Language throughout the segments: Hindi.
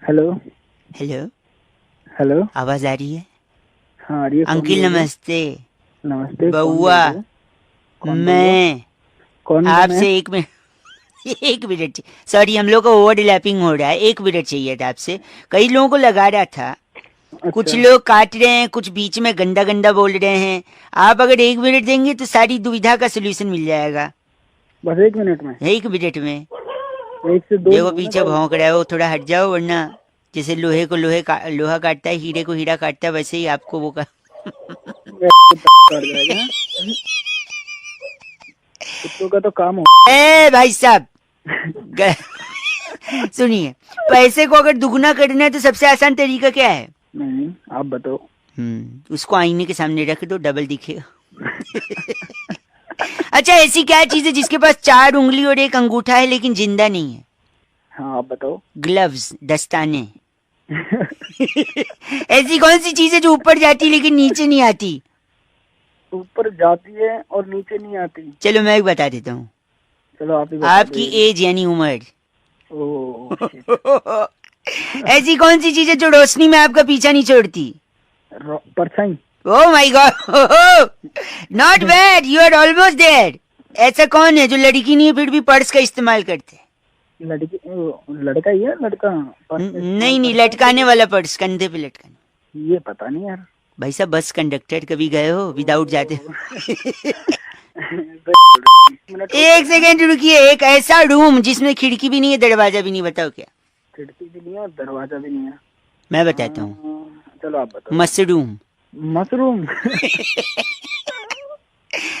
हेलो। Hello, hello. आवाज आ रही है? हाँ, आ रही है। कौन अंकिल बोल रहे हो? नमस्ते। नमस्ते। कौन बोल बउआ, रहे हो? कौन बउआ? मैं कौन मैं? आपसे 1 मिनट 1 मिनट। सॉरी, हम लोग का ओवरलैपिंग हो रहा है। 1 मिनट चाहिए था आपसे। कई लोगों को लगा रहा था। कुछ अच्छा। लोग काट रहे हैं, कुछ बीच में गंदा गंदा बोल रहे हैं। आप अगर 1 मिनट देंगे तो सारी दुविधा का सोल्यूशन मिल जाएगा। बस 1 मिनट में? 1 मिनट में। 1 से 2 देखो नहीं होगा पीछे कॉल। भौंक रहा है वो, थोड़ा हट जाओ, वरना जैसे लोहे को लोहा काटता है, हीरे को हीरा काटता है, वैसे ही आपको वो का कर जाएगा। कुत्तों का तो काम हो। ए भाई साहब, ग- सुनिए, पैसे को अगर दुगना करना है तो सबसे आसान तरीका क्या है? नहीं, आप बताओ। उसको आईने के सामने रख दो, डबल दिखेगा। अच्छा, ऐसी क्या चीज है जिसके पास 4 उंगली और एक अंगूठा है लेकिन जिंदा नहीं है? हाँ, आप बताओ। ग्लव्स, दस्ताने। ऐसी कौन सी चीज है जो ऊपर जाती है लेकिन नीचे नहीं आती? ऊपर जाती है और नीचे नहीं आती। चलो मैं एक बता देता हूँ। चलो आप ही बता दो आपकी ये। एज यानी उम्र। Oh shit. ऐसी कौन सी चीज है जो रोशनी में आपका पीछा नहीं छोड़ती? परछाई। Oh my god, not bad, you are almost there. ऐसा कौन है जो लड़की नहीं है फिर भी पर्स का इस्तेमाल करते हैं? लड़की लड़का ही है, लड़का पर्स में इस्तेमाल नहीं नहीं, करता है लटकाने तो। वाला पर्स, कंधे पे लटकाने। ये पता नहीं यार। भाई साहब, बस कंडक्टर कभी गए हो विदाउट जाते? मिनट हो गया एक है। सेकेंड रुकिए। एक ऐसा रूम जिसमें खिड़की भी नहीं है, दरवाजा भी नहीं, बताओ क्या? खिड़की भी नहीं है और दरवाजा भी नहीं है। मैं बताता हूँ। चलो आप बताओ। मशरूम। मशरूम।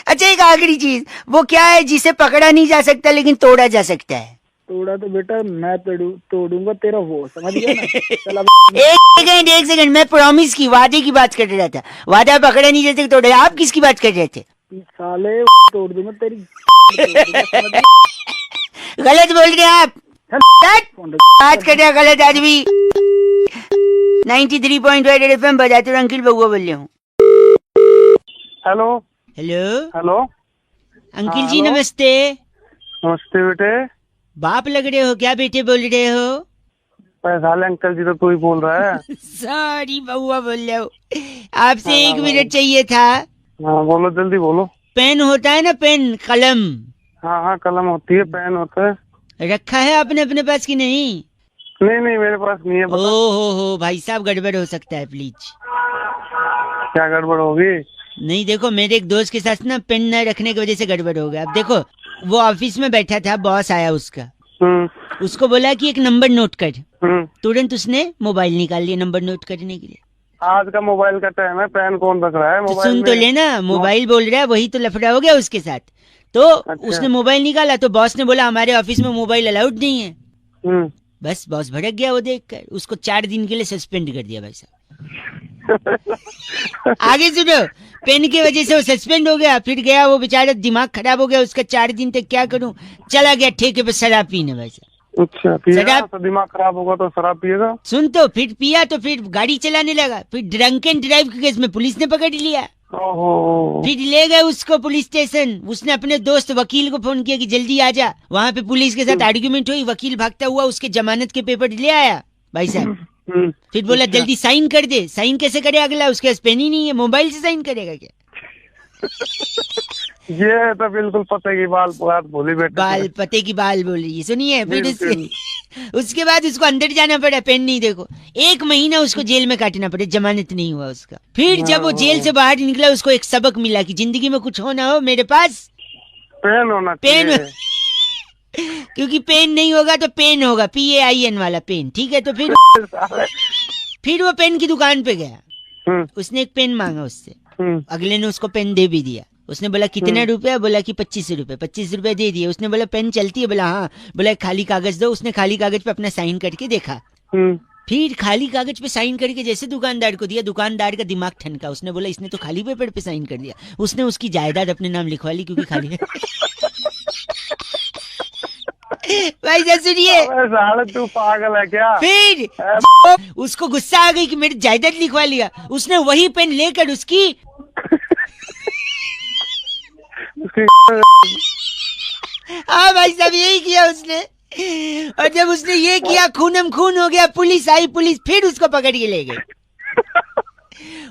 अच्छा, एक आखिरी चीज, वो क्या है जिसे पकड़ा नहीं जा सकता लेकिन तोड़ा जा सकता है? तोड़ा तो बेटा मैं तोड़ूंगा तेरा, वो समझ गया ना। चल अब। एक सेकंड, मैं प्रॉमिस की, वादे की बात कर रहा था। वादा पकड़ा नहीं जाता तोड़ा। आप किसकी बात कर रहे थे? साले तोड़ दूंगा तेरी। तोड़ दूंगा, समझ गया? गलत बोल रहे हैं आप। चल, हट! फोन बात कर रहे हैं गलत आदमी। 93.5 FM बजाते रहो, अंकिल बउआ बोल रहा हूँ। हेलो। Hello hello. अंकिल हाँ, जी, हेलो। नमस्ते। नमस्ते बेटे। बाप लग रहे हो क्या? बेटे बोल रहे हो? पैसा अंकल जी तो तू ही बोल रहा है। सॉरी, बउआ बोल रहे हो। आपसे हाँ 1 मिनट चाहिए था। हाँ, बोलो जल्दी बोलो। पेन होता है ना, पेन, कलम। हाँ हाँ, कलम होती है, पेन होता है। रखा है आपने अपने पास कि नहीं? नहीं नहीं, मेरे पास नहीं है, ओ बता। हो भाई साहब, गड़बड़ हो सकता है, प्लीज। क्या गड़बड़ होगी? नहीं, देखो, मेरे एक दोस्त के साथ ना पेन न रखने की वजह से गड़बड़ हो गया। अब देखो, वो ऑफिस में बैठा था, बॉस आया उसका। हम्म उसको बोला कि एक नंबर नोट कर। हम्म। तुरंत उसने मोबाइल निकाल लिया नंबर नोट करने के लिए। आज का मोबाइल का टाइम है, पेन कौन रख रहा है तो मोबाइल सुन तो में? लेना, मोबाइल बोल रहा है, वही तो लफड़ा हो गया उसके साथ। तो अच्छा। उसने मोबाइल निकाला तो बॉस ने बोला हमारे ऑफिस में मोबाइल अलाउड नहीं है। हम्म। बस बॉस भड़क गया, वो देखकर उसको 4 दिन के लिए सस्पेंड कर दिया भाई साहब। आगे सुनो, पेन की वजह से वो सस्पेंड हो गया। फिर गया वो बेचारा, दिमाग खराब हो गया उसका। 4 दिन तक क्या करूं, चला गया ठेके पे शराब पीने भाई साहब। अच्छा, पिएगा शराब तो दिमाग खराब होगा तो शराब पिएगा। सुन, तो फिर पिया तो फिर गाड़ी चलाने लगा। फिर ड्रंक एंड ड्राइव के केस में पुलिस ने पकड़ लिया। ओहो। फिर ले गए उसको पुलिस स्टेशन। उसने अपने दोस्त वकील को फोन किया कि जल्दी आ जा। वहां पे पुलिस के साथ आर्ग्यूमेंट हुई। वकील भागता हुआ उसके जमानत के पेपर ले आया भाई साहब। फिर बोला अच्छा। जल्दी साइन कर दे। साइन कैसे करे अगला, उसके पास पेन ही नहीं है, मोबाइल से साइन करेगा क्या? ये तो बिल्कुल पते की बात बोली बेटे। बाल पते की बाल बोल रही है। सुनिए, फिर बिल्कुल। उसके बाद उसको अंदर जाना पड़ा, पेन नहीं। देखो, 1 महीना उसको जेल में काटना पड़ा, जमानत नहीं हुआ उसका। फिर जब वो जेल से बाहर निकला, उसको एक सबक मिला कि जिंदगी में कुछ हो ना हो, मेरे पास पेन होना पेन। चाहिए। क्योंकि पेन नहीं होगा तो पेन होगा, PAIN वाला पेन, ठीक है? तो फिर वो पेन की दुकान पे गया। उसने एक पेन मांगा उससे। अगले ने उसको पेन दे भी दिया। उसने बोला कितना रुपया? बोला कि 25 रुपए। 25 रुपए दे दिए। उसने बोला पेन चलती है? बोला हाँ। बोला खाली कागज दो। उसने खाली कागज पे अपना साइन करके देखा। फिर खाली कागज पे साइन करके जैसे दुकानदार को दिया, दुकानदार का दिमाग ठनका। उसने बोला इसने तो खाली पेपर पे साइन कर दिया। उसने उसकी जायदाद अपने नाम लिखवा ली, क्योंकि खाली भाई साहब सुनिए, साले तू पागल है क्या? फिर उसको गुस्सा आ गई कि मेरी जायदाद लिखवा लिया। उसने वही पेन लेकर उसकी हाँ भाई साहब, यही किया उसने। और जब उसने ये किया, खूनम खून हो गया, पुलिस आई, पुलिस फिर उसको पकड़ के ले गई।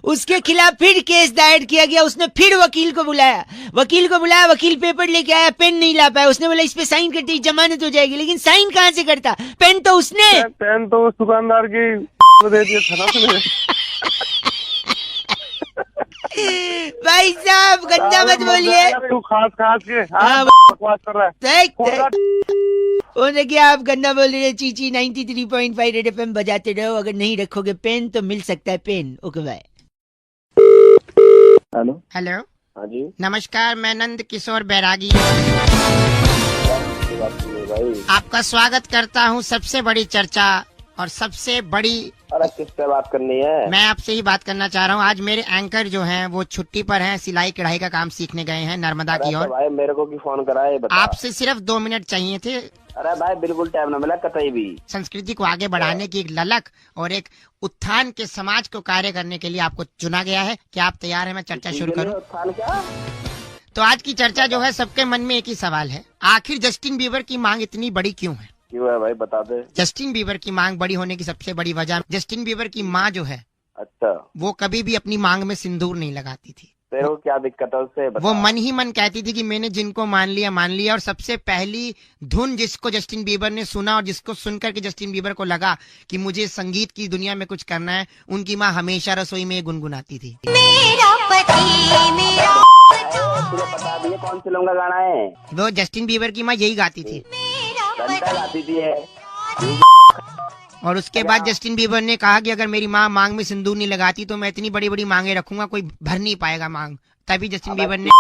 उसके खिलाफ फिर केस दायर किया गया। उसने फिर वकील को बुलाया, वकील पेपर लेके आया, पेन नहीं ला पाया। उसने बोला इस पे साइन करते ही जमानत हो जाएगी, लेकिन साइन कहाँ से करता? पेन तो उसने, पेन तो उस दुकानदार की दे दिया था ना। भाई साहब गंदा मत बोलिए। तू खास के हाँ, बकवास कर रहा है। वो देखिए आप गंदा बोल रहे हैं। चीची 93.5 रेड एफएम बजाते रहो। अगर नहीं रखोगे पेन तो मिल सकता है pen. Okay bye. Hello hello, हाँ जी, नमस्कार, मैं नंद किशोर बैरागी भाई आपका स्वागत करता हूँ सबसे बड़ी चर्चा और सबसे बड़ी। अरे किससे बात करनी है? मैं आपसे ही बात करना चाह रहा हूँ। आज मेरे एंकर जो हैं वो छुट्टी पर हैं, सिलाई कढ़ाई का काम सीखने गए हैं नर्मदा की ओर। भाई मेरे को की फोन करा है, बता। आपसे सिर्फ 2 मिनट चाहिए थे। अरे भाई बिल्कुल टाइम ना मिला कतई भी। संस्कृति को आगे बढ़ाने की एक ललक और एक उत्थान के समाज को कार्य करने के लिए आपको चुना गया है। क्या आप तैयार हैं? मैं चर्चा शुरू करूं? उत्थान क्या? तो आज की चर्चा जो है सबके मन में एक ही सवाल है, आखिर जस्टिन बीबर की मांग इतनी बड़ी क्यों है? क्यों है भाई, बता दे। जस्टिन बीबर की मांग बड़ी होने की सबसे बड़ी वजह, जस्टिन बीबर की माँ जो है अच्छा, वो कभी भी अपनी मांग में सिंदूर नहीं लगाती थी। तेरे को क्या दिक्कत है उससे, बता। वो मन ही मन कहती थी कि मैंने जिनको मान लिया। और सबसे पहली धुन जिसको जस्टिन बीबर ने सुना और जिसको सुनकर के जस्टिन बीबर को लगा कि मुझे संगीत की दुनिया में कुछ करना है, उनकी माँ हमेशा रसोई में गुनगुनाती थी। तुझे बता दिए कौन सी फिल्म का गाना है? वो जस्टिन बीबर की माँ यही गाती थी। घंटा गाती थी है। और उसके बाद जस्टिन बीबर ने कहा कि अगर मेरी माँ मांग में सिंदूर नहीं लगाती तो मैं इतनी बड़ी बड़ी मांगे रखूंगा, कोई भर नहीं पाएगा मांग। तभी जस्टिन बीबर ने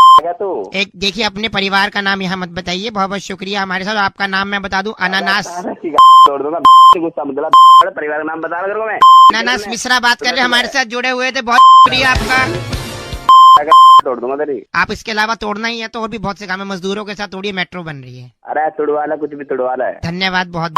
एक, देखिए अपने परिवार का नाम यहाँ मत बताइए, बहुत बहुत शुक्रिया हमारे साथ। आपका नाम मैं बता दूं, अनानास। तोड़ दूंगा परिवार का नाम बता रहा मैं। अनानास मिश्रा बात कर रहे, हमारे साथ जुड़े हुए थे, बहुत शुक्रिया आपका। तोड़ दूंगा तेरी। आप इसके अलावा तोड़ना ही है तो और भी बहुत से काम है, मजदूरों के साथ तोड़िए, मेट्रो बन रही है। अरे तुड़वाला, कुछ भी तुड़वाला है। धन्यवाद बहुत।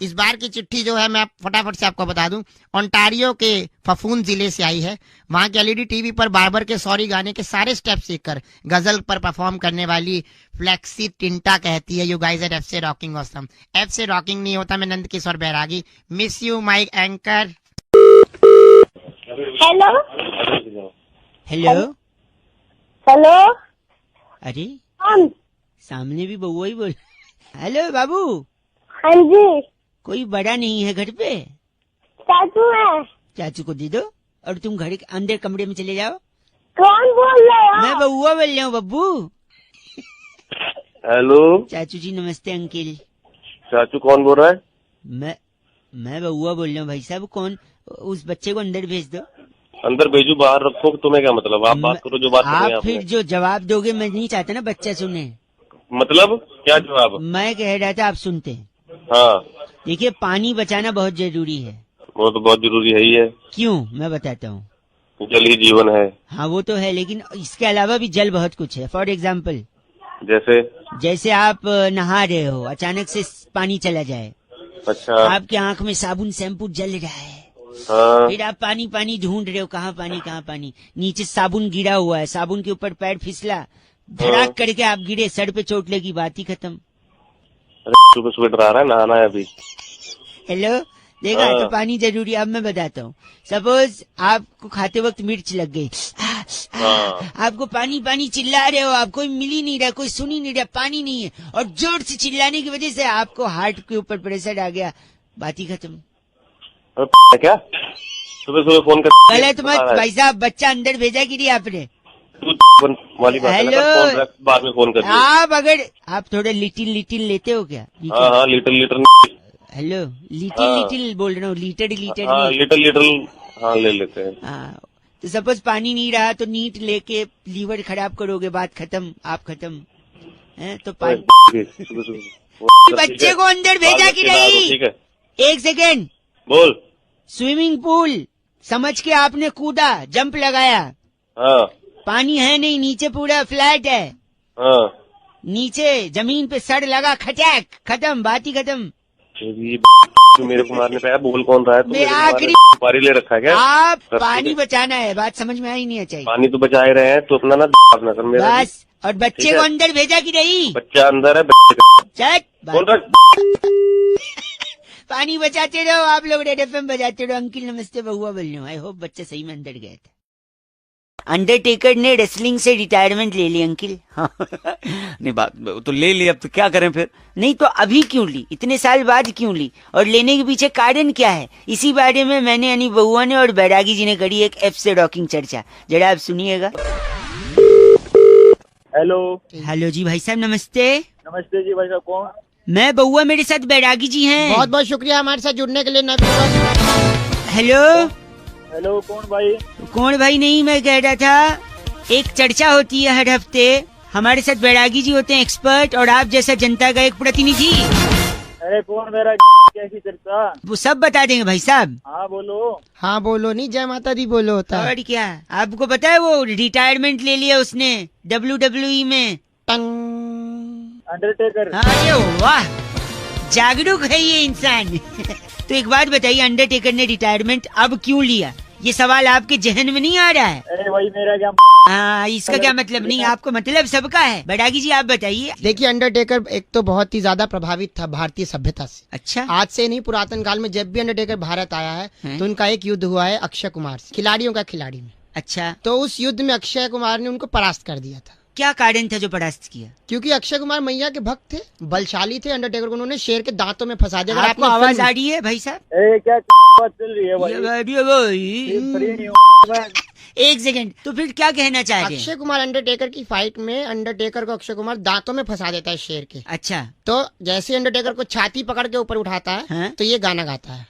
इस बार की चिट्ठी जो है मैं फटाफट से आपको बता दूं, ओंटारियो के फफून जिले से आई है। वहाँ के एलईडी टीवी पर बार्बर के सॉरी गाने के सारे स्टेप सीखकर गजल पर परफॉर्म करने वाली फ्लेक्सी टिंटा कहती है, यू गाइस आर एफ से रॉकिंग ऑसम। एफ से रॉकिंग नहीं होता। मैं Nand Kishore Bairagi, miss you my anchor. Hello hello hello, अरे कौन? सामने भी बउआ ही बोल। हेलो बाबू। हाँ जी, कोई बड़ा नहीं है घर पे? चाचू है। चाचू को दे दो और तुम घर के अंदर कमरे में चले जाओ। कौन बोल रहे हो? मैं बउआ बोल रहा हूँ बब्बू। हेलो चाचू जी नमस्ते अंकिल। चाचू कौन बोल रहा है? मैं बउआ बोल रहा हूँ भाई साहब। कौन? उस बच्चे को अंदर भेज दो। अंदर भेजू बाहर रखो, तुम्हें क्या मतलब? आप बात करो जो बात करनी है आप फिर जो जवाब दोगे मैं नहीं चाहता ना बच्चा सुने। मतलब क्या जवाब? मैं कह रहा था आप सुनते हैं। हाँ, देखिए पानी बचाना बहुत जरूरी है। वो तो बहुत जरूरी है ही है। क्यों? मैं बताता हूँ। जल ही जीवन है। हाँ वो तो है, लेकिन इसके अलावा भी जल बहुत कुछ है। फॉर एग्जाम्पल जैसे आप नहा रहे हो, अचानक से पानी चला जाए, अच्छा, आपके आंख में साबुन शैम्पू जल रहा है, हाँ, फिर आप पानी ढूंढ रहे हो, कहाँ पानी, नीचे साबुन गिरा हुआ है, साबुन के ऊपर पैर फिसला, धड़ाक करके आप गिरे, सर पे चोट लगी, बात ही खत्म। सुबह सुबह डरा रहा है, नहाना है अभी। हेलो देखा? हाँ। तो पानी जरूरी। अब मैं बताता हूँ, सपोज आपको खाते वक्त मिर्च लग गई, हाँ। आपको पानी चिल्ला रहे हो, आप कोई मिल ही नहीं रहा, कोई सुन ही नहीं रहा, पानी नहीं है, और जोर से चिल्लाने की वजह से आपको हार्ट के ऊपर प्रेशर आ गया, बात ही खत्म। क्या सुबह सुबह फोन कर? गलत मत भाई साहब, बच्चा अंदर भेजा कि नहीं आपने? वाली बात है ना, हेलो। फोन रख, बाद में फोन कर। आप अगर आप थोड़ा लिटिल लेते हो क्या? हाँ, लीटर हेलो, हाँ। लिटिल बोल रहा हूँ, लीटर हाँ, नहीं। लीटर हाँ ले लेते हैं। हाँ, तो सपोज पानी नहीं रहा तो नीट लेके लीवर खराब करोगे, बात खत्म, आप खत्म है। तो पानी बच्चे को अंदर भेजा कि नहीं? ठीक है, 1 सेकेंड। बोल। स्विमिंग पूल समझ के आपने कूदा, जंप लगाया, हाँ, पानी है नहीं, नीचे पूरा फ्लैट है, हाँ, नीचे जमीन पे सड़ लगा, खटैक, खत्म, बात ही खत्म। मेरे को मारने पे आया, बोल कौन रहा है? मैं आखिरी पारी ले रखा है क्या? आप पानी बचाना है, बात समझ में आई नहीं चाहिए। पानी तो बचा ही रहे हैं, तो अपना ना कर मेरा। बस, और बच्चे को अंदर भेजा कि नहीं? बच्चा अंदर है, बच्चे चट बोल रहा पानी बचाते रहो आप लोग, रेड एफएम बजाते रहो। अंकिल नमस्ते, बहुआ बोल रहा हूँ। आई होप बच्चा सही में अंदर गया था। अंडरटेकर ने रेसलिंग से रिटायरमेंट ले ली अंकिल। नहीं बात तो ले ली, अब तो क्या करें फिर। नहीं तो अभी क्यों ली, इतने साल बाद क्यों ली, और लेने के पीछे कारण क्या है? इसी बारे में मैंने यानी बहुआ ने और बैरागी जी ने करी एक एफ से रॉकिंग चर्चा, जरा आप सुनिएगा। हेलो। हेलो जी भाई साहब नमस्ते। नमस्ते जी भाई साहब, कौन? मैं बहुआ, मेरे साथ बैरागी जी हैं। बहुत बहुत शुक्रिया हमारे साथ जुड़ने के लिए नबी। हेलो हेलो, कौन भाई? कौन भाई नहीं, मैं कह रहा था एक चर्चा होती है हर हफ्ते, हमारे साथ बैरागी जी होते हैं एक्सपर्ट, और आप जैसा जनता का एक प्रतिनिधि। अरे कौन मेरा कैसी चर्चा? वो सब बता देंगे भाई साहब। हाँ बोलो। हाँ बोलो, नहीं जय माता दी बोलो होता है। और क्या, आपको पता है वो रिटायरमेंट ले लिया उसने WWE में। अंडरटेकर। अरे वाह, जागरूक है ये इंसान। तो एक बात बताइए, अंडरटेकर ने रिटायरमेंट अब क्यों लिया? ये सवाल आपके जहन में नहीं आ रहा है? अरे भाई मेरा क्या? हाँ, इसका क्या मतलब? नहीं, आपको मतलब सबका है। बैरागी जी आप बताइए। देखिए अंडरटेकर एक तो बहुत ही ज्यादा प्रभावित था भारतीय सभ्यता से। अच्छा, आज से नहीं, पुरातन काल में जब भी अंडरटेकर भारत आया है तो उनका एक युद्ध हुआ है अक्षय कुमार से, खिलाड़ियों का खिलाड़ी में। अच्छा, तो उस युद्ध में अक्षय कुमार ने उनको परास्त कर दिया था। क्या कारण था जो परास्त किया? क्योंकि अक्षय कुमार मैया के भक्त थे, बलशाली थे। अंडरटेकर को उन्होंने शेर के दांतों में फंसा दिया। अगर आपको आपने आवाज फिल्म- आ रही है भाई साहब? अरे क्या बात चल रही है भाई? फ्री नहीं हूँ मैं। एक सेकंड, तो फिर क्या कहना चाह रहे हैं? अक्षय कुमार अंडरटेकर की फाइट में अंडरटेकर को अक्षय कुमार दांतों में फंसा देता है शेर के। अच्छा, तो जैसे अंडरटेकर को छाती पकड़ के ऊपर उठाता है हाँ? तो ये गाना गाता है।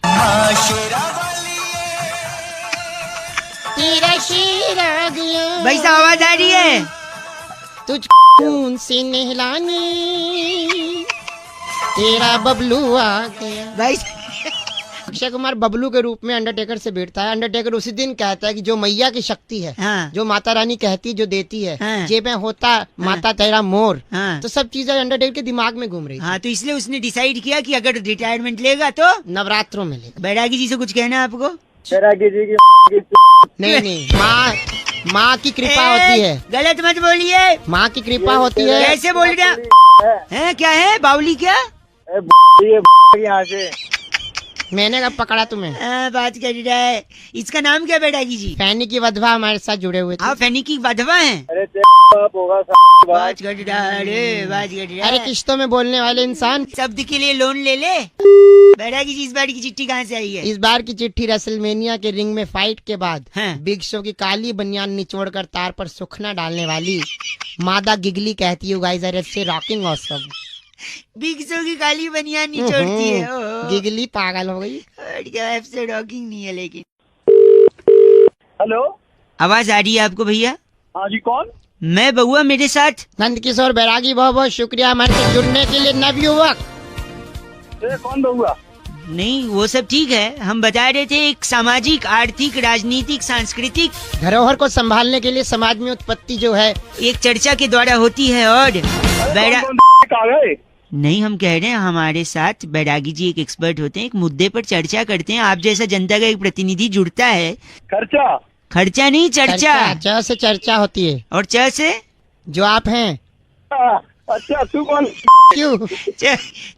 भाई साहब आवाज आ रही है? तुझ खून से नहलाने तेरा बबलू आ गया। भाई अक्षय कुमार बबलू के रूप में अंडरटेकर से भिड़ता है। अंडरटेकर उसी दिन कहता है कि जो मैया की शक्ति है, हाँ, जो माता रानी कहती है, जो देती है, हाँ, जे में होता माता तेरा मोर, हाँ, तो सब चीजें अंडरटेकर के दिमाग में घूम रही थी। हाँ, तो इसलिए उसने डिसाइड किया कि अगर रिटायरमेंट लेगा तो नवरात्रों में लेकर। बैरागी जी से कुछ कहना है आपको? बैरागी जी की नहीं नहीं, माँ की कृपा होती है। गलत मत बोलिए। माँ की कृपा होती है। कैसे बोल रहे हैं? क्या है बाउली क्या? यहाँ से मैंने कब पकड़ा तुम्हें? बात कर रहा है। इसका नाम क्या बैरागी जी? फैनी की वधवा हमारे साथ जुड़े हुए थे। आप फैनी की वधवा हैं? अरे होगा बात कर रहा है, अरे बात कर रहा अरे है। किश्तों में बोलने वाले इंसान। शब्द के लिए लोन ले ले। बैरागी जी इस बार की चिट्ठी कहाँ से आई है? इस बार की चिट्ठी रेसलमेनिया के रिंग में फाइट के बाद हाँ। बिग शो की काली बनियान निचोड़कर तार पर सुखना डालने वाली मादा गिगली कहती है, "You guys are FC rocking awesome." Big show की काली बनियान निचोड़ती है। ओहो। गिगली पागल हो गई। और क्या, एफ से रॉकिंग नहीं है लेकिन। हेलो। आवाज आ रही है आपको भैया? हाँ जी, कौन? मैं बहुआ, मेरे साथ नंद किशोर बैरागी, बहुत बहुत शुक्रिया हमारे साथ जुड़ने के लिए नवयुवक। कौन बहुआ? नहीं, वो सब ठीक है। हम बता रहे थे एक सामाजिक, आर्थिक, राजनीतिक, सांस्कृतिक धरोहर को संभालने के लिए समाज में उत्पत्ति जो है एक चर्चा के द्वारा होती है। और गए? नहीं, हम कह रहे हैं हमारे साथ बैरागी जी एक एक्सपर्ट होते हैं, एक मुद्दे पर चर्चा करते हैं। आप जैसा जनता का एक प्रतिनिधि जुड़ता है। खर्चा? खर्चा नहीं, चर्चा। च से चर्चा होती है। और च से? जो आप हैं। अच्छा, तू कौन? क्यों?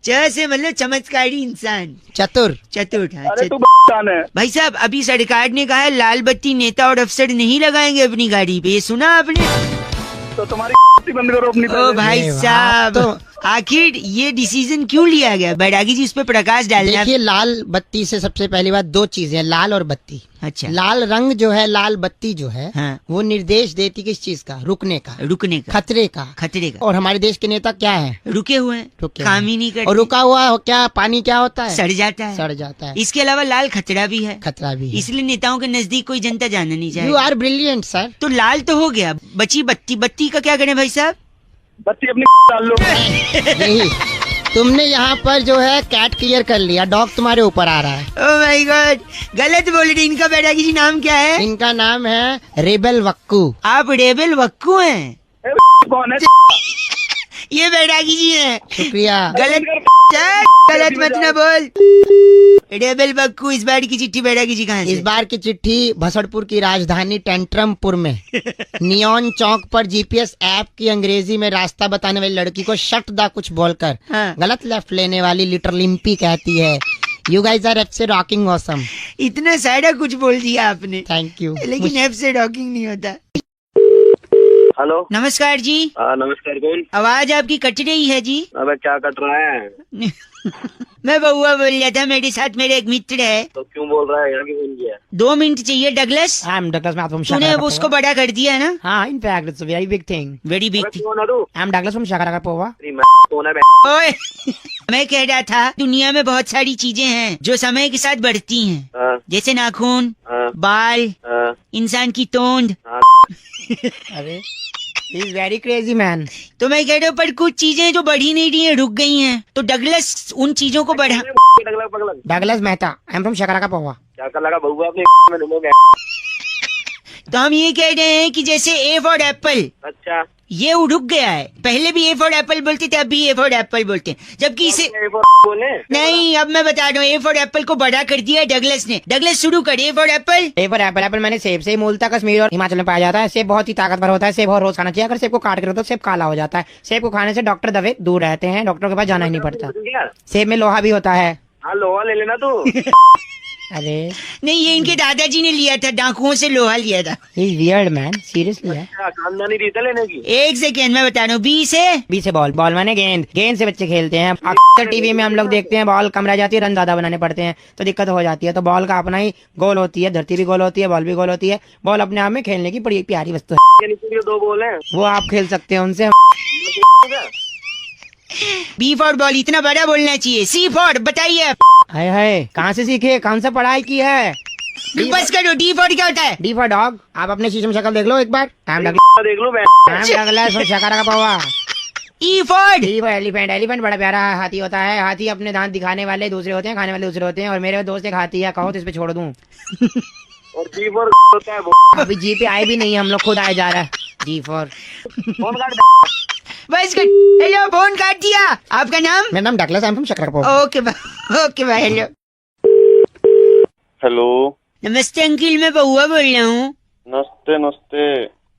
च से मतलब चमत्कारी इंसान, चतुर। चतुर। हाँ, अरे तू है। भाई साहब, अभी सरकार ने कहा है लाल बत्ती नेता और अफसर नहीं लगाएंगे अपनी गाड़ी पे। ये सुना आपने? तो तुम्हारी बंद करो अपनी। ओ भाई अरे वाह, साहब, तो आखिर ये डिसीजन क्यों लिया गया? बैरागी जी इस पे प्रकाश डालना। देखिए, लाल बत्ती से सबसे पहली बात दो चीजें, लाल और बत्ती। अच्छा, लाल रंग जो है, लाल बत्ती जो है, हाँ, वो निर्देश देती किस चीज का? रुकने का, रुकने का, खतरे का। खतरे का। और हमारे देश के नेता क्या है? रुके हुए हैं, रुके काम हुए ही नहीं करते। और रुका हुआ हो क्या पानी क्या होता है? सड़ जाता है। सड़ जाता है। इसके अलावा लाल खतरा भी है। खतरा भी है। इसलिए नेताओं के नजदीक कोई जनता जाना नहीं यू चाहेगी। Are brilliant sir. तो लाल तो हो गया, बची बत्ती। बत्ती का क्या करें भाई साहब? बत्ती अपनी डाल लो। यही तुमने यहाँ पर जो है कैट क्लियर कर लिया, डॉग तुम्हारे ऊपर आ रहा है। ओह माय गॉड, गलत बोल रहे। इनका बैरागी जी नाम क्या है? इनका नाम है रेबल वक्कू। आप रेबल वक्कू हैं? कौन है? ये बैरागी जी हैं। शुक्रिया। गलत मत ना बोल। डेबल बक्कू, इस बार की चिट्ठी बैरागी जी कहाँ से? इस बार की चिट्ठी भसड़पुर की राजधानी टेंट्रमपुर में नियॉन चौक पर जीपीएस ऐप की अंग्रेजी में रास्ता बताने वाली लड़की को शट दा कुछ बोलकर हाँ। गलत लेफ्ट लेने वाली लिटिल लिम्पी कहती है, यू गाइज आर एफ से रॉकिंग ऑसम। इतना सारा कुछ बोल दिया आपने, थैंक यू। लेकिन एफ से रॉकिंग नहीं होता। हेलो। नमस्कार जी। नमस्कार, कौन? आवाज आपकी कट रही है जी। अबे क्या कट रहा है? मैं बउआ बोल रहा था, मेरे साथ मेरे एक मित्र है। तो क्यों बोल रहा है? यहाँ क्यों फोन किया? 2 मिनट चाहिए Douglas. I am Douglas from तूने उसको बड़ा कर दिया है ना? हाँ, in fact it's a very big thing. Very big thing. कौन है तू? I am Douglas from Shakarapova. कौन है? ओए मैं कह रहा था, दुनिया में बहुत सारी चीजें हैं जो समय के साथ बढ़ती हैं, हाँ, जैसे नाखून, हाँ, बाल, हाँ, इंसान की तोंद। हाँ। अरे इज वेरी क्रेजी मैन। तो मैं कह रहा हूँ, पर कुछ चीजें जो बढ़ी नहीं रही हैं, रुक गई हैं, तो डगलस उन चीजों को बढ़ा। Douglas Mehta, I am from Shakarapova. क्या कर लगा बउआ अपने में डूबोगे? तो हम ये कह रहे हैं कि जैसे ए फॉर एप्पल, अच्छा, ये रुक गया है। पहले भी ए फॉर एप्पल बोलते थे, अब भी ए फॉर एप्पल बोलते हैं, जबकि इसे बोले नहीं। अब मैं बता रहा हूँ, ए फॉर एप्पल को बड़ा कर दिया है डगलस ने। डगलस शुरू कर, A for Apple. A for Apple. Apple मैंने सेब से मूलतः कश्मीर और हिमाचल में पाया जाता है। सेब बहुत ही ताकतवर होता है, सेब और रोज खाना चाहिए। अगर सेब को काट कर तो सेब काला हो जाता है। सेब को खाने से डॉक्टर दवे दूर रहते हैं, डॉक्टर के पास जाना ही नहीं पड़ता। सेब में लोहा भी होता है। हाँ, लोहा ले लेना तू। अरे नहीं, ये इनके दादाजी ने लिया था, डाकुओं से लोहा लिया था। इज वियर्ड मैन, सीरियसली है। अच्छा, खानदानी रीत है लेने की। एक सेकेंड मैं बता रहा हूँ, बी से बॉल। बॉल माने गेंद। गेंद से बच्चे खेलते हैं। अक्सर टीवी में हम लोग देखते हैं, बॉल कम रह जाती है, रन ज्यादा बनाने पड़ते हैं, तो दिक्कत हो जाती है। तो बॉल का अपना ही गोल होती है, धरती भी गोल होती है, बॉल भी गोल होती है। बॉल अपने आप में खेलने की बड़ी प्यारी वस्तु है। दो बोल है, वो आप खेल सकते हैं उनसे। बी फॉर बॉल, इतना बड़ा बोलना चाहिए। सी फॉर बताइए। हाय हाय, कहाँ से सीखे, कौन सा पढ़ाई की है? बस करो। डी फॉर क्या होता है? D for dog. आप अपने शीशे में शक्ल देख लो एक बार। देख लो Shakarapova. E for elephant. Elephant बड़ा प्यारा हाथी होता है। हाथी अपने दांत दिखाने वाले दूसरे होते हैं, खाने वाले दूसरे होते हैं। और मेरे दोस्त एक हाथी है, कहो तो इस पे छोड़ दूं। और जी फॉर होता है। अभी जी पे आए भी नहीं है, हम लोग खुद आए जा रहा है। जी फॉर बस कर। हेलो, फोन काट दिया। आपका नाम? मेरा नाम Douglas, I am from Shakarapova. Okay okay bye. Hello hello. नमस्ते अंकिल, मैं बउआ बोल रहा हूँ। नमस्ते नमस्ते।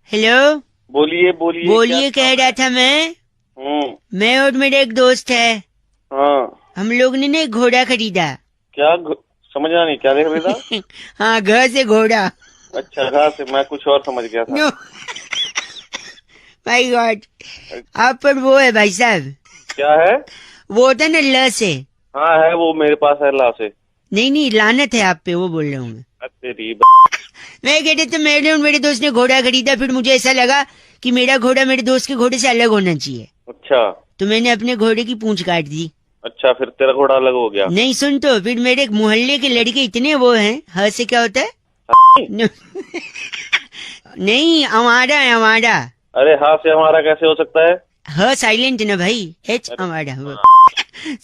हेलो बोलिए बोलिए। बोलिए, कह रहा था मैं और मेरा एक दोस्त है, हाँ, हम लोग ने ना एक घोड़ा खरीदा। क्या समझा नहीं, क्या देख रहा था? हाँ, घर से घोड़ा। अच्छा, घर से मैं कुछ और समझ गया था। माय गॉड, आप पर वो है भाई साहब। क्या है? वो होता है ना ल से। हाँ है, वो मेरे पास है ला से। नहीं, लानत है आप पे, वो बोल रहा हूँ मैं। तेरी मैं कहते तो मेरे और मेरे दोस्त ने घोड़ा खरीदा, फिर मुझे ऐसा लगा कि मेरा घोड़ा मेरे दोस्त के घोड़े से अलग होना चाहिए। अच्छा, तो मैंने अपने घोड़े की पूंछ काट दी। अच्छा, फिर तेरा घोड़ा अलग हो गया? नहीं सुन, तो फिर मेरे मोहल्ले के लड़के इतने वो हैं। ह से क्या होता है? नहीं, हमारा है, हमारा। अरे हाँ से हमारा कैसे हो सकता है? ह साइलेंट है ना भाई, एच हमारा।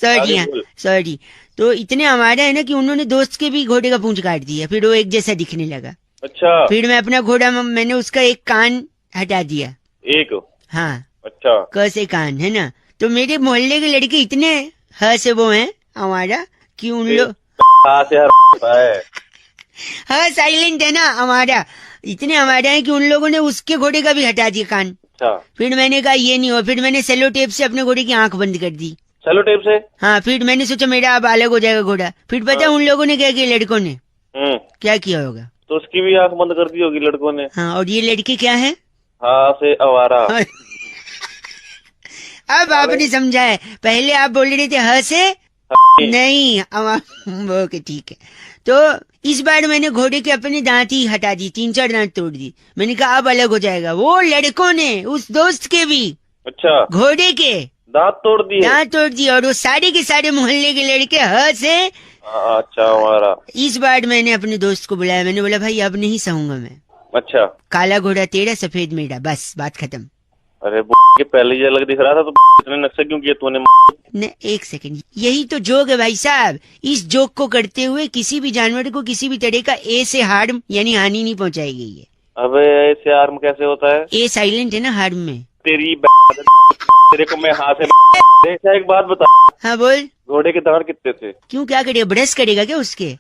सॉरी, हाँ सॉरी। तो इतने हमारा है ना कि उन्होंने दोस्त के भी घोड़े का पूंछ काट दिया, फिर वो एक जैसा दिखने लगा। अच्छा, फिर मैं अपना घोड़ा, मैंने उसका एक कान हटा दिया। एक? हाँ, अच्छा, क से कान है ना। तो मेरे मोहल्ले के लड़के इतने ह से वो हैं हमारा कि उन लोग हाँ से होता है। हाँ साइलेंट है ना हमारा, इतने हमारा है कि उन लोगों ने उसके घोड़े का भी हटा दिया कान। अच्छा, फिर मैंने कहा ये नहीं हो, फिर मैंने सेलो टेप से अपने घोड़े की आंख बंद कर दी। चलो टेप से? हाँ, फिर मैंने सोचा मेरा अब अलग हो जाएगा घोड़ा। फिर पता उन लोगों ने क्या किया, लड़कों ने क्या किया होगा? तो उसकी भी आंख बंद कर दी होगी लड़कों ने। हाँ, और ये लड़के क्या है? हाँ से आवारा। अब आपने समझा है, पहले आप बोल रहे थे ह से नहीं। ओके ठीक है। तो इस बार मैंने घोड़े के अपने दांत ही हटा दी, 3-4 दांत तोड़ दी। मैंने कहा अब अलग हो जाएगा। वो लड़कों ने उस दोस्त के भी, अच्छा, घोड़े के दांत तोड़ दिए? दांत तोड़ दिए, और वो सारे के सारे मोहल्ले के लड़के ह से। अच्छा, हमारा। इस बार मैंने अपने दोस्त को बुलाया, मैंने बोला भाई अब नहीं सहूंगा मैं। अच्छा, काला घोड़ा तेरा, सफेद मेरा, बस बात खत्म। अरे के पहले ये अलग दिख रहा था, तो इतने नक्शे क्यों किए तूने? न, एक सेकंड, यही तो जोक है भाई साहब। इस जोक को करते हुए किसी भी जानवर को किसी भी तरह का ए से हार्म यानी हानि नहीं पहुंचाई गई है। अबे ऐसे आर्म कैसे होता है? ए साइलेंट है ना हार्म में। तेरी तेरे को मैं हाथ से देखा। एक बात बता, हाँ बोल। घोड़े के दांत कितने थे? क्यों, क्या करेगा, ब्रश करेगा क्या उसके?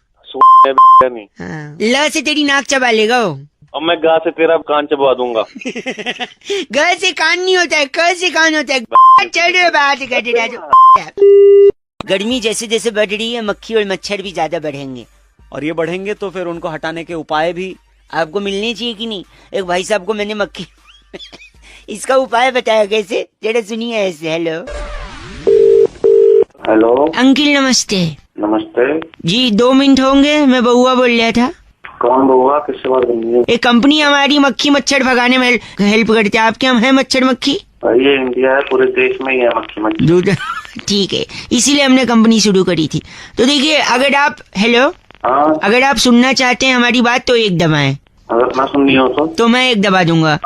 नहीं, हाँ। ल से तेरी नाक चबा लेगा वो। और मैं गा से तेरा कान चबा दूंगा। ग से कान नहीं होता है, क से कान होता है। चल बात कर रहा जो। गर्मी जैसे जैसे बढ़ रही है, मक्खी और मच्छर भी ज्यादा बढ़ेंगे। और ये बढ़ेंगे तो फिर उनको हटाने के उपाय भी आपको मिलने चाहिए कि नहीं? एक भाई साहब को मैंने मक्खी इसका उपाय बताया कैसे, जरा सुनिए ऐसे। हेलो हेलो अंकिल, नमस्ते। नमस्ते जी 2 मिनट होंगे, मैं बउआ बोल रहा था। कौन बउआ, किससे बात करनी है? एक कंपनी हमारी मक्खी मच्छर भगाने में हेल्प करती है। आपके यहाँ है मच्छर मक्खी? ये इंडिया है, पूरे देश में ही है मक्खी मच्छर। ठीक है, इसीलिए हमने कंपनी शुरू करी थी। तो देखिए, अगर आप हेलो हाँ, अगर आप सुनना चाहते हैं हमारी बात तो एक दबाएं। अगर ना सुननी हो तो मैं एक दबा दूंगा,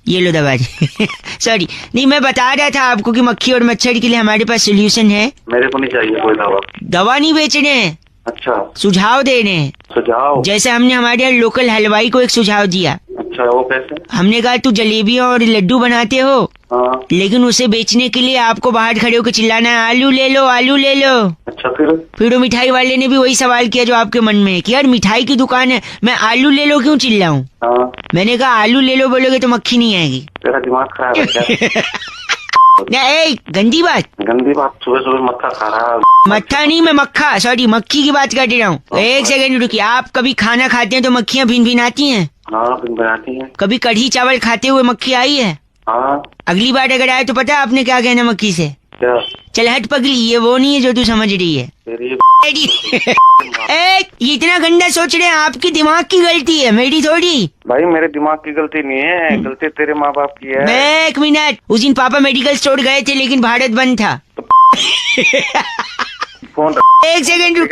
ये लो दबा दी। सॉरी, नहीं मैं बता रहा था आपको कि मक्खी और मच्छर के लिए हमारे पास सोल्यूशन है। मेरे को नहीं चाहिए कोई दवा। दवा नहीं बेच रहे हैं, अच्छा, सुझाव दे रहे हैं। सुझाव? जैसे हमने हमारे यहाँ लोकल हलवाई को एक सुझाव दिया। अच्छा, वो कैसे? हमने कहा तू जलेबी और लड्डू बनाते हो, हाँ, लेकिन उसे बेचने के लिए आपको बाहर खड़े होकर चिल्लाना है, आलू ले लो, आलू ले लो। अच्छा, फिर वो मिठाई वाले ने भी वही सवाल किया जो आपके मन में है कि यार मिठाई की दुकान है, मैं आलू ले लो क्यों चिल्लाऊं? हाँ, मैंने कहा आलू ले लो बोलोगे तो मक्खी नहीं आएगी। तेरा दिमाग खराब है क्या? नहीं, गंदी बात। गंदी बात, सुबह सुबह मक्खा खा रहा है। मक्खा नहीं, मैं मक्खा, सॉरी मक्खी की बात कर रहा हूँ। एक सेकंड रुकिए, आप कभी खाना खाते हैं तो मक्खियाँ भिन भिन आती हैं? हाँ, बनाती है। कभी कढ़ी चावल खाते हुए मक्खी आई है? हाँ। अगली बार अगर आए तो पता है आपने क्या कहना मक्खी से? क्या? चल हट पगली, ये वो नहीं है जो तू समझ रही है। तेरी ये इतना गंदा सोच रहे हैं, आपकी दिमाग की गलती है, मेरी थोड़ी। भाई मेरे दिमाग की गलती नहीं है, गलती तेरे माँ बाप की है। मैं 1 मिनट, उस दिन पापा मेडिकल स्टोर गए थे लेकिन भारत बंद था। फोन 1 सेकंड रुक,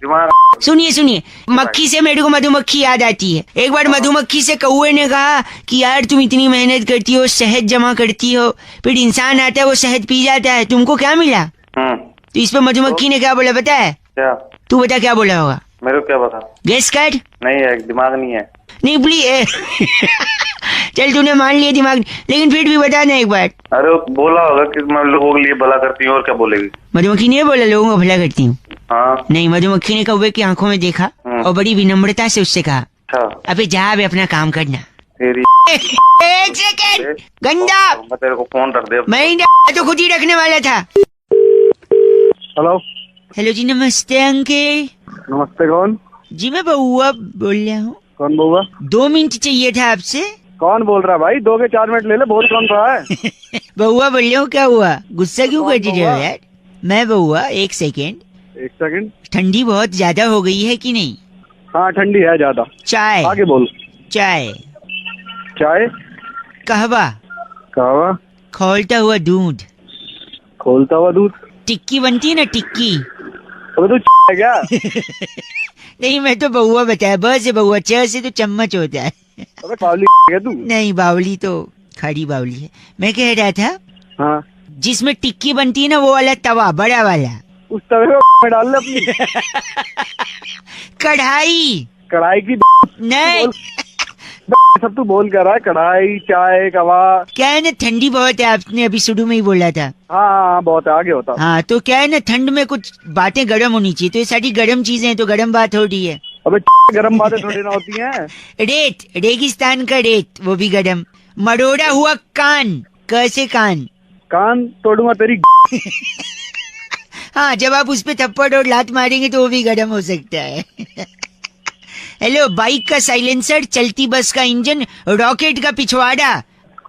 दिमाग। सुनिए, मक्खी से मेरे को मधुमक्खी याद आती है। एक बार मधुमक्खी से कौवे ने कहा कि यार तुम इतनी मेहनत करती हो, शहद जमा करती हो, फिर इंसान आता है वो शहद पी जाता है, तुमको क्या मिला? तो इस पे मधुमक्खी ने क्या बोला पता है? क्या? तू बता क्या बोला होगा? मेरे को क्या पता? गेस कर। नहीं है, दिमाग नहीं है। नहीं प्लीज चल तूने मान लिया दिमाग, लेकिन फिर भी बता ना एक बार। अरे बोला होगा कि मैं लोगों के लिए भला करती हूँ, और क्या बोलेगी? मधुमक्खी ने बोला लोगों को भला करती हूँ? हाँ। नहीं, मधुमक्खी ने कौवे की आंखों में देखा और बड़ी विनम्रता से उससे कहा, अच्छा, अबे जा अबे अपना काम करना। तेरी 1 सेकंड, गंदा। मैं तेरे को फोन रख दे। मैं तो खुद ही रखने वाला था। हेलो हेलो जी, नमस्ते अंकल। नमस्ते, कौन? जी मैं बउआ बोल रहा हूँ। कौन बउआ? 2 मिनट चाहिए था आपसे। कौन बोल रहा है भाई? 2 के 4 मिनट ले ले, बहुत कौन रहा है? बउआ बोल रहा हूँ, क्या हुआ, गुस्सा क्यों कर रहे हो यार? मैं बउआ, 1 सेकंड। 1 सेकंड। ठंडी बहुत ज्यादा हो गई है कि नहीं? हाँ ठंडी है ज्यादा। चाय? आगे बोल। चाय? चाय? कहवा? कहवा? खौलता हुआ दूध? खोलता हुआ दूध? टिक्की बनती है ना, टिक्की। अबे तू है क्या? नहीं मैं तो बउआ बताया, ब से बउआ, च से तो चम्मच होता है। अबे बावली है तू? नहीं, बावली तो खड़ी बावली है। मैं कह रहा था, हाँ, जिसमें टिक्की बनती है ना वो वाला तवा, बड़ा वाला। उस तवे में डाल ले अपनी। कढ़ाई? कढ़ाई की नहीं, सब तू बोल कर रहा है। कढ़ाई, चाय, कवा। क्या है ना, ठंडी बहुत है, आपने अभी शुरू में ही बोला था। हाँ बहुत है, आगे होता। हाँ तो क्या है ना, ठंड में कुछ बातें गर्म होनी चाहिए, तो ये सारी गर्म चीजें हैं तो गर्म बात हो रही है। अबे गरम बातें थोड़ी ना होती हैं। रेत, रेगिस्तान का रेत, वो भी गर्म। मरोड़ा हुआ कान, कैसे कान? कान तोड़ूंगा तेरी। हाँ, जब आप उस पे थप्पड़ और लात मारेंगे तो वो भी गर्म हो सकता है। हेलो, बाइक का साइलेंसर, चलती बस का इंजन, रॉकेट का पिछवाड़ा।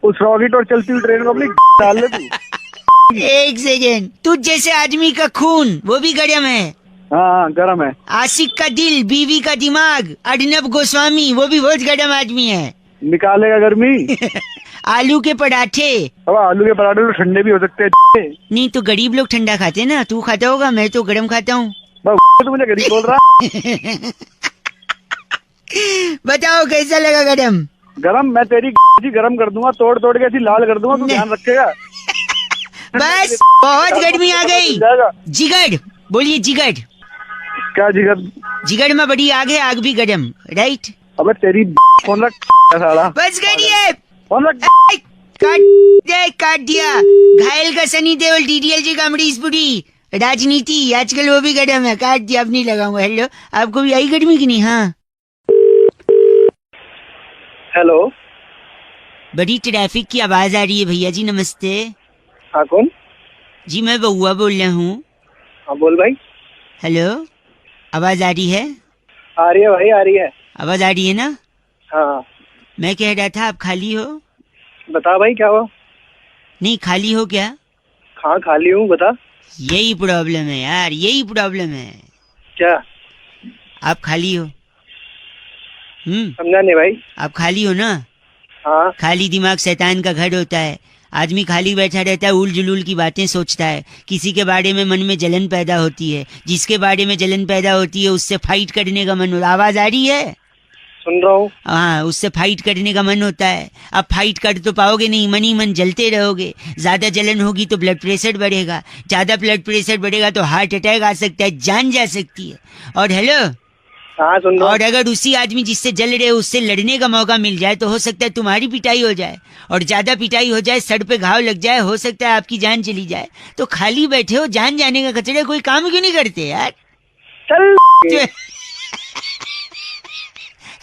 उस रॉकेट और चलती हुई ट्रेन को अपनी डाल ले तू। 1 सेकेंड, तुझ जैसे आदमी का खून, वो भी गर्म है। हाँ गरम है। आशिक का दिल, बीवी का दिमाग, अर्नब गोस्वामी, वो भी बहुत गर्म आदमी है। निकालेगा गर्मी। आलू के पराठे। अब आलू के पराठे तो ठंडे भी हो सकते हैं। नहीं तो गरीब लोग ठंडा खाते हैं ना, तू खाता होगा, मैं तो गर्म खाता हूँ। तो मुझे गरीब बोल रहा। बताओ कैसा लगा गरम? गरम? मैं तेरी गरम कर दूंगा, तोड़ तोड़ के ऐसी लाल कर दूंगा, तू ध्यान रखेगा। बस बहुत गर्मी आ गई। जिगर बोलिए, जिगर। क्या जिगर? जिगर में बड़ी आग है, आग भी गरम, राइट? अबे तेरी फोन रख साला। बस करिए, फोन रख। काट दिया। घायल का सनी देओल, डीडीएलजे का अमरीश पुरी। राजनीति आजकल वो भी गर्म है, काट दिया, अब नहीं लगाऊंगा। हेलो, आपको भी आई गर्मी की नहीं? हाँ, हेलो, बड़ी ट्रैफिक की आवाज आ रही है भैया जी। नमस्ते। हाँ कौन? जी मैं बउआ बोल रहा हूँ। हाँ बोल भाई। हेलो, आवाज आ रही है? आ रही है भाई, आ रही है। आवाज आ रही है ना? हाँ मैं कह रहा था आप खाली हो? बता भाई, क्या हुआ? नहीं, खाली हो क्या? हाँ खाली हूँ, बता। यही प्रॉब्लम है यार, यही प्रॉब्लम है। क्या? आप खाली हो? समझा नहीं भाई। आप खाली हो ना? हाँ खाली दिमाग शैतान का घर होता है। आदमी खाली बैठा रहता है, उल जुलूल की बातें सोचता है, किसी के बारे में मन में जलन पैदा होती है, जिसके बारे में जलन पैदा होती है उससे फाइट करने का मन होता है। आवाज आ रही है? सुन रहा हूँ। हाँ, उससे फाइट करने का मन होता है। अब फाइट कर तो पाओगे नहीं, मन ही मन जलते रहोगे। ज्यादा जलन होगी तो ब्लड प्रेशर बढ़ेगा, ज्यादा ब्लड प्रेशर बढ़ेगा तो हार्ट अटैक आ सकता है, जान जा सकती है। और हेलो, हाँ सुन रहा हूँ। और अगर उसी आदमी जिससे जल रहे हो उससे लड़ने का मौका मिल जाए तो हो सकता है तुम्हारी पिटाई हो जाए, और ज्यादा पिटाई हो जाए, सर पे घाव लग जाए, हो सकता है आपकी जान चली जाए। तो खाली बैठे हो, जान जाने का खतरा, कोई काम क्यों नहीं करते यार? चल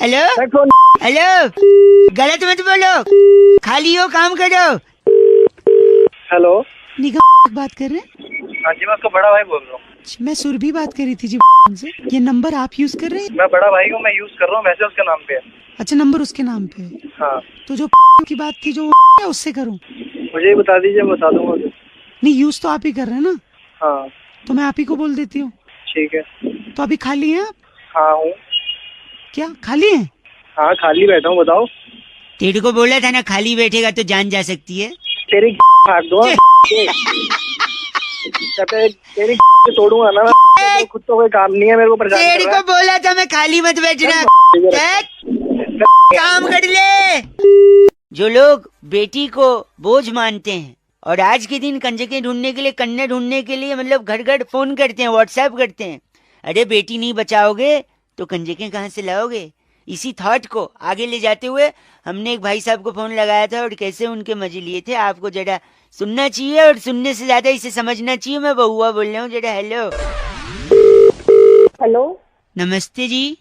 हेलो फोन। हेलो, गलत मत बोलो, खाली हो काम करो। हेलो, निगम बात कर रहे हैं? हाँ जी मैं उसका बड़ा भाई बोल रहा हूँ। मैं सुरभि बात कर रही थी जी से। ये नंबर आप यूज कर रहे हैं? मैं बड़ा भाई हूँ, मैं यूज कर रहा हूँ, मैसेज उसके नाम पे है। अच्छा, नंबर उसके नाम पे है। हाँ तो जो की बात थी जो उससे करूं? मुझे ही बता दीजिए, बता दूंगा। नहीं, यूज तो आप ही कर रहे हैं ना, हाँ तो मैं आप ही को बोल देती हूँ। ठीक है। तो अभी खाली हैं आप? हाँ हूँ। क्या खाली हैं? हाँ खाली बैठा हूँ, बताओ। तेरे को बोला था ना खाली बैठेगा तो जान जा सकती है। तेरी फाड़ दो। तेरी तोड़ूंगा ना मैं, खुद तो कोई काम नहीं है, मेरे को परेशान तेरे कर रहा को बोला था मैं खाली मत बैठना। है। काम कर ले। जो लोग बेटी को बोझ मानते हैं और आज के दिन कंजकें ढूंढने के लिए, कन्या ढूंढने के लिए मतलब घर घर फोन करते हैं, व्हाट्सएप करते हैं, अरे बेटी नहीं बचाओगे तो कंजकें कहाँ से लाओगे? इसी थॉट को आगे ले जाते हुए हमने एक भाई साहब को फोन लगाया था और कैसे उनके मजे लिए थे, आपको जरा सुनना चाहिए, और सुनने से ज्यादा इसे समझना चाहिए। मैं बउआ बोल रहा हूँ जरा। हेलो हेलो, नमस्ते जी।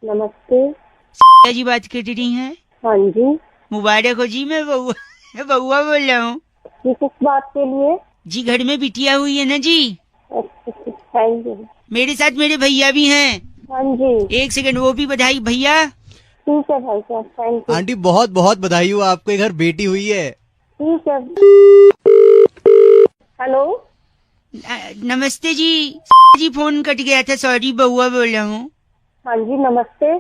नमस्ते। जी बात कर रही हैं? हाँ जी। मुबारक हो जी, मैं बउआ बोल रहा हूँ ये किस बात के लिए? जी। घर में बिटिया हुई है ना जी? Thank you. मेरे साथ मेरे भैया भी हैं। हाँ जी। एक सेकंड, वो भी बधाई भैया। ठीक है भाई साहब, थैंक यू। आंटी बहुत बहुत बधाई हो, आपके घर बेटी हुई है। ठीक है। हेलो, नमस्ते जी। जी फोन कट गया था, सॉरी, बउआ बोल रहा हूँ। हाँ जी नमस्ते।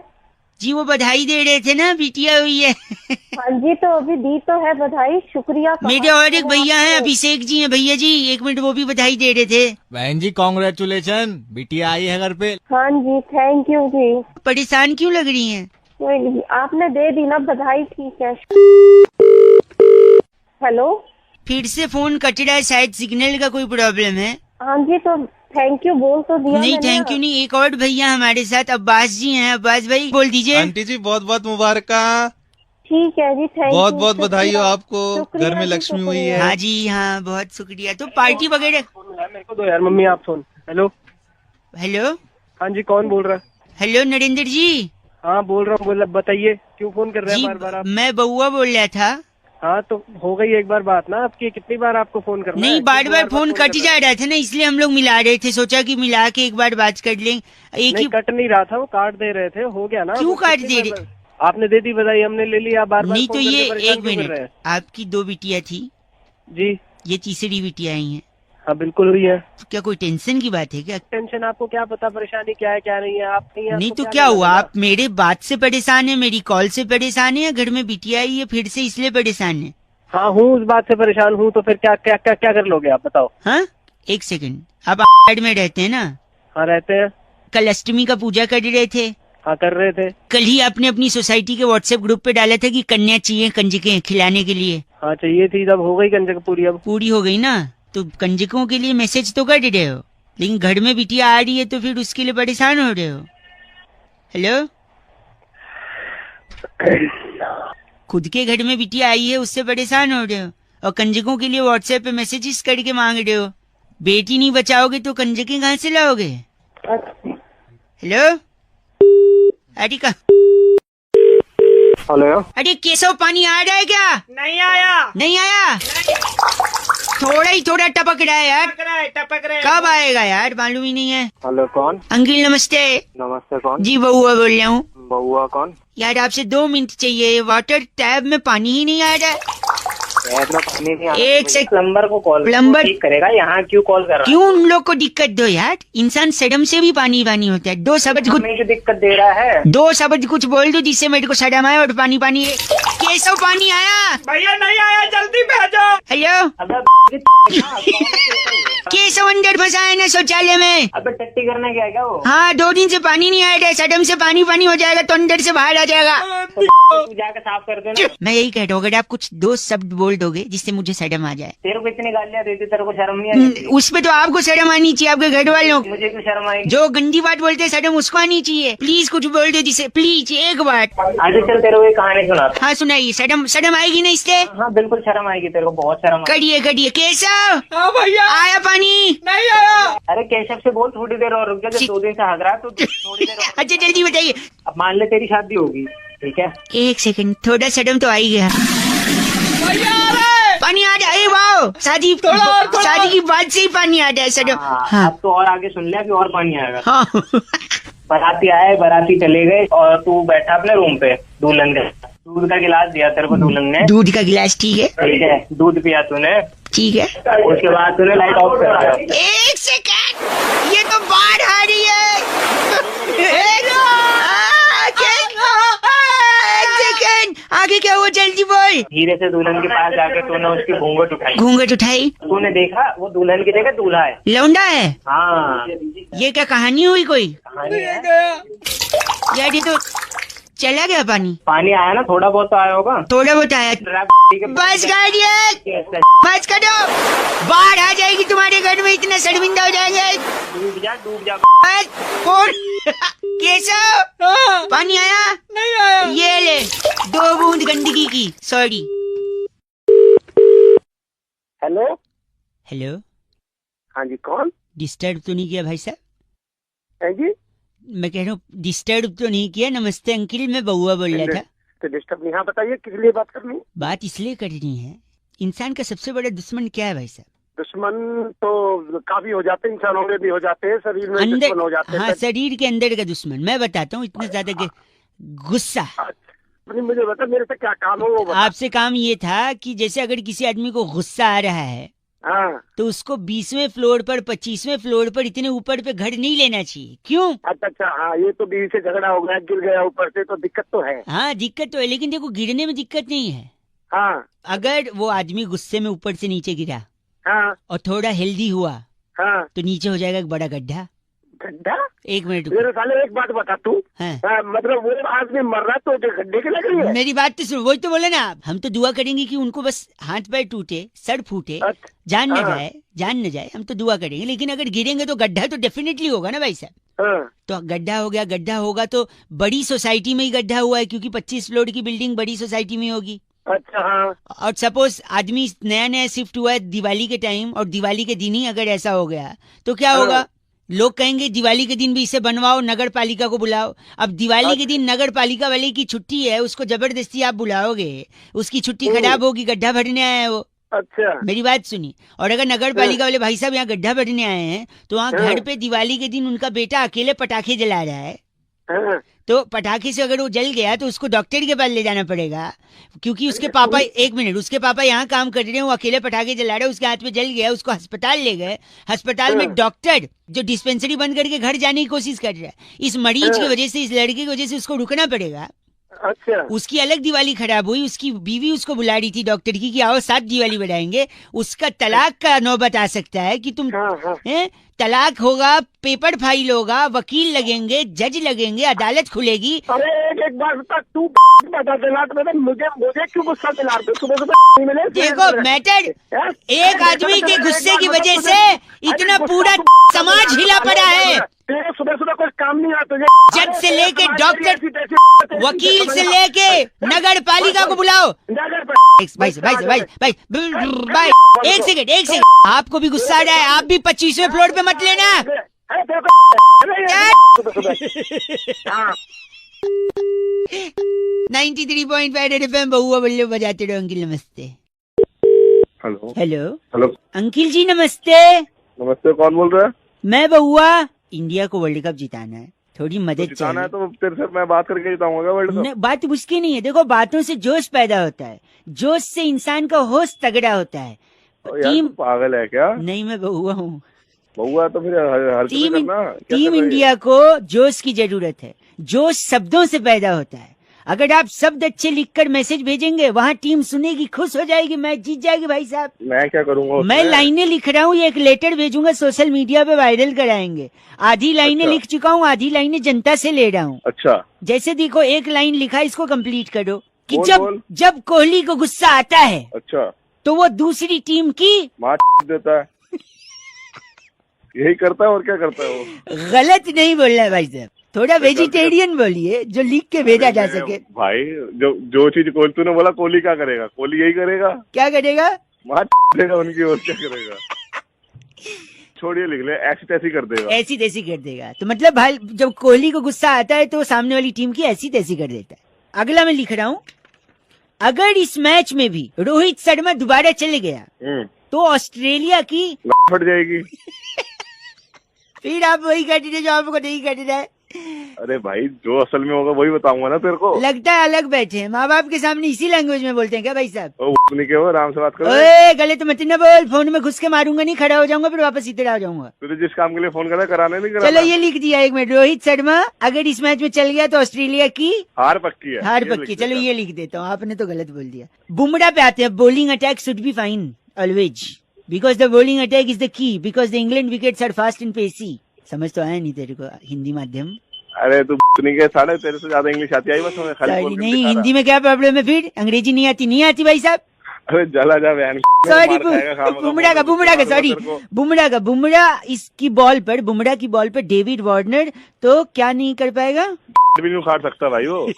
जी वो बधाई दे रहे थे ना, बिटिया हुई है। हाँ जी, तो अभी दी तो है बधाई, शुक्रिया। मेरे और एक भैया हैं, अभिषेक जी हैं भैया जी, एक मिनट, वो भी बधाई दे रहे थे। बहन जी कॉन्ग्रेचुलेशन, बिटिया आई है घर पे। हाँ जी, थैंक यू जी। परेशान क्यों लग रही हैं? कोई नहीं, आपने दे दी ना बधाई, ठीक है। हेलो, फिर से फोन कट रहा है, शायद सिग्नल का कोई प्रॉब्लम है। हाँ जी, तो थैंक यू बोल तो दिया नहीं मैंने। थैंक यू नहीं, एक और भैया हमारे साथ, अब्बास जी हैं। अब्बास भाई बोल दीजिए। आंटी जी बहुत बहुत मुबारक, ठीक है जी, थैंक यू। बहुत बहुत बधाई हो आपको, शुक्रिया घर में जी, लक्ष्मी हुई शुक्रिया। है। हाँ जी हाँ, बहुत शुक्रिया। तो पार्टी वगैरह? मेरे को दो यार, मम्मी आप फोन। हेलो। हेलो हाँ जी, कौन बोल रहा है? हेलो नरेंद्र जी। हाँ बोल रहा हूँ, बोला बताइए, क्यों फोन कर रहे हैं जी बार बार आप? मैं बउआ बोल रहा था। हाँ तो हो गई एक बार बात ना आपकी, कितनी बार आपको फोन करना है? नहीं, बार क्यों बार फोन कट कर रहे जा रहा था ना, इसलिए हम लोग मिला रहे थे, सोचा कि मिला के एक बार बात कर लें। एक नहीं ही कट नहीं रहा था, वो काट दे रहे थे, हो गया ना। क्यों वो काट कितनी दे बार- रहे? आपने दे दी बधाई, हमने ले लिया, बार बार नहीं तो फोन करके ये परेशान एक क्यों कर रहे मिनट, हैं? आपकी 2 बिटिया थी, जी ये तीसरी बिटिया आई है, हाँ बिल्कुल हुई है। तो क्या कोई टेंशन की बात है क्या? टेंशन आपको क्या पता, परेशानी क्या है क्या नहीं है, आप नहीं है, नहीं आपको तो क्या लेना हुआ, देना? आप मेरे बात से परेशान है, मेरी कॉल से परेशान है, या घर में बिटिया आई है फिर से इसलिए परेशान है? हाँ हूँ, उस बात से परेशान हूँ, तो फिर क्या क्या क्या क्या कर लोगे आप, बताओ। हाँ एक सेकंड, आप साइड में रहते हैं ना? हाँ रहते हैं। कल अष्टमी का पूजा कर रहे थे, हाँ कर रहे थे। कल ही आपने अपनी सोसाइटी के व्हाट्सएप ग्रुप पे डाला था कि कन्या चाहिए कंजकें खिलाने के लिए। हाँ चाहिए थी, जब हो गई कंजक पूरी, अब पूरी हो गई ना, तो कंजकों के लिए मैसेज तो कर रहे हो, लेकिन घर में बिटिया आ रही है तो फिर उसके लिए परेशान हो रहे हो। हेलो, खुद के घर में बिटिया आई है उससे परेशान हो रहे हो और कंजकों के लिए व्हाट्सएप पे मैसेजेस करके मांग रहे हो। बेटी नहीं बचाओगे तो कंजकें कहाँ से लाओगे? Hello areca. हेलो। अरे केशव पानी आ रहा है क्या? नहीं आया। नहीं आया? थोड़ा ही थोड़ा टपक रहा है यार। टपक रहे। कब आएगा यार मालूम ही नहीं है। हेलो कौन? अंकिल नमस्ते। नमस्ते कौन? जी बउआ बोल रहा हूँ। बउआ कौन? यार आपसे 2 मिनट चाहिए, वाटर टैब में पानी ही नहीं आ रहा है। एक से प्लम्बर को कॉल प्लम्बर ठीक करेगा, यहाँ क्यों कॉल कर रहा है? क्यों उन लोग को दिक्कत दो यार, इंसान शर्म से भी पानी पानी होता है। 2 शब्द कुछ हमें जो दिक्कत दे रहा है, 2 शब्द कुछ बोल दो जिससे मेरे को शर्म आए और पानी पानी। केशव पानी आया? भैया नहीं आया, जल्दी भेजो। हेलो अबे केशव अंदर फंसा है ना शौचालय में। अबे टट्टी करने क्या है क्या वो? हाँ 2 दिन से पानी नहीं आया है, शर्म से पानी पानी हो जाएगा तो अंदर से बाहर आ जाएगा। तू जाके साफ कर देना। मैं यही कह रहा हूँ, अगर आप कुछ 2 शब्द बोल दोगे जिससे मुझे शर्म आ जाए। तेरे को इतनी गालियाँ देती, तेरे को शर्म नहीं आई? उसमें तो आपको शर्म आनी चाहिए, आपके घर वालों को। मुझे क्यों शर्म आएगी? जो गंदी बात बोलते हैं शर्म उसको आनी चाहिए। प्लीज कुछ बोल दो जिसे, प्लीज एक बार। आगे चल तेरे को एक कहानी सुनाता। हाँ सुनाइए। शर्म आएगी ना इससे? हाँ बिल्कुल शर्म आएगी, तेरे को बहुत शर्म आएगी। करिए करिए। केशव हाँ भैया आया पानी? नहीं आया। अरे केशव से बोल थोड़ी देर और रुक जा, जब 2 दिन से हग रहा है तो थोड़ी देर और। अच्छा जल्दी बताइए। अब मान ले तेरी शादी होगी, ठीक है? 1 सेकंड, थोड़ा शर्म तो आ ही गया। भैया आ रहे। पानी आ जाए। वाओ शादी शादी की बात से ही पानी आ जाए शर्म। हाँ अब तो और आगे सुन लिया कि और पानी आएगा। हाँ बाराती आए, बाराती चले गए और तू बैठा अपने रूम पे दुल्हन के। दूध का गिलास दिया तेरे को दुल्हन ने। दूध का गिलास ठीक है। ठीक है, दूध पिया तूने, ठीक है। उसके बाद तूने लाइट ऑफ कर दिया। 1 सेकंड, ये तो बाढ़ आ रही है। 1 सेकंड, आगे क्या हुआ जल्दी बोल। धीरे से दुल्हन के पास जाके तूने उसकी घूंघट उठाई। घूंघट उठाई? तूने देखा वो दुल्हन की जगह दूल्हा है। लौंडा है? हाँ ये क्या कहानी हुई कोई? कहानी है। यार ये तो चला गया पानी। पानी आया ना, थोड़ा बहुत तो आया होगा। थोड़ा बहुत आया। बस गाड़िए, बस करो, बाढ़ आ जाएगी तुम्हारे घर में, इतना शर्मिंदा हो जाएंगे। डूब जा डूब जा। बस कौन? केशव पानी आया? नहीं आया। ये ले 2 बूंद गंदगी की। सॉरी। हेलो। हेलो हाँ जी कौन? डिस्टर्ब तो नहीं किया भाई साहब? है जी? मैं कह रहा हूँ डिस्टर्ब तो नहीं किया। नमस्ते अंकिल, मैं बउआ बोल रहा था। तो डिस्टर्ब नहीं। हाँ बताइए किस लिए बात करनी? बात इसलिए करनी है, इंसान का सबसे बड़ा दुश्मन क्या है भाई साहब? दुश्मन तो काफी हो जाते हैं, इंसानों में भी हो जाते हैं, शरीर में दुश्मन हो जाते हैं। हाँ शरीर के अंदर का दुश्मन। मैं बताता हूँ, इतना ज्यादा गुस्सा। मुझे बता मेरे से क्या काम हो वो बता। आपसे काम ये था कि जैसे अगर किसी आदमी को गुस्सा आ रहा है हाँ। तो उसको 20वें फ्लोर पर 25वें फ्लोर पर इतने ऊपर पे घर नहीं लेना चाहिए। क्यों? अच्छा हाँ, ये तो बीवी से झगड़ा हो गया, गिर गया ऊपर से, तो दिक्कत तो है। हाँ दिक्कत तो है, लेकिन देखो गिरने में दिक्कत नहीं है। हाँ अगर वो आदमी गुस्से में ऊपर से नीचे गिरा हाँ और थोड़ा हेल्दी हुआ हाँ। तो नीचे हो जाएगा एक बड़ा गड्ढा। गड्ढा? 1 मिनट मेरे साले एक बात बता तू। हाँ। मतलब वो आदमी मर रहा तो गड्ढे के लग रही है? मेरी बात तो सुन, वही तो बोले ना, हम तो दुआ करेंगे कि उनको बस हाथ पैर टूटे, सर फूटे, जान न जाए, हम तो दुआ करेंगे। लेकिन अगर गिरेंगे तो गड्ढा तो डेफिनेटली होगा ना भाई साहब। हाँ। तो गड्ढा होगा तो बड़ी सोसाइटी में ही गड्ढा हुआ है, क्योंकि 25 फ्लोर की बिल्डिंग बड़ी सोसाइटी में होगी। अच्छा हाँ। और सपोज आदमी नया शिफ्ट हुआ है दिवाली के टाइम, और दिवाली के दिन ही अगर ऐसा हो गया तो क्या होगा? लोग कहेंगे दिवाली के दिन भी इसे बनवाओ, नगर पालिका को बुलाओ। अब दिवाली के दिन नगर पालिका वाले की छुट्टी है, उसको जबरदस्ती आप बुलाओगे, उसकी छुट्टी खराब होगी, गड्ढा भरने आया है वो। अच्छा मेरी बात सुनी। और अगर नगर पालिका वाले भाई साहब यहाँ गड्ढा भरने आए हैं तो वहाँ घर पे दिवाली के दिन उनका बेटा अकेले पटाखे जला रहा है, तो पटाखे से अगर वो जल गया तो उसको डॉक्टर के पास ले जाना पड़ेगा, क्योंकि उसके पापा 1 मिनट, उसके पापा यहाँ काम कर रहे हैं, वो अकेले पटाखे जला रहे हैं, उसके हाथ में जल गया, उसको अस्पताल ले गए। अस्पताल में डॉक्टर जो डिस्पेंसरी बंद करके घर जाने की कोशिश कर रहा है, इस मरीज की वजह से, इस लड़के की वजह से उसको रुकना पड़ेगा। अच्छा। उसकी अलग दिवाली खराब हुई, उसकी बीवी उसको बुला रही थी डॉक्टर की कि आओ 7 दिवाली बढ़ाएंगे। उसका तलाक का नौबत आ सकता है कि तुम तलाक होगा, पेपर फाइल होगा, वकील लगेंगे, जज लगेंगे, अदालत खुलेगी। अरे एक बार तक तू बता देना तो मुझे क्यों गुस्सा दिला रहे? सुबह देखो मैटर, एक आदमी के गुस्से की वजह से इतना पूरा समाज हिला पड़ा है। तेरे सुबह सुबह कुछ काम नहीं आता। जज से लेके डॉक्टर, वकील से लेके नगर पालिका को बुलाओ। भाई एक सेकंड, आपको भी गुस्सा आ रहा है, आप भी 25वें फ्लोर पे मत लेना। 93.5 FM बहुआ बल्ले बजाते रहो। अंकिल नमस्ते। Hello hello hello uncle ji नमस्ते। नमस्ते, कौन बोल रहा है? मैं बहुआ। इंडिया को वर्ल्ड कप जिताना है, थोड़ी मदद चाहिए। तो तेरे से मैं बात करके जिताऊंगा वर्ल्ड कप। बात उसकी नहीं है, देखो बातों से जोश पैदा होता है, जोश से इंसान का होश तगड़ा होता है। टीम पागल है क्या? नहीं, मैं बहुआ हूँ। बहुआ तो फिर हर टीम इंडिया को जोश की जरूरत है। जोश शब्दों से पैदा होता है। अगर आप शब्द अच्छे लिखकर मैसेज भेजेंगे, वहाँ टीम सुनेगी, खुश हो जाएगी, मैच जीत जाएगी। भाई साहब मैं क्या करूँगा? मैं लाइनें लिख रहा हूँ, एक लेटर भेजूंगा, सोशल मीडिया पे वायरल कराएंगे। आधी लाइनें लिख चुका हूँ, आधी लाइनें जनता से ले रहा हूँ। अच्छा, जैसे देखो, एक लाइन लिखा, इसको कंप्लीट करो कि बोल। जब कोहली को गुस्सा आता है, अच्छा, तो वो दूसरी टीम की मार देता है। यही करता है और क्या करता है वो? गलत नहीं बोलना है भाई साहब, थोड़ा वेजिटेरियन बोलिए जो लिख के भेजा जा सके। भाई जो चीज तूने बोला, कोहली क्या करेगा? कोहली यही करेगा। क्या करेगा? मार देगा उनकी, और क्या करेगा? छोड़िए, लिख ले, ऐसी तैसी कर देगा। ऐसी तैसी कर देगा तो मतलब भाई, जब कोहली को गुस्सा आता है तो सामने वाली टीम की ऐसी तैसी कर देता है। अगला मैं लिख रहा हूँ, अगर इस मैच में भी रोहित शर्मा दोबारा चले गया तो ऑस्ट्रेलिया की फट जाएगी। फिर आप वही कट रहे जो आपको नहीं कट रहा है। अरे भाई, जो असल में होगा वही बताऊंगा ना तेरे को। लगता है अलग बैठे हैं, माँ बाप के सामने इसी लैंग्वेज में बोलते हैं क्या भाई साहब? आराम से बात करो। गलत मत न बोल, फोन में घुस के मारूंगा नहीं, खड़ा हो जाऊंगा, फिर वापस सीधे आ जाऊंगा। तुझे जिस काम के लिए फोन करा, कराने नहीं करा। चलो ये लिख दिया, 1 मिनट। रोहित शर्मा अगर इस मैच में चल गया तो ऑस्ट्रेलिया की हार पक्की है। हार पक्की। चलो ये लिख देता हूँ, आपने तो गलत बोल दिया। बुमराह पे आते हैं। Bowling attack should be fine always, because the bowling attack is the key, because the England wickets are fast and pacy. समझ तो आया नहीं तेरे को हिंदी माध्यम? अरे तू नहीं के साले, तेरे से ज्यादा इंग्लिश आती है बस हमें। खाली नहीं, हिंदी में क्या प्रॉब्लम है फिर? अंग्रेजी नहीं आती? नहीं आती भाई साहब? अरे जला जा बहन। सॉरी, बुमराह इसकी बॉल पर, बुमराह की बॉल पर डेविड वार्नर तो क्या नहीं कर पाएगा? भी नहीं उखाड़ सकता भाई वो।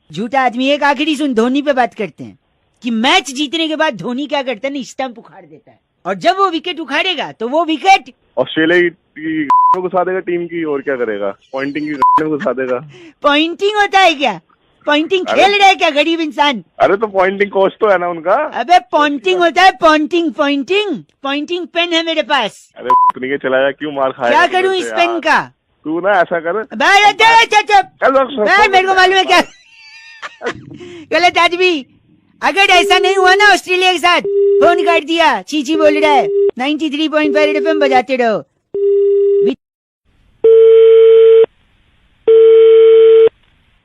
झूठा आदमी। एक आखिरी सुन, धोनी पे बात करते हैं कि मैच जीतने के बाद धोनी क्या करता है ना, स्टंप उखाड़ देता है, और जब वो विकेट उखाड़ेगा तो वो विकेट ऑस्ट्रेलिया की घुसा देगा टीम की, और क्या करेगा? पॉइंटिंग की घुसा देगा। पॉइंटिंग होता है क्या? पॉइंटिंग खेल रहा है क्या गरीब इंसान? अरे तो पॉइंटिंग कोच तो है ना उनका। अबे पॉइंटिंग होता है, पॉइंटिंग पेन है मेरे पास। अरे के चला जा, क्यों मार खाया? क्या करूं इस पेन का? तू ना ऐसा कर। मेरे को मालूम है क्या गलत आदमी। अगर ऐसा नहीं हुआ ना ऑस्ट्रेलिया के साथ, फोन काट दिया, चीची बोल रहा है। 93.5 FM बजाते रहो।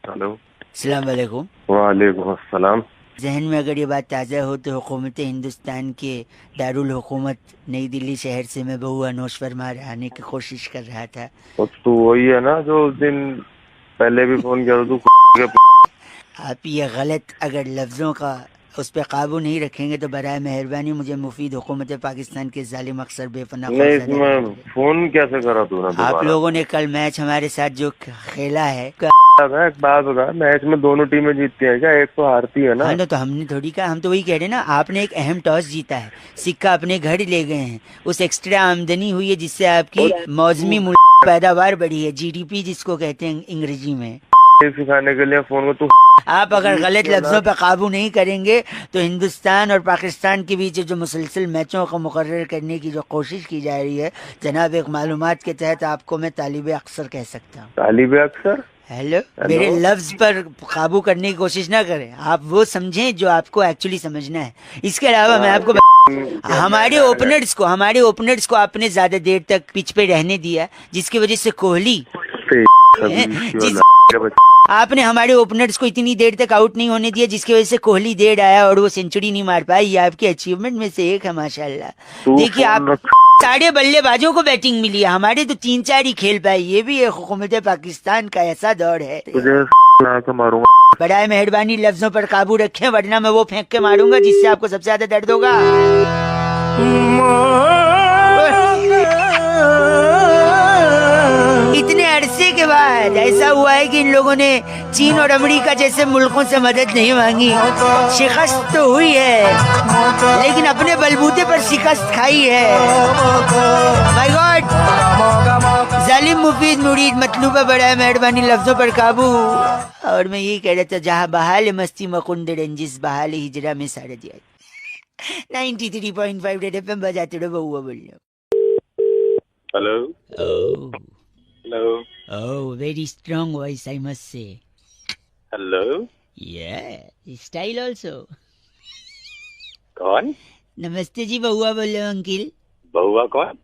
हेलो, अस्सलाम वालेकुम। वालेकुम अस्सलाम। जहन में अगर ये बात ताज़ा हो तो हुकूमत हिंदुस्तान के दारुल हुकूमत नई दिल्ली शहर से मैं बहुआ अनोश फरमा आने की कोशिश कर रहा था। तू वही है ना जो उस दिन पहले भी फोन किया तू? आप ये गलत अगर लफ्ज़ों का उस पर काबू नहीं रखेंगे तो बराए मेहरबानी मुझे मुफीद हुकूमत पाकिस्तान के जालिम अक्सर बेपनाह। नहीं, फोन कैसे करा तूने? आप लोगों ने कल मैच हमारे साथ जो खेला है, एक बात बता, मैच में दोनों टीमें जीतती हैं क्या? एक तो हारती है ना। हाँ, तो हमने थोड़ी कहा, हम तो वही कह रहे ना, आपने एक अहम टॉस जीता है, सिक्का अपने घर ले गए हैं, उस एक्स्ट्रा आमदनी हुई है जिससे आपकी मौसमी पैदावार बढ़ी है, GDP जिसको कहते हैं अंग्रेजी में। सिखाने के लिए फोन को तू आप अगर गलत लफ्जों पर काबू नहीं करेंगे तो हिंदुस्तान और पाकिस्तान के बीच जो मुसलसल मैचों को मुकर्रर करने की जो कोशिश की जा रही है जनाब, एक मालूमात के तहत आपको मैं तालिब अक्सर कह सकता हूँ। तालिब अक्सर? हेलो, मेरे लफ्ज पर काबू करने की कोशिश ना करें, आप वो समझें जो आपको एक्चुअली समझना है। इसके अलावा मैं आपको हमारे ओपनर्स को आपने ज्यादा देर तक पिच पे रहने दिया, जिसकी वजह से कोहली आपने हमारे ओपनर्स को इतनी देर तक आउट नहीं होने दिया, जिसकी वजह से कोहली देर आया और वो सेंचुरी नहीं मार पाया। ये आपकी अचीवमेंट में से एक है माशाल्लाह। देखिए, आप सारे बल्लेबाजों को बैटिंग मिली है, हमारे तो 3-4 ही खेल पाए। ये भी एक हुकूमत पाकिस्तान का ऐसा दौर है। बराए मेहरबानी लफ्जों पर काबू रखें, वरना मैं वो फेंक के मारूंगा जिससे आपको सबसे ज्यादा दर्द होगा। अरसे के बाद ऐसा हुआ है कि इन लोगों ने चीन और अमेरिका जैसे मुल्कों से मदद नहीं मांगी। शिकस्त तो हुई है लेकिन अपने बलबूते पर शिकस्त खाई है। माय गॉड, जालिम मुफीद मुरीद मतलूबा बड़ा है, मेहरबानी लफ्जों पर काबू। और मैं यही कह रहा था, जहाँ बहाल मस्ती मकुंद रंजिस बहाल हिजरा में सारा दिया। 93.5 रेड एफएम बजाते रहो, बहुआ बोल रहा हूँ। Hello Oh, hello oh, very strong voice, I must say. Hello Yeah, style also. कौन? नमस्ते जी, बहुआ बोल रहे हो अंकिल। बहुआ कौन?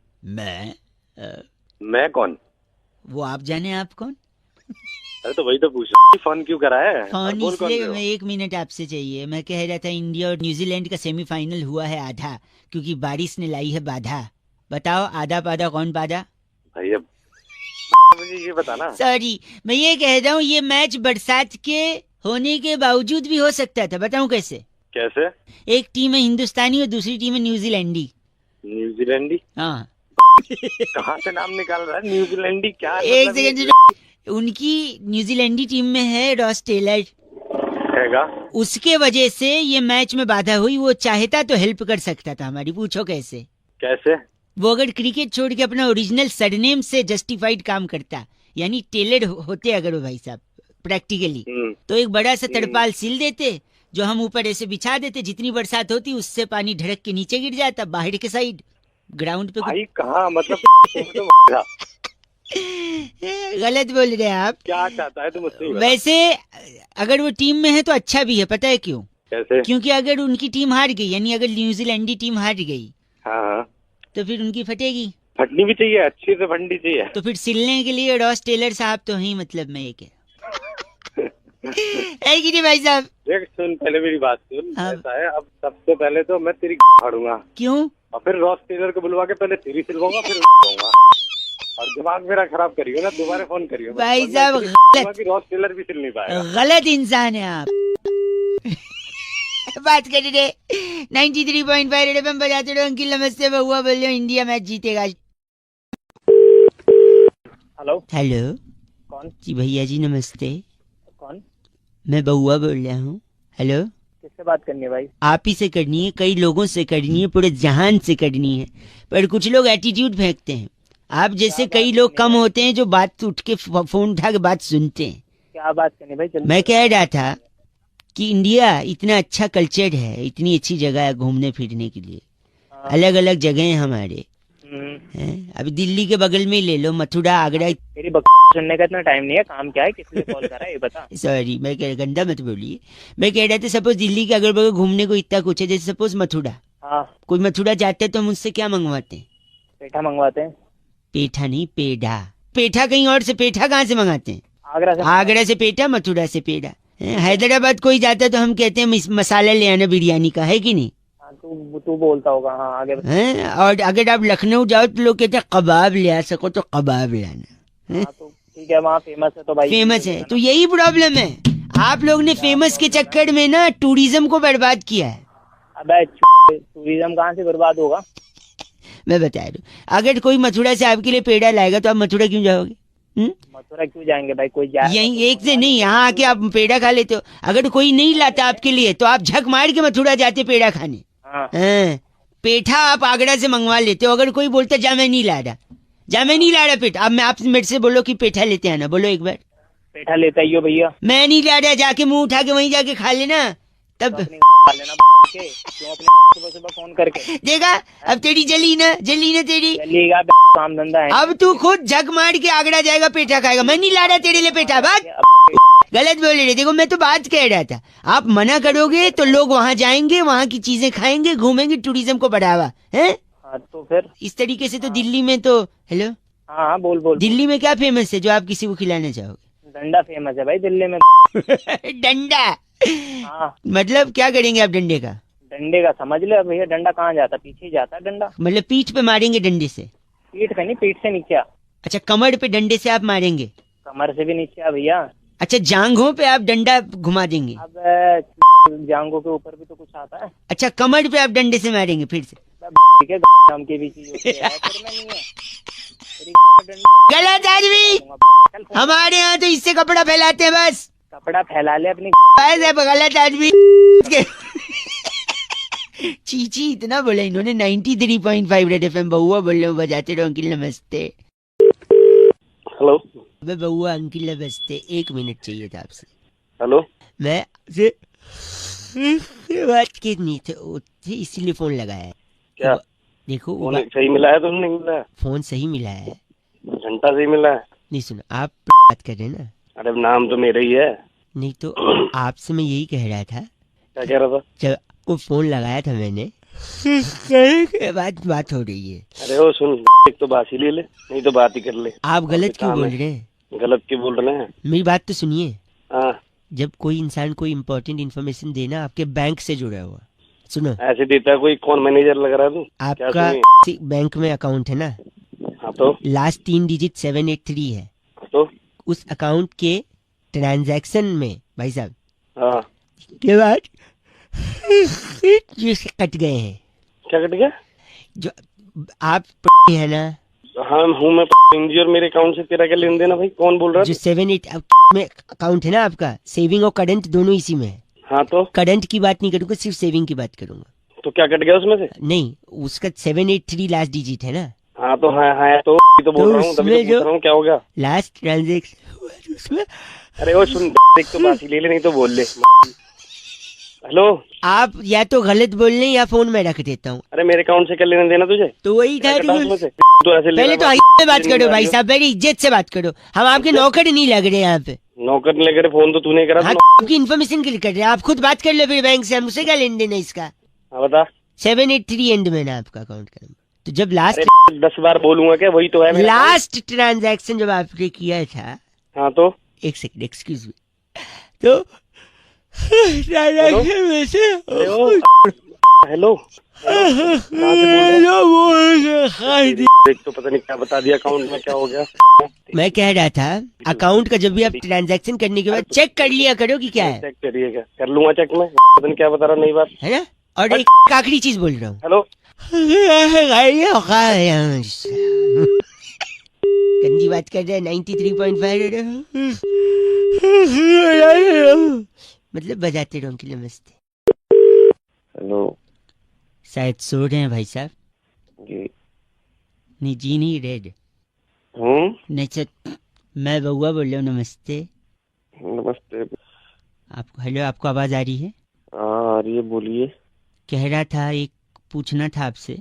मैं कौन? वो आप जाने आप कौन? अरे तो वही तो पूछ रहा हूँ, फोन क्यों करा है? फोन बोल कौन इसलिए रहे हो? मैं 1 मिनट आपसे चाहिए। मैं कह रहा था इंडिया और न्यूजीलैंड का सेमीफाइनल हुआ है आधा, क्योंकि बारिश ने लाई है बाधा। बताओ आधा पाधा कौन पाधा? भाई अब मुझे ये बताना। सॉरी, मैं ये कह रहा हूँ ये मैच बरसात के होने के बावजूद भी हो सकता था। बताऊँ कैसे? कैसे? एक टीम है हिंदुस्तानी और दूसरी टीम है न्यूजीलैंडी। न्यूजीलैंडी? हाँ, कहाँ से नाम निकाल रहा है न्यूजीलैंडी? क्या एक मतलब सेकंड, उनकी न्यूजीलैंडी टीम में है रॉस टेलर। हैगा? उसके वजह से ये मैच में बाधा हुई। वो चाहता तो हेल्प कर सकता था हमारी। पूछो कैसे? कैसे? वो अगर क्रिकेट छोड़ के अपना ओरिजिनल सरनेम से जस्टिफाइड काम करता, यानी टेलर होते अगर वो भाई साहब प्रैक्टिकली, तो एक बड़ा सा तरपाल सिल देते जो हम ऊपर ऐसे बिछा देते। जितनी बरसात होती उससे पानी ढड़क के नीचे गिर जाता बाहर के साइड ग्राउंड पे। भाई कहाँ मतलब गलत बोल रहे हैं आप। क्या चाहता है तू मुझसे? वैसे अगर वो टीम में है तो अच्छा भी है। पता है क्यों? कैसे? क्योंकि अगर उनकी टीम हार गई, यानी अगर न्यूजीलैंडी टीम हार गई, हाँ, तो फिर उनकी फटेगी। फटनी भी चाहिए, अच्छी से फटनी चाहिए। तो फिर सिलने के लिए रॉस टेलर साहब तो ही, मतलब मैं ये कह है कि नहीं भाई साहब? देख सुन, पहले मेरी बात सुन। हाँ। ऐसा है, अब सबसे पहले तो मैं तेरी फाड़ूंगा। क्यों? और फिर रॉस टेलर को बुलवा के पहले तेरी सिलवाऊंगा, फिर दूंगा। और दिमाग मेरा खराब करियो ना, दोबारा फोन करियो। भाई साहब कि रॉस टेलर भी सिल नहीं पाएगा। गलत इंसान है आप। बात कर रहे 93.5 रेड एफएम बजाते रहो। अंकिल नमस्ते, बहुआ बोल रहे हो। इंडिया मैच जीतेगा। हेलो, हेलो कौन? जी भैया जी नमस्ते, कौन? मैं बहुआ बोल रहा हूँ। हेलो, किससे बात करनी है भाई? आप ही से करनी है, कई लोगों से करनी है, पूरे जहान से करनी है, पर कुछ लोग एटीट्यूड फेंकते हैं। आप जैसे कई लोग कम होते हैं जो बात उठ के फोन उठा के बात सुनते हैं। क्या बात करनी भाई? जल्दी। मैं कह रहा था कि इंडिया इतना अच्छा कल्चर है, इतनी अच्छी जगह है घूमने फिरने के लिए, अलग अलग जगह हैं हमारे। हैं? अभी दिल्ली के बगल में ही ले लो, मथुरा, आगरा। मेरी सुनने का इतना टाइम नहीं है। काम क्या है, किस लिए कॉल करा है ये बता। सॉरी, मैं कह गंदा मत बोलिए। मैं कह रहा था सपोज दिल्ली के अगल बगल घूमने को इतना कुछ है, जैसे सपोज मथुरा। हाँ, कोई मथुरा जाते हैं तो हम उससे क्या मंगवाते हैं? पेठा मंगवाते हैं। पेठा नहीं, पेढ़ा। पेठा कहीं और से, पेठा कहाँ से मंगाते हैं? आगरा से। आगरा से पेठा, मथुरा से पेड़ा। हैदराबाद कोई जाता है तो हम कहते हैं मसाला ले आना बिरयानी का, है कि नहीं? हाँ, तू बोलता होगा। हाँ, आगे बता। हैं? और अगर आप लखनऊ जाओ तो लोग कहते हैं कबाब ले आ सको तो कबाब लाना। हाँ, तो ठीक है, वहाँ फेमस है तो भाई फेमस है तो यही प्रॉब्लम है। आप लोग ने फेमस के चक्कर में ना टूरिज्म को बर्बाद किया है। अबे टूरिज्म कहाँ से बर्बाद होगा? मैं बता रहा हूँ, अगर कोई मथुरा से आपके लिए पेड़ा लाएगा तो आप मथुरा क्यों जाओगे? मथुरा क्यों जाएंगे भाई? कोई जाए यही एक से नहीं, यहाँ आके आप पेड़ा खा लेते हो। अगर कोई नहीं लाता आपके लिए तो आप झक मार के मथुरा जाते पेड़ा खाने। हाँ। पेठा आप आगरा से मंगवा लेते हो। अगर कोई बोलता जा मैं नहीं ला रहा, जा मैं नहीं ला रहा पेठा, अब मैं आपसे मेरे से बोलो कि पेठा लेते आना, बोलो एक बार। पेठा लेता ही हो भैया। मैं नहीं ला रहा, जाके मुंह उठा के वहीं जाके खा लेना तब। खा लेना क्यों अपने सुबह सुबह फोन करके? देखा, अब तेरी जली ना तेरी। चलिएगा, काम धंधा है। अब तू खुद झक मार के आगरा जाएगा पेठा खाएगा। मैं नहीं ला रहा तेरे लिए पेठा, भाग। गलत बोल रहे। देखो मैं तो बात कह रहा था, आप मना करोगे तो लोग वहाँ जाएंगे, वहाँ की चीजें खाएंगे, घूमेंगे, टूरिज्म को बढ़ावा है। हाँ, तो फिर इस तरीके से तो दिल्ली में तो हेलो, हाँ बोल। दिल्ली में क्या फेमस है जो आप किसी को खिलाना चाहोगे? डंडा फेमस है भाई दिल्ली में। डंडा? हाँ, मतलब क्या करेंगे आप डंडे का? डंडे का समझ ले भैया। डंडा कहाँ जाता? पीछे ही जाता है डंडा। मतलब पीठ पे मारेंगे डंडे से? पीठ पे नहीं, पीठ से नीचे। अच्छा, कमर पे डंडे से आप मारेंगे? कमर से भी नीचे भैया। अच्छा, जांघों पे आप डंडा घुमा देंगे? अब जांघों के ऊपर भी तो कुछ आता है। अच्छा, कमर पे आप डंडे से मारेंगे फिर से? ठीक है, के भी चीज नहीं है। गलत आदमी, हमारे यहाँ तो इससे कपड़ा फैलाते हैं बस। कपड़ा फैला ले अपनी। ऐसे गलत आदमी। चीची इतना बोला इन्होंने। 93.5 रेड एफएम बहुआ बोल रहे हो, बजाते रहो अंकिल नमस्ते। हेलो अबे बहुआ अंकिल नमस्ते, 1 मिनट चाहिए था आपसे। हेलो मैं आपसे बात करनी थी इसीलिए फोन लगाया है। क्या? देखो फोन सही मिला है? तुमने नहीं मिला है? फोन सही मिला है। घंटा सही मिला है? नहीं सुनो, आप बात कर रहे हैं ना। अरे नाम तो मेरा ही है। नहीं तो आपसे मैं यही कह रहा था। क्या कह रहा था? जब आपको फोन लगाया था मैंने के बाद बात हो रही है। अरे वो सुन, एक तो बात ही ले ले, नहीं तो बात ही कर ले। आप गलत क्यों बोल रहे हैं? गलत क्यों बोल रहे हैं? मेरी बात तो सुनिए। हाँ, जब कोई इंसान कोई इम्पोर्टेंट इन्फॉर्मेशन देना आपके बैंक से जुड़ा हुआ, सुनो। ऐसे देता है कोई? कौन मैनेजर लग रहा है तू? आपका बैंक में अकाउंट है ना? हाँ तो लास्ट 3 डिजिट 783 है। तो उस अकाउंट के ट्रांजैक्शन में भाई साहब हाँ के बाद जो कट गए हैं। क्या कट गया? जो आप है ना? हाँ हूँ मैं। और मेरे अकाउंट से तेरा क्या लेन देन है भाई? कौन बोल रहा है? जो 7-8 में अकाउंट है ना आपका, सेविंग और करंट दोनों इसी में है। हाँ तो करंट की बात नहीं करूंगा, सिर्फ सेविंग की बात करूंगा। तो क्या कट गया उसमें से? नहीं, उसका 783 लास्ट डिजिट है ना? हाँ तो हाँ तो बोल रहा हूँ, तभी तो पूछ रहा हूँ क्या हो गया। लास्ट ट्रांजेक्शन उसमें। अरे वो सुन, एक तो बात ही ले ले, नहीं तो बोल ले। हेलो, आप या तो गलत बोल रहे हैं या फोन में रख देता हूँ। अरे मेरे अकाउंट से क्या लेना देना तुझे? तो वही था। तो ऐसे पहले तो में बात करो भाई साहब, मेरी इज्जत से बात करो। हम आपके नौकर नहीं लग रहे यहाँ पे। नौकर नहीं लग रहे? फोन तो तूने करा। हाँ, आपकी इन्फॉर्मेशन के लिए कर रहे हैं। आप खुद बात कर लो फिर बैंक से, हमसे क्या लेन देन है इसका? हाँ बता। 783 एंड में ना आपका अकाउंट का नंबर। तो जब लास्ट 10 बार बोलूंगा क्या? वही तो है मेरा लास्ट ट्रांजैक्शन जब आपने किया था। हाँ तो 1 सेकंड एक्सक्यूज मी। तो ट्रांजैक्शन में से हेलो, एक तो पता नहीं क्या बता दिया अकाउंट में, क्या हो गया? मैं कह रहा था अकाउंट का जब भी आप ट्रांजैक्शन करने के बाद चेक कर लिया करो कि क्या है। चेक करिए क्या? कर लूंगा चेक में। पता नहीं क्या बता रहा, नई बात है ना? और एक आखिरी चीज बोल रहा हूँ। हेलो, गंदी बात कर रहे हैं। 93.5 मतलब बजाते रहो अंकिल नमस्ते। हेलो, शायद सो रहे हैं भाई साहब। जी नहीं जी नहीं, रेड नहीं सर, मैं बउआ बोल रहा हूँ। नमस्ते। नमस्ते। आपको हेलो, आपको आवाज आ रही है? हाँ आ रही है, बोलिए। कह रहा था एक पूछना था आपसे।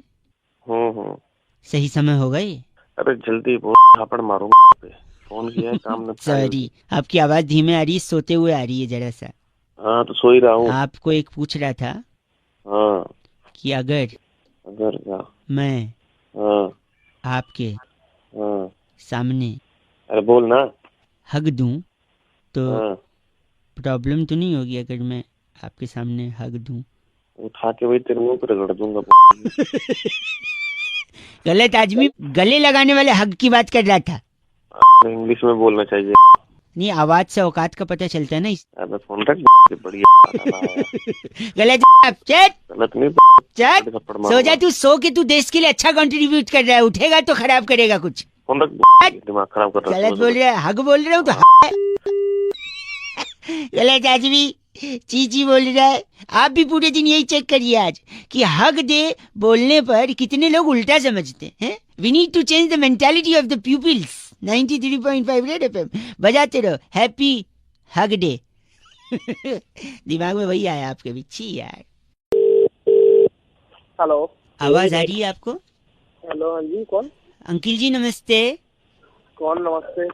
सही समय होगा ये? अरे जल्दी बहुत झापड़ मारूंगा पे। फोन किया है, काम न। सॉरी, आपकी आवाज धीमे आ रही है, सोते हुए आ रही है जरा सा। हाँ तो सो ही रहा हूँ। आपको एक पूछ रहा था। हाँ कि अगर क्या? मैं आपके सामने अरे बोल ना। हग दूं तो प्रॉब्लम तो नहीं होगी? अगर मैं आपके सामने हग दूं, उठा के वही तेरे मुंह पर रगड़ दूंगा। गलत आदमी। गले लगाने वाले हग की बात कर रहा था। इंग्लिश में बोलना चाहिए। नहीं, आवाज से औकात का पता चलता है ना। अबे फोन रख, बढ़िया। गलत गलत नहीं। सो जा तू, सो के तू देश के लिए अच्छा कंट्रीब्यूट कर रहा है। उठेगा तो खराब करेगा कुछ। फोन रख, दिमाग खराब कर रहा है। गलत बोल रहा है, हग बोल रहा हूँ तो गलत आदमी चीची बोल रहा है। आप भी पूरे दिन यही चेक करिए आज कि हग दे बोलने पर कितने लोग उल्टा समझते हैं। We need to change the mentality of the peoples. 93.5 red FM बजाते रहो। Happy hug day. दिमाग में वही आया आपके भी। छी यार। हेलो, आवाज आ रही है आपको? हेलो, हाँ जी, कौन? अंकिल जी नमस्ते। कौन? नमस्ते।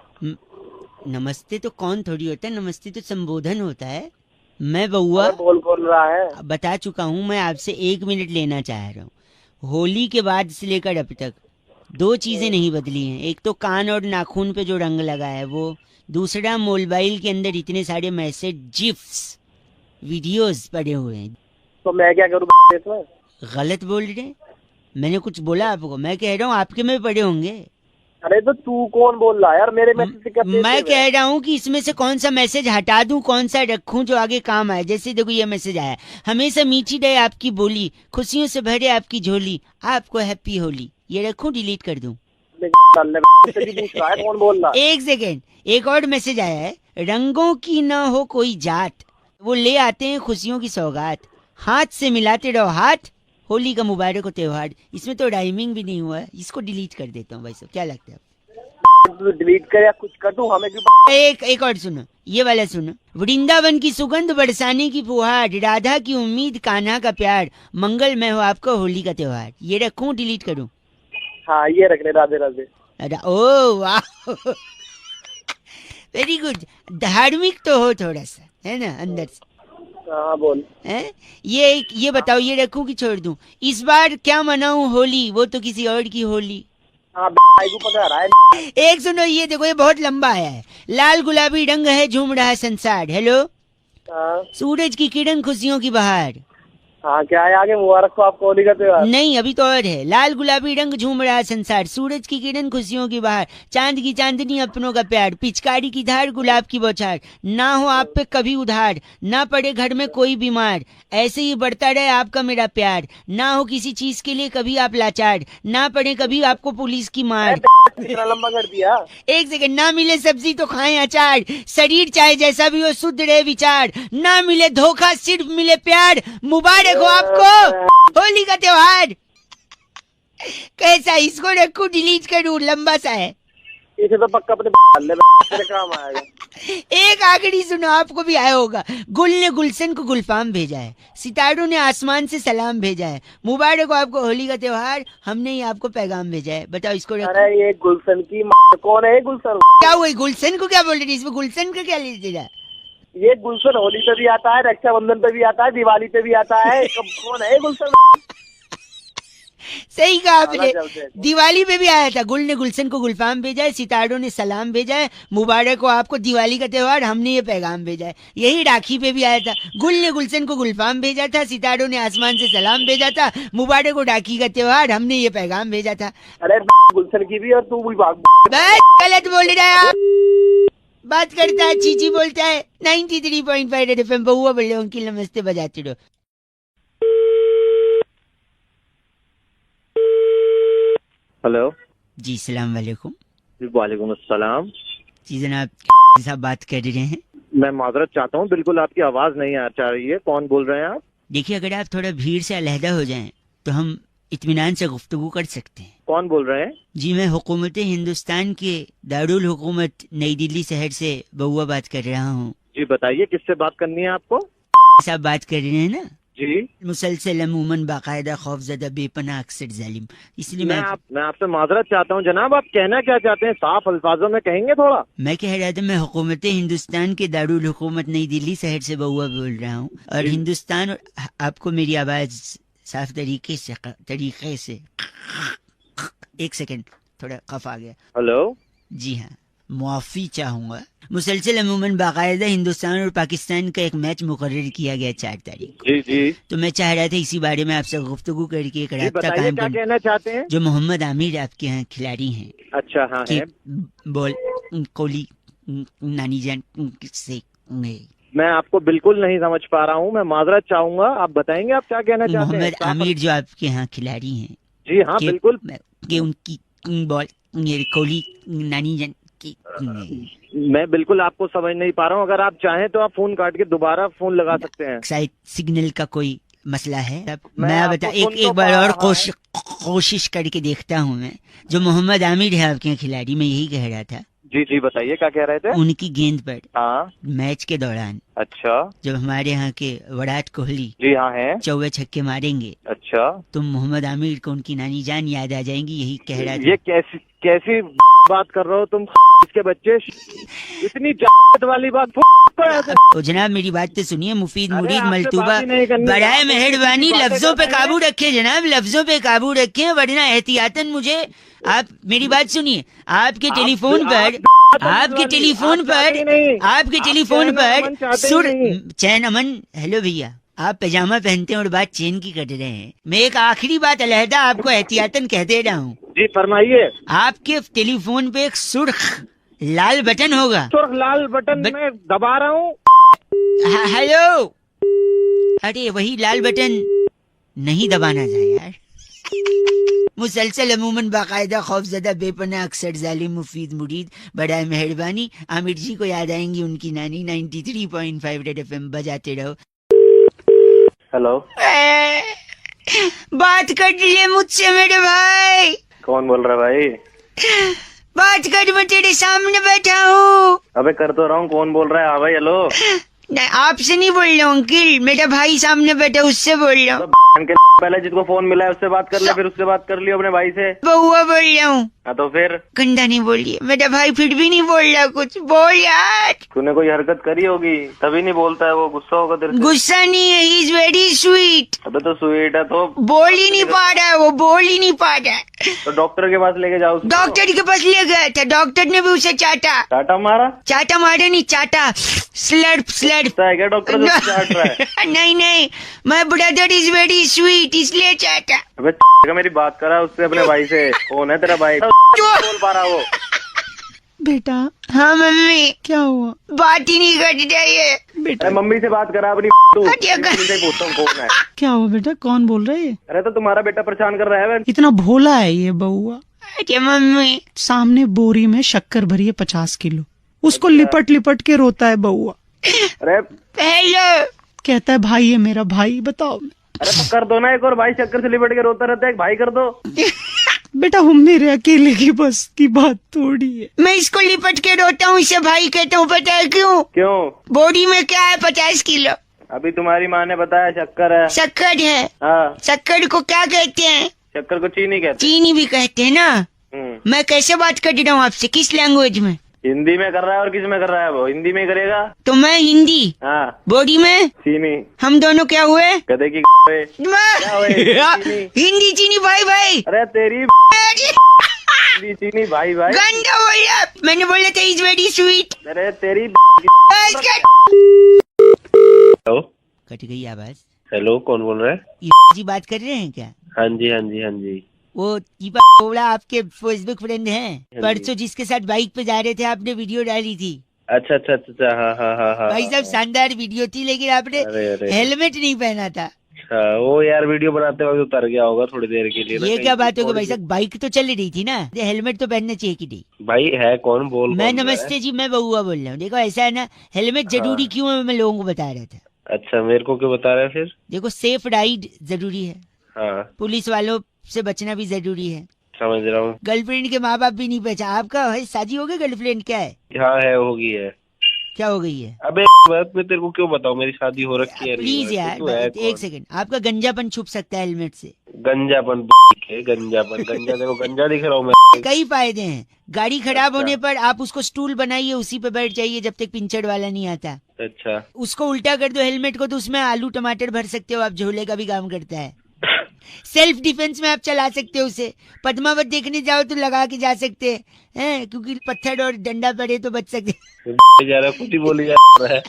नमस्ते तो कौन थोड़ी होता है, नमस्ते तो संबोधन होता है। मैं बउआ बोल रहा है। बता चुका हूँ। मैं आपसे 1 मिनट लेना चाह रहा हूँ। होली के बाद से लेकर अब तक 2 चीजें नहीं बदली हैं। एक तो कान और नाखून पे जो रंग लगा है वो, दूसरा मोबाइल के अंदर इतने सारे मैसेज, जिफ्स, वीडियोस पड़े हुए हैं। तो मैं क्या करूँ इसमें? गलत बोल रहे हैं। मैंने कुछ बोला आपको? मैं कह रहा हूँ आपके में पड़े होंगे। अरे तो तू कौन बोल रहा है यार? मेरे मैसेज से क्या? मैं कह रहा हूँ कि इसमें से कौन सा मैसेज हटा दूं, कौन सा रखूं जो आगे काम आए। जैसे देखो ये मैसेज आया, हमेशा मीठी रहे आपकी बोली, खुशियों से भरे आपकी झोली, आपको हैप्पी होली। ये रखूं, डिलीट कर दूं? कौन बोल रहा? एक सेकेंड, एक और मैसेज आया है, रंगों की ना हो कोई जात, वो ले आते हैं खुशियों की सौगात, हाथ से मिलाते रहो हाथ, होली का मुबारक हो त्योहार। इसमें तो राइमिंग भी नहीं हुआ है, इसको डिलीट कर देता हूँ भाई साहब, क्या लगता है? डिलीट कर या कुछ कर दूं, हमें क्यों? एक और सुनो, ये वाला सुनो। वृंदावन की सुगंध बरसाने की फुहार, राधा की उम्मीद कान्हा का प्यार, मंगलमय हो आपको होली का त्योहार। ये रखूं डिलीट करूं? हाँ ये रखने, राधे राधे। ओ वाह, वेरी गुड। धार्मिक तो हो थोड़ा सा, है ना अंदर से? हाँ बोल। है ये बताओ, ये रखूं कि छोड़ दूं? इस बार क्या मनाऊं होली, वो तो किसी और की होली। हाँ को पकड़ा रहा है। एक सुनो, ये देखो, ये बहुत लंबा आया है। लाल गुलाबी रंग है झूम रहा संसार, हेलो। सूरज की किरण खुशियों की बहार। हाँ क्या है आगे? मुबारक हो आपको होली का त्योहार। नहीं, अभी तो और है। लाल गुलाबी रंग झूम रहा संसार, सूरज की किरण खुशियों की बहार, चांद की चांदनी अपनों का प्यार, पिचकारी की धार गुलाब की बौछार, ना हो आप पे कभी उधार, ना पड़े घर में कोई बीमार, ऐसे ही बढ़ता रहे आपका मेरा प्यार, ना हो किसी चीज के लिए कभी आप लाचार, ना पड़े कभी आपको पुलिस की मार। इतना लंबा कर दिया। एक सेकंड, ना मिले सब्जी तो खाएं अचार, शरीर चाहे जैसा भी हो शुद्ध रहे विचार, ना मिले धोखा सिर्फ मिले प्यार, मुबारक हो आपको होली का त्योहार। कैसा, इसको रखूं डिलीट करूं? लंबा सा है। इसे तो पक्का अपने काम आएगा। एक आखिरी सुनो, आपको भी आया होगा। गुल ने गुलशन को गुलफाम भेजा है, सितारों ने आसमान से सलाम भेजा है, मुबारक हो आपको होली का त्योहार, हमने ही आपको पैगाम भेजा है। बताओ इसको रखूं? अरे ये गुलशन की कौन है? गुलशन क्या हुआ? गुलशन को क्या बोल रही? इसमें गुलशन का क्या ले रहा? ये गुलशन होली पे भी आता है, रक्षाबंधन पे भी आता है, दिवाली पे भी आता है। कौन है गुलशन? सही कहा आपने, दिवाली पे भी आया था। गुल ने गुलशन को गुलफाम भेजा है, सितारों ने सलाम भेजा है, मुबारक हो आपको दिवाली का त्योहार, हमने ये पैगाम भेजा है। यही राखी पे भी आया था। गुल ने गुलशन को गुलफाम भेजा था, सितारों ने आसमान से सलाम भेजा था, मुबारक हो राखी का त्योहार, हमने ये पैगाम भेजा था। अरे गुलशन की भी और तू भी भाग। गलत बोल रहा है आप। बात करता है, चीची बोलता है। 93.5 रेड एफएम बहुआ बोले उनकी नमस्ते बजाते रहो। हेलो जी सलाम वालेकुम। वालेकुम अस्सलाम। जी जनाब, साहब बात कर रहे हैं। मैं माजरत चाहता हूँ, बिल्कुल आपकी आवाज नहीं आ रही है। कौन बोल रहे हैं आप? देखिए, अगर आप थोड़ा भीड़ से अलहदा हो जाएं तो हम इत्मीनान से गुफ्तगू कर सकते हैं। कौन बोल रहे हैं? जी मैं हुकूमत हिंदुस्तान के दारुल हुकूमत नई दिल्ली शहर से बहुआ बात कर रहा हूँ। जी बताइए, किससे बात करनी है आपको? साहब बात कर रहे हैं ना? जी। मुसलसल अमूमन बाकायदा खौफजदा बेपनाह अक्सर जालिम, इसलिए मैं आपसे माजरत चाहता हूँ जनाब, आप कहना क्या चाहते हैं? साफ अल्फाजों में कहेंगे थोड़ा। मैं कह रहा था, मैं हुकूमत हिंदुस्तान के दारुल हुकूमत नई दिल्ली शहर से बहुआ बोल रहा हूँ, और हिंदुस्तान, आपको मेरी आवाज साफ तरीके से एक सेकंड, थोड़ा खफ आ गया। हेलो जी हाँ, मुआफी चाहूंगा। मुसलसल अमूमन बाकायदा हिंदुस्तान और पाकिस्तान का एक मैच मुकर्रर किया गया 4 तारीख को। जी जी। तो मैं चाह रहा था इसी बारे में आपसे गुफ्तगू करके एक राब्ता कायम क्या कहना चाहते हैं? जो मोहम्मद आमिर आपके यहाँ खिलाड़ी हैं। अच्छा हाँ है। बोल कोहली नानी जान से। मैं आपको बिल्कुल नहीं समझ पा रहा हूँ, मैं माजरत चाहूंगा, आप बताएंगे आप क्या कहना चाहते हैं? मोहम्मद आमिर जो आपके यहाँ खिलाड़ी हैं। जी हाँ बिल्कुल। कि उनकी बॉल कोहली नानी जान की। मैं बिल्कुल आपको समझ नहीं पा रहा हूँ। अगर आप चाहें तो आप फोन काट के दोबारा फोन लगा सकते हैं। शायद सिग्नल का कोई मसला है। मैं बता एक बार और कोशिश करके देखता हूँ मैं। जो मोहम्मद आमिर है आपके खिलाड़ी, मैं यही कह रहा था। जी जी बताइए, क्या कह रहे थे? उनकी गेंद पर हाँ मैच के दौरान, अच्छा, जब हमारे यहाँ के विराट कोहली जी हाँ है चौवे छक्के मारेंगे, अच्छा, तो मोहम्मद आमिर को उनकी नानी जान याद आ जाएंगी, यही कह रहा था। ये कैसी बात कर रहे हो तुम इसके बच्चे? इतनी वाली बात। तो जनाब मेरी बात तो सुनिए, मुफीद मुरीद मलतूबा, बराए मेहरबानी लफ्जों पे काबू रखे जनाब, लफ्जों पे काबू रखे, वरना एहतियातन मुझे, आप मेरी बात सुनिए, आपके टेलीफोन पर सुर चैन अमन। हेलो भैया, आप पैजामा पहनते हैं और बात चेन की कर रहे हैं। मैं एक आखिरी बात अलहदा आपको एहतियातन कह दे रहा हूँ। जी फरमाइए। आपके टेलीफोन पे एक सुर्ख लाल बटन होगा। सुर्ख लाल बटन मैं दबा रहा हूँ। हेलो, अरे वही लाल बटन नहीं दबाना था यार। मुसलसल अमूमन बाकायदा खौफजदा बेपना अक्सर जालिम मुफीद मुरीद बड़ा मेहरबानी आमिर जी को याद आएंगी उनकी नानी 93.5 रेड एफएम बजाते रहो। हेलो, बात कर लिए मुझसे मेरे भाई। कौन बोल रहा है भाई? बात कर, मैं तेरे सामने बैठा हूँ। अबे कर तो रहा हूँ, कौन बोल रहा है? हाँ भाई हेलो। नहीं, आपसे नहीं बोल रहा हूँ अंकिल, मेरा भाई सामने बैठा उससे बोल रहा हूँ। पहले जिसको फोन मिला है उससे बात कर ले, फिर उससे बात कर लियो अपने भाई से। बउआ बोल रहा हूँ। हाँ तो फिर गंदा नहीं बोलिए, मेरा भाई फिर भी नहीं बोल रहा कुछ। बोल यार। तूने कोई हरकत करी होगी तभी नहीं बोलता है, वो गुस्सा होगा तेरे से। गुस्सा नहीं है, ही इज वेरी स्वीट। अबे तो स्वीट है तो बोल ही नहीं पा रहा है, वो बोल ही नहीं पा रहा है। तो डॉक्टर के पास लेके जाओ उसको। डॉक्टर के पास ले गया था, डॉक्टर ने भी उसे चाटा। चाटा मारा? चाटा मारा नहीं, चाटा। Slurp slurp. है क्या डॉक्टर जो चाट रहा है? नहीं नहीं, my brother is very sweet इसलिए चाटा। अबे का मेरी बात करा उससे, अपने भाई से। कौन है तेरा भाई? बोल पा रहा वो। बेटा हाँ मम्मी। क्या हुआ? बात ही नहीं कर रही है बेटा अरे मम्मी से बात करा अपनी। तू हटिया कर। मम्मी से पूछता हूँ कौन है। क्या हुआ बेटा? कौन बोल रहे है? अरे तो तुम्हारा बेटा परेशान कर रहा है। इतना भोला है ये बउआ। अरे मम्मी, सामने बोरी में शक्कर भरी है 50 किलो, उसको लिपट लिपट के रोता है बउआ। अरे हेलो। कहता है भाई है मेरा भाई। बताओ अरे तो कर दो ना एक और भाई, चक्कर से लिपट के रोता रहता है, एक भाई कर दो। बेटा, हम मेरे अकेले की बस की बात थोड़ी है। मैं इसको लिपट के रोता हूँ, इसे भाई कहता हूँ, पता है क्यों? क्यों? बॉडी में क्या है? 50 किलो। अभी तुम्हारी माँ ने बताया शक्कर है। शक्कर है। हाँ, शक्कर को क्या कहते हैं? शक्कर को चीनी कहते चीनी भी कहते हैं ना। हैं। मैं कैसे बात कर रहा हूँ आपसे, किस लैंग्वेज में? हिंदी में कर रहा है और किस में कर रहा है? वो हिंदी में करेगा। तो मैं हिंदी, हाँ, बॉडी में चीनी। हम दोनों क्या हुए? गधे की हुए। क्या हुए? चीनी। हिंदी चीनी भाई भाई। अरे तेरी हिंदी चीनी भाई भाई। गंदा बोला, मैंने बोला था इज वेरी स्वीट। अरे तेरी। हेलो, कट गई आवाज। हेलो, कौन बोल रहा है? ये जी बात कर रहे हैं क्या? हाँ जी हाँ जी हाँ जी। वो दीपा कोवड़ा आपके फेसबुक फ्रेंड हैं? परसों जिसके साथ बाइक पे जा रहे थे, आपने वीडियो डाली थी। अच्छा अच्छा अच्छा, हाँ हाँ हाँ हाँ। भाई साहब शानदार वीडियो थी, लेकिन आपने अरे हेलमेट नहीं पहना था। हाँ, वो यार वीडियो बनाते वक्त उतर गया होगा थोड़ी देर के लिए ना। ये कहीं क्या बात होगी थोड़ी भाई साहब, बाइक तो चल रही थी ना, हेलमेट तो पहनना चाहिए कि नहीं? भाई है कौन? बोल। मैं कौन रहा है? नमस्ते जी, मैं बउआ बोल रहा हूँ। देखो ऐसा है ना, हेलमेट जरूरी क्यों है मैं लोगों को बता रहा था। अच्छा, मेरे को क्यों बता रहे हैं फिर? देखो सेफ राइड जरूरी है, हाँ, पुलिस वालों से बचना भी जरूरी है। समझ रहा हूँ। गर्लफ्रेंड के माँ बाप भी नहीं पहचान। आपका है शादी हो गई? गर्लफ्रेंड क्या है? हाँ है, होगी है। क्या हो गई है? अबे बात मैं तेरे को क्यों बताऊँ, मेरी शादी हो रखी है। प्लीज यार तू है एक सेकंड, आपका गंजापन छुप सकता है हेलमेट से। गंजापन है, गंजापन गंजा देखो, गंजा दिख रहा हूँ मैं। कई फायदे हैं। गाड़ी खराब अच्छा। होने पर आप उसको स्टूल बनाइए, उसी पे बैठ जाइए जब तक पिंचड़ वाला नहीं आता। अच्छा, उसको उल्टा कर दो हेलमेट को, तो उसमें आलू टमाटर भर सकते हो आप, झोले का भी काम करता है। सेल्फ डिफेंस में आप चला सकते हो उसे। पद्मावत देखने जाओ तो लगा के जा सकते हैं, क्योंकि पत्थर और डंडा पड़े तो बच सकते। जा रहा कुछ ही बोली जा रहा है।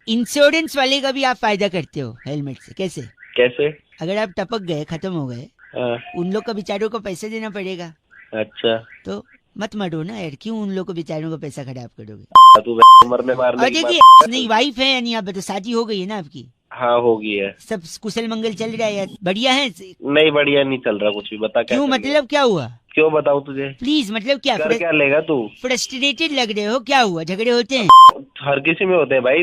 इंश्योरेंस वाले का भी आप फायदा करते हो हेलमेट से। कैसे? कैसे? अगर आप टपक गए, खत्म हो गए, हाँ, उन लोग को बेचारों को पैसे देना पड़ेगा। अच्छा, तो मत मरो ना यार, क्यों उन लोग को बेचारों को पैसा खराब करोगे? तू मरने मारने और की देखिए, बात- नहीं वाइफ है यानी आप, तो शादी हो गई है ना आपकी? हाँ, होगी है। सब कुशल मंगल चल रहा है यार? बढ़िया है? नहीं, बढ़िया नहीं चल रहा कुछ भी। बता क्या क्यों? कर लिया? मतलब क्या हुआ? क्यों बताऊँ तुझे? प्लीज, मतलब क्या? कर क्या लेगा तू? फ्रस्ट्रेटेड लग रहे हो, क्या हुआ? झगड़े होते हैं? हर किसी में होते हैं भाई।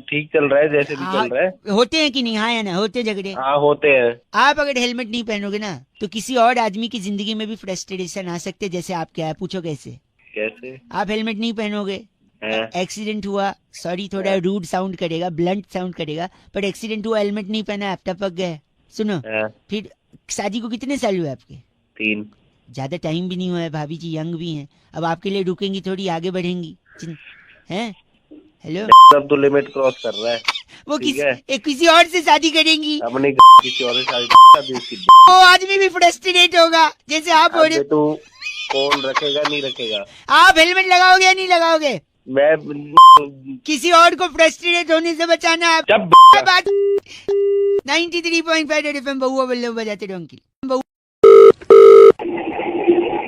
ठीक चल रहा है जैसे भी चल रहा है। होते हैं कि नहीं? हाँ या ना? होते हैं झगड़े? हाँ, होते हैं। आप अगर हेलमेट नहीं पहनोगे ना, तो किसी और आदमी की जिंदगी में भी फ्रस्ट्रेशन आ सकते हैं, जैसे आप क्या है? पूछो कैसे? कैसे? आप हेलमेट नहीं पहनोगे, हैं? एक्सीडेंट हुआ, सॉरी थोड़ा रूड साउंड करेगा, ब्लंट साउंड करेगा, पर एक्सीडेंट हुआ, हेलमेट नहीं पहना, आप टपक गए, सुनो, हैं? फिर शादी को कितने साल हुए आपके? 3। ज्यादा टाइम भी नहीं हुआ है, भाभी जी यंग भी हैं, अब आपके लिए रुकेंगी थोड़ी, आगे बढ़ेंगी हैं? हेलो, सब तो लिमिट क्रॉस कर रहा है। वो ठीक है। किसी और से शादी करेंगी, अपनी किसी और से शादी उसकी। वो आदमी भी फ्रस्ट्रेट होगा जैसे आप हो रहे। अबे तू कौन रखेगा नहीं रखेगा? आप हेलमेट लगाओगे या नहीं लगाओगे? मैं किसी और को फ्रस्ट्रेट होने से बचाना आप। जब बात 93.5 रेड एफएम बउआ बल्ले बजाते रहो अंकिल।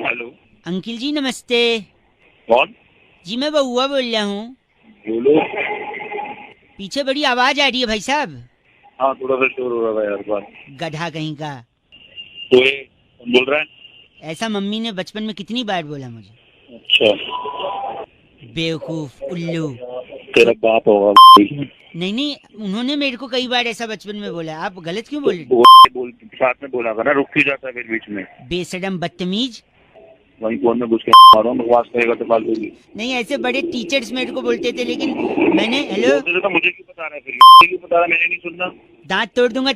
हेलो, अंकिल जी नमस्ते कौन? जी, मैं बउआ बोल रहा हूँ। बोलो। पीछे बड़ी आवाज आ रही है भाई साहब। हाँ, थोड़ा सा शोर हो रहा था यार बात। गधा कहीं का। तो ये कौन बोल रहा है? ऐसा मम्मी ने बचपन में कितनी बार बोला मुझे। अच्छा, बेवकूफ, उल्लू। तेरा बाप होगा। नहीं, उन्होंने मेरे को कई बार ऐसा बचपन में बोला। आप गलत क्यों बोल रहे? बोल साथ में बोला करना, रुक क्यों जाता है फिर बीच में? बेशरम, बदतमीज। वही फोन में घुस के मारो, बकवास करेगा तो फालतू की। नहीं, ऐसे बड़े टीचर्स मेरे को बोलते थे, लेकिन मैंने हेलो तो मुझे क्यों बता रहा है फिर? क्यों बता रहा है? मैंने नहीं सुनना। दांत तोड़ दूंगा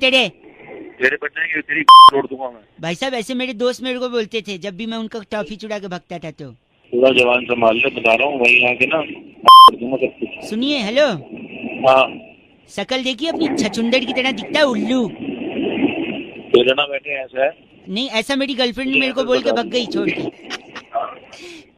तेरे बच्चे तेरी तोड़ दूंगा मैं। भाई साहब। ऐसे मेरे दोस्त मेरे को बोलते थे जब भी मैं उनका टॉफी चुरा के भगता था। तो पूरा जवान संभाल ले, बता रहा हूँ। वही आके ना दूंगा सब कुछ। सुनिए, हेलो। हाँ, शकल देखिए अपनी, छछुंदर की तरह दिखता है, उल्लू। तेरे ना बैठे ऐसा है। नहीं, ऐसा मेरी गर्लफ्रेंड मेरे को बोल के भग गई छोड़ के।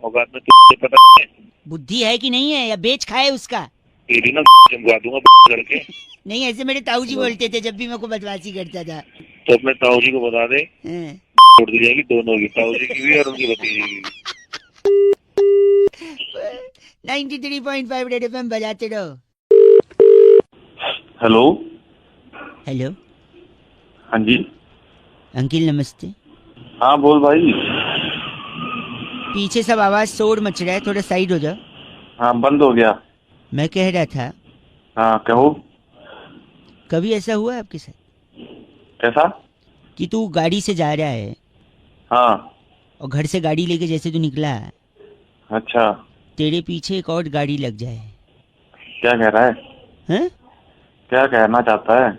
औकात में तुझे पता नहीं है? बुद्धि है कि नहीं है, या बेच खाए उसका? तेरी ना जमवा दूंगा करके। नहीं, ऐसे मेरे ताऊ जी बोलते थे जब भी मैं को बदमाशी करता था। तो अपने ताऊ जी को बता दे, हाँ। छोड़ दी जाएगी दोनों की, ताऊ जी की भी और उनकी भतीजी की। 93.5 रेड एफएम बजाते रहो। हेलो। हेलो। हाँ जी। अंकिल नमस्ते। हाँ बोल भाई। पीछे सब आवाज शोर मच रहा है, थोड़ा साइड हो जाओ। हाँ, बंद हो गया। मैं कह रहा था, हाँ कहो। कभी ऐसा हुआ है आपके साथ कैसा? कि तू गाड़ी से जा रहा है, हाँ, और घर से गाड़ी लेके जैसे तू निकला, अच्छा, तेरे पीछे एक और गाड़ी लग जाए? क्या कह रहा है? हैं? क्या कहना चाहता है?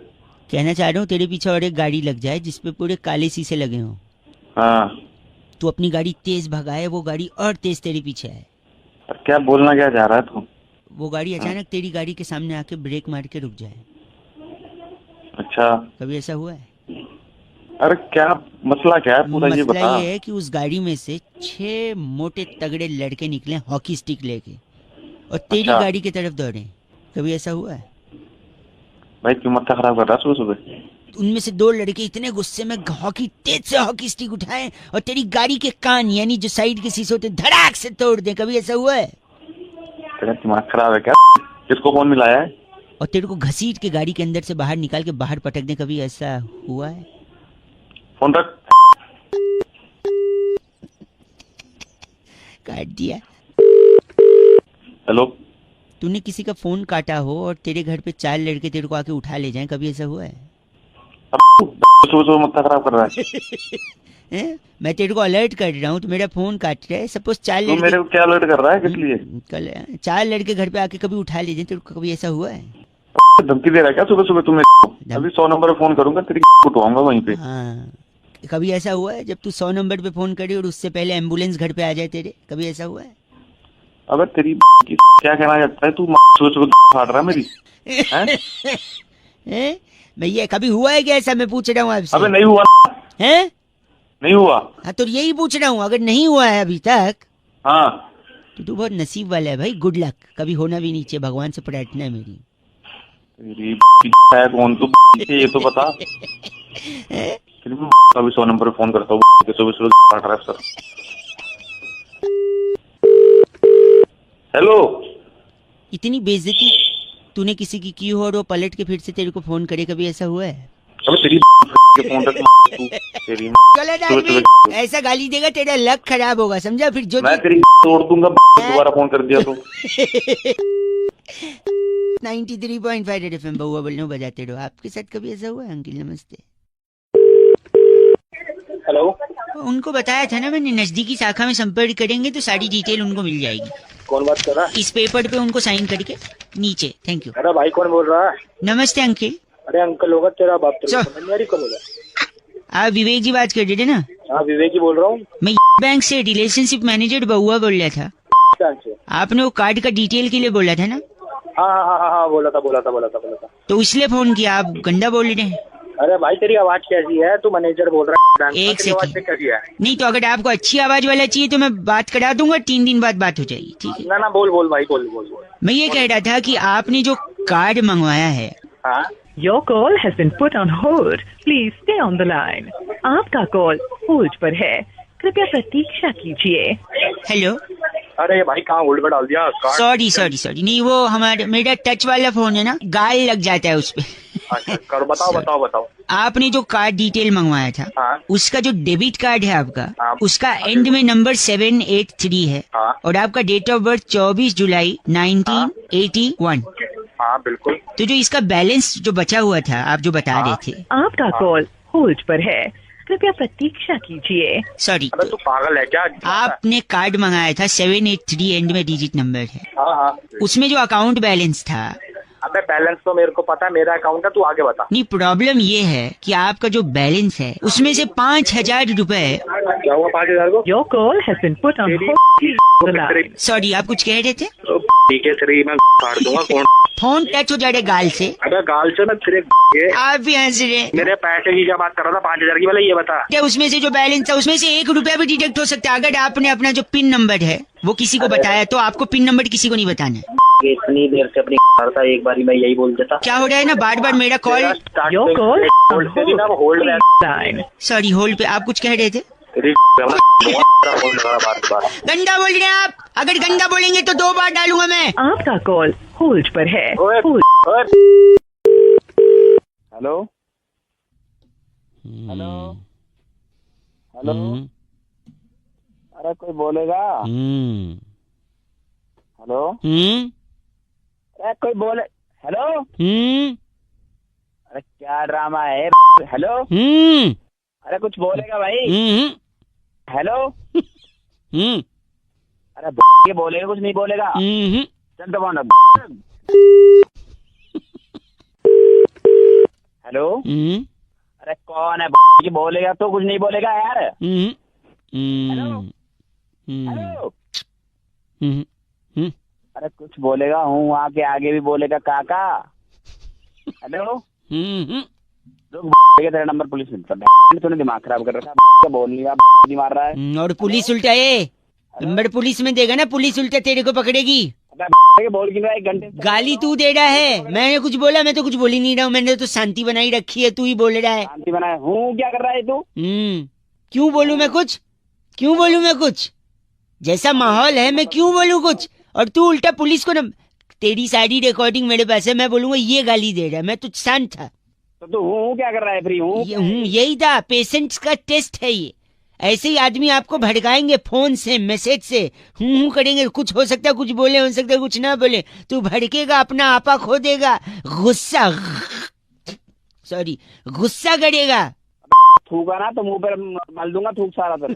कहना चाह रहा हूँ तेरे पीछे और एक गाड़ी लग जाए जिसपे पूरे काले शीशे लगे हों। हाँ, तू अपनी गाड़ी तेज भगाए, वो गाड़ी और तेज तेरे पीछे है। क्या बोलना क्या चाह रहा है तू? वो गाड़ी अचानक तेरी गाड़ी के सामने आके ब्रेक मार के रुक जाए। अच्छा, कभी ऐसा हुआ है? अरे क्या मसला क्या है पूरा ये बता। मसला ये है कि उस गाड़ी में से 6 मोटे तगड़े लड़के निकले हॉकी स्टिक लेके, और तेरी अच्छा। गाड़ी की तरफ दौड़े। कभी ऐसा हुआ है? भाई क्यों माथा खराब कर रहा है सुबह सुबह? उनमें से 2 लड़के इतने गुस्से में तेज से हॉकी स्टिक उठाए और तेरी गाड़ी के कान, यानी जो साइड के शीशे होते, धड़ाक से तोड़ दे। कभी ऐसा हुआ है? तेरा दिमाग खराब है क्या? किसको कौन मिलाया है? और तेरे को घसीट के गाड़ी के अंदर से बाहर निकाल के बाहर पटक दे। कभी ऐसा हुआ है? फोन रख। काट दिया। हेलो। तूने किसी का फोन काटा हो और तेरे घर पे 4 लड़के तेरे को आके उठा ले जाएं, कभी ऐसा हुआ है? सुबह सुबह माथा खराब कर रहा है। मैं तेरे को अलर्ट कर रहा हूँ, तो मेरा फोन काट रहा है। सपोज 4 लड़के मेरे को क्या अलर्ट कर रहा है, किस लिए? कल 4 लड़के घर पे आके कभी उठा ले जाएं, तेरे को कभी ऐसा हुआ है? धमकी दे रहा है क्या सुबह सुबह तुम्हें? अभी 100 नंबर पे फोन करूंगा, तेरी उठवाऊंगा वहीं पे। हाँ, कभी ऐसा हुआ है जब तू 100 नंबर पे फोन करे और उससे पहले एम्बुलेंस घर पे आ जाए तेरे? कभी ऐसा हुआ है? अबे तेरी क्या कहना चाहता है तू? सुबह सुबह फाड़ रहा है मेरी। भैया कभी हुआ है क्या ऐसा? मैं पूछ रहा हूँ आपसे। अबे नहीं हुआ है? नहीं हुआ। हाँ, तो यही पूछ रहा हूँ। अगर नहीं हुआ है अभी तक, हाँ, तो तू बहुत नसीब वाला है भाई। Good luck. कभी होना भी नहीं चाहिए, भगवान से प्रार्थना है मेरी। तेरी है कौन तू? ये तो बता। अभी 100 नंबर पे फोन करता हूँ, सुबह सुबह फाड़ रहा है सर। हेलो। इतनी बेइज्जती तूने किसी की हो और वो पलट के फिर से तेरे को फोन करे, कभी ऐसा हुआ है? अबे तेरी के फोन रख तू। तेरी गलत आदमी ऐसा गाली देगा, तेरा लक खराब होगा, समझा? फिर जो मैं तेरी तोड़ दूंगा दोबारा फोन कर दिया तो। 93.5 रेड एफएम बहुआ बोलने बजाते रहो। आपके साथ कभी ऐसा हुआ है अंकिल? नमस्ते। हेलो। उनको बताया था ना मैंने, नजदीकी शाखा में संपर्क करेंगे तो सारी डिटेल उनको मिल जाएगी। कौन बात कर रहा है? इस पेपर पे उनको साइन करके नीचे। Thank you. अरे भाई कौन बोल रहा है? नमस्ते अंकिल। अरे अंकल होगा तेरा बाप। चल। कौन बोल रहा है? आप विवेक जी बात कर रहे थे ना? हाँ विवेक जी बोल रहा हूँ। मैं बैंक से रिलेशनशिप मैनेजर बहुआ बोल रहा था। आपने वो कार्ड का डिटेल के लिए बोला था ना? हाँ बोला था। तो इसलिए फोन किया। आप गंदा बोल रहे हैं। अरे भाई तेरी आवाज कैसी है? तू मैनेजर बोल रहा है? एक सेकंड। कैसी है? नहीं तो अगर आपको अच्छी आवाज वाला चाहिए तो मैं बात करा दूंगा, 3 दिन बाद बात हो जाएगी, ठीक है? ना बोल भाई बोल। मैं ये कह रहा था कि आपने जो कार्ड मंगवाया है। हाँ। Your call has been put on hold. Please stay on the line. आपका कॉल होल्ड पर है, कृपया प्रतीक्षा कीजिए। हेलो। अरे भाई कहाँ होल्ड पर डाल दिया? सॉरी नहीं, वो मेरा टच वाला फोन है ना, गाल लग जाता है उस पे। अच्छा करो, बताओ बताओ बताओ। आपने जो कार्ड डिटेल मंगवाया था, हाँ। उसका जो डेबिट कार्ड है आपका, हाँ। उसका एंड में नंबर 783 है। हाँ। और आपका डेट ऑफ बर्थ 24 जुलाई 1981। हाँ बिल्कुल। तो जो इसका बैलेंस जो बचा हुआ था, आप जो बता रहे थे। आपका कॉल होल्ड पर है, कृपया प्रतीक्षा कीजिए। सॉरी, अबे तू पागल है क्या? आपने कार्ड मंगाया था 783 एंड में डिजिट नंबर है, हाँ हाँ। उसमें जो अकाउंट बैलेंस था। अबे बैलेंस तो मेरे को पता है, मेरा अकाउंट है, तू आगे बता। नहीं, प्रॉब्लम ये है कि आपका जो बैलेंस है उसमें से 5,000 रुपए। क्या हुआ 5,000 को? Your call has been put on hold. Sorry, आप कुछ कह रहे थे? ठीक है तेरी मैं फाड़ दूंगा। कौन? फोन टच हो जाए गाल से। अबे गाल से मैं तेरे आप भी हंस रहे। मेरे पैसे की क्या बात कर रहा था? 5,000 की? भले ये बता। क्या उसमें से जो बैलेंस था उसमें से 1 रुपया भी डिडक्ट हो सकता है? अगर आपने अपना जो पिन नंबर है वो किसी को बताया तो आपको पिन नंबर किसी को नहीं बताना है। इतनी देर से अपनी था, एक बारी मैं यही बोल देता। क्या हो रहा है ना, बार बार मेरा call. Your call hold. Sorry, hold पे। आप कुछ कह रहे थे? गंदा बोल रहे हैं आप। अगर गंदा बोलेंगे तो 2 बार डालूंगा मैं। आपका कॉल होल्ड पर है। हेलो हेलो हेलो, अरे कोई बोलेगा? हेलो, अरे कोई बोले? हेलो, अरे क्या ड्रामा है? हेलो, अरे कुछ बोलेगा भाई? हेलो, अरे ये बोलेगा, कुछ नहीं बोलेगा? चल तो फोन। हेलो, अरे कौन है? ये बोलेगा तो कुछ नहीं बोलेगा यार। हेलो, हेलो, अरे कुछ बोलेगा? हूँ वहाँ के आगे भी बोलेगा काका। हेलो, तेरा नंबर पुलिस में। तूने दिमाग खराब कर रखा है, बोल लिया मार रहा है। और पुलिस उल्टा है, नंबर पुलिस में देगा ना, पुलिस उल्टा तेरे को पकड़ेगी। बोल की 1 घंटे गाली तू दे रहा है, मैंने कुछ बोला? मैं तो कुछ बोल ही नहीं रहा हूँ, मैंने तो शांति बनाई रखी है, तू ही बोल रहा है। शांति बनाए हूँ? क्या कर रहा है तू? क्यों बोलूं मैं कुछ? क्यों बोलूं मैं कुछ? जैसा माहौल है मैं क्यों बोलूं कुछ? और तू उल्टा पुलिस को न... तेरी सारी रिकॉर्डिंग मेरे पास है, मैं बोलूंगा ये गाली दे रहा है। मैं तो शांत था। तो तू हूँ क्या कर रहा है? फ्री हूँ? यही था, पेशेंट्स का टेस्ट है ये। ऐसे ही आदमी आपको भड़काएंगे फोन से, मैसेज से, हूँ करेंगे। कुछ हो सकता है, कुछ बोले, हो सकता है कुछ ना बोले। तू भड़केगा, अपना आपा खो देगा, गुस्सा सॉरी गुस्सा करेगा। थूका ना तो मुंह पर मल दूंगा थूक सारा तरह।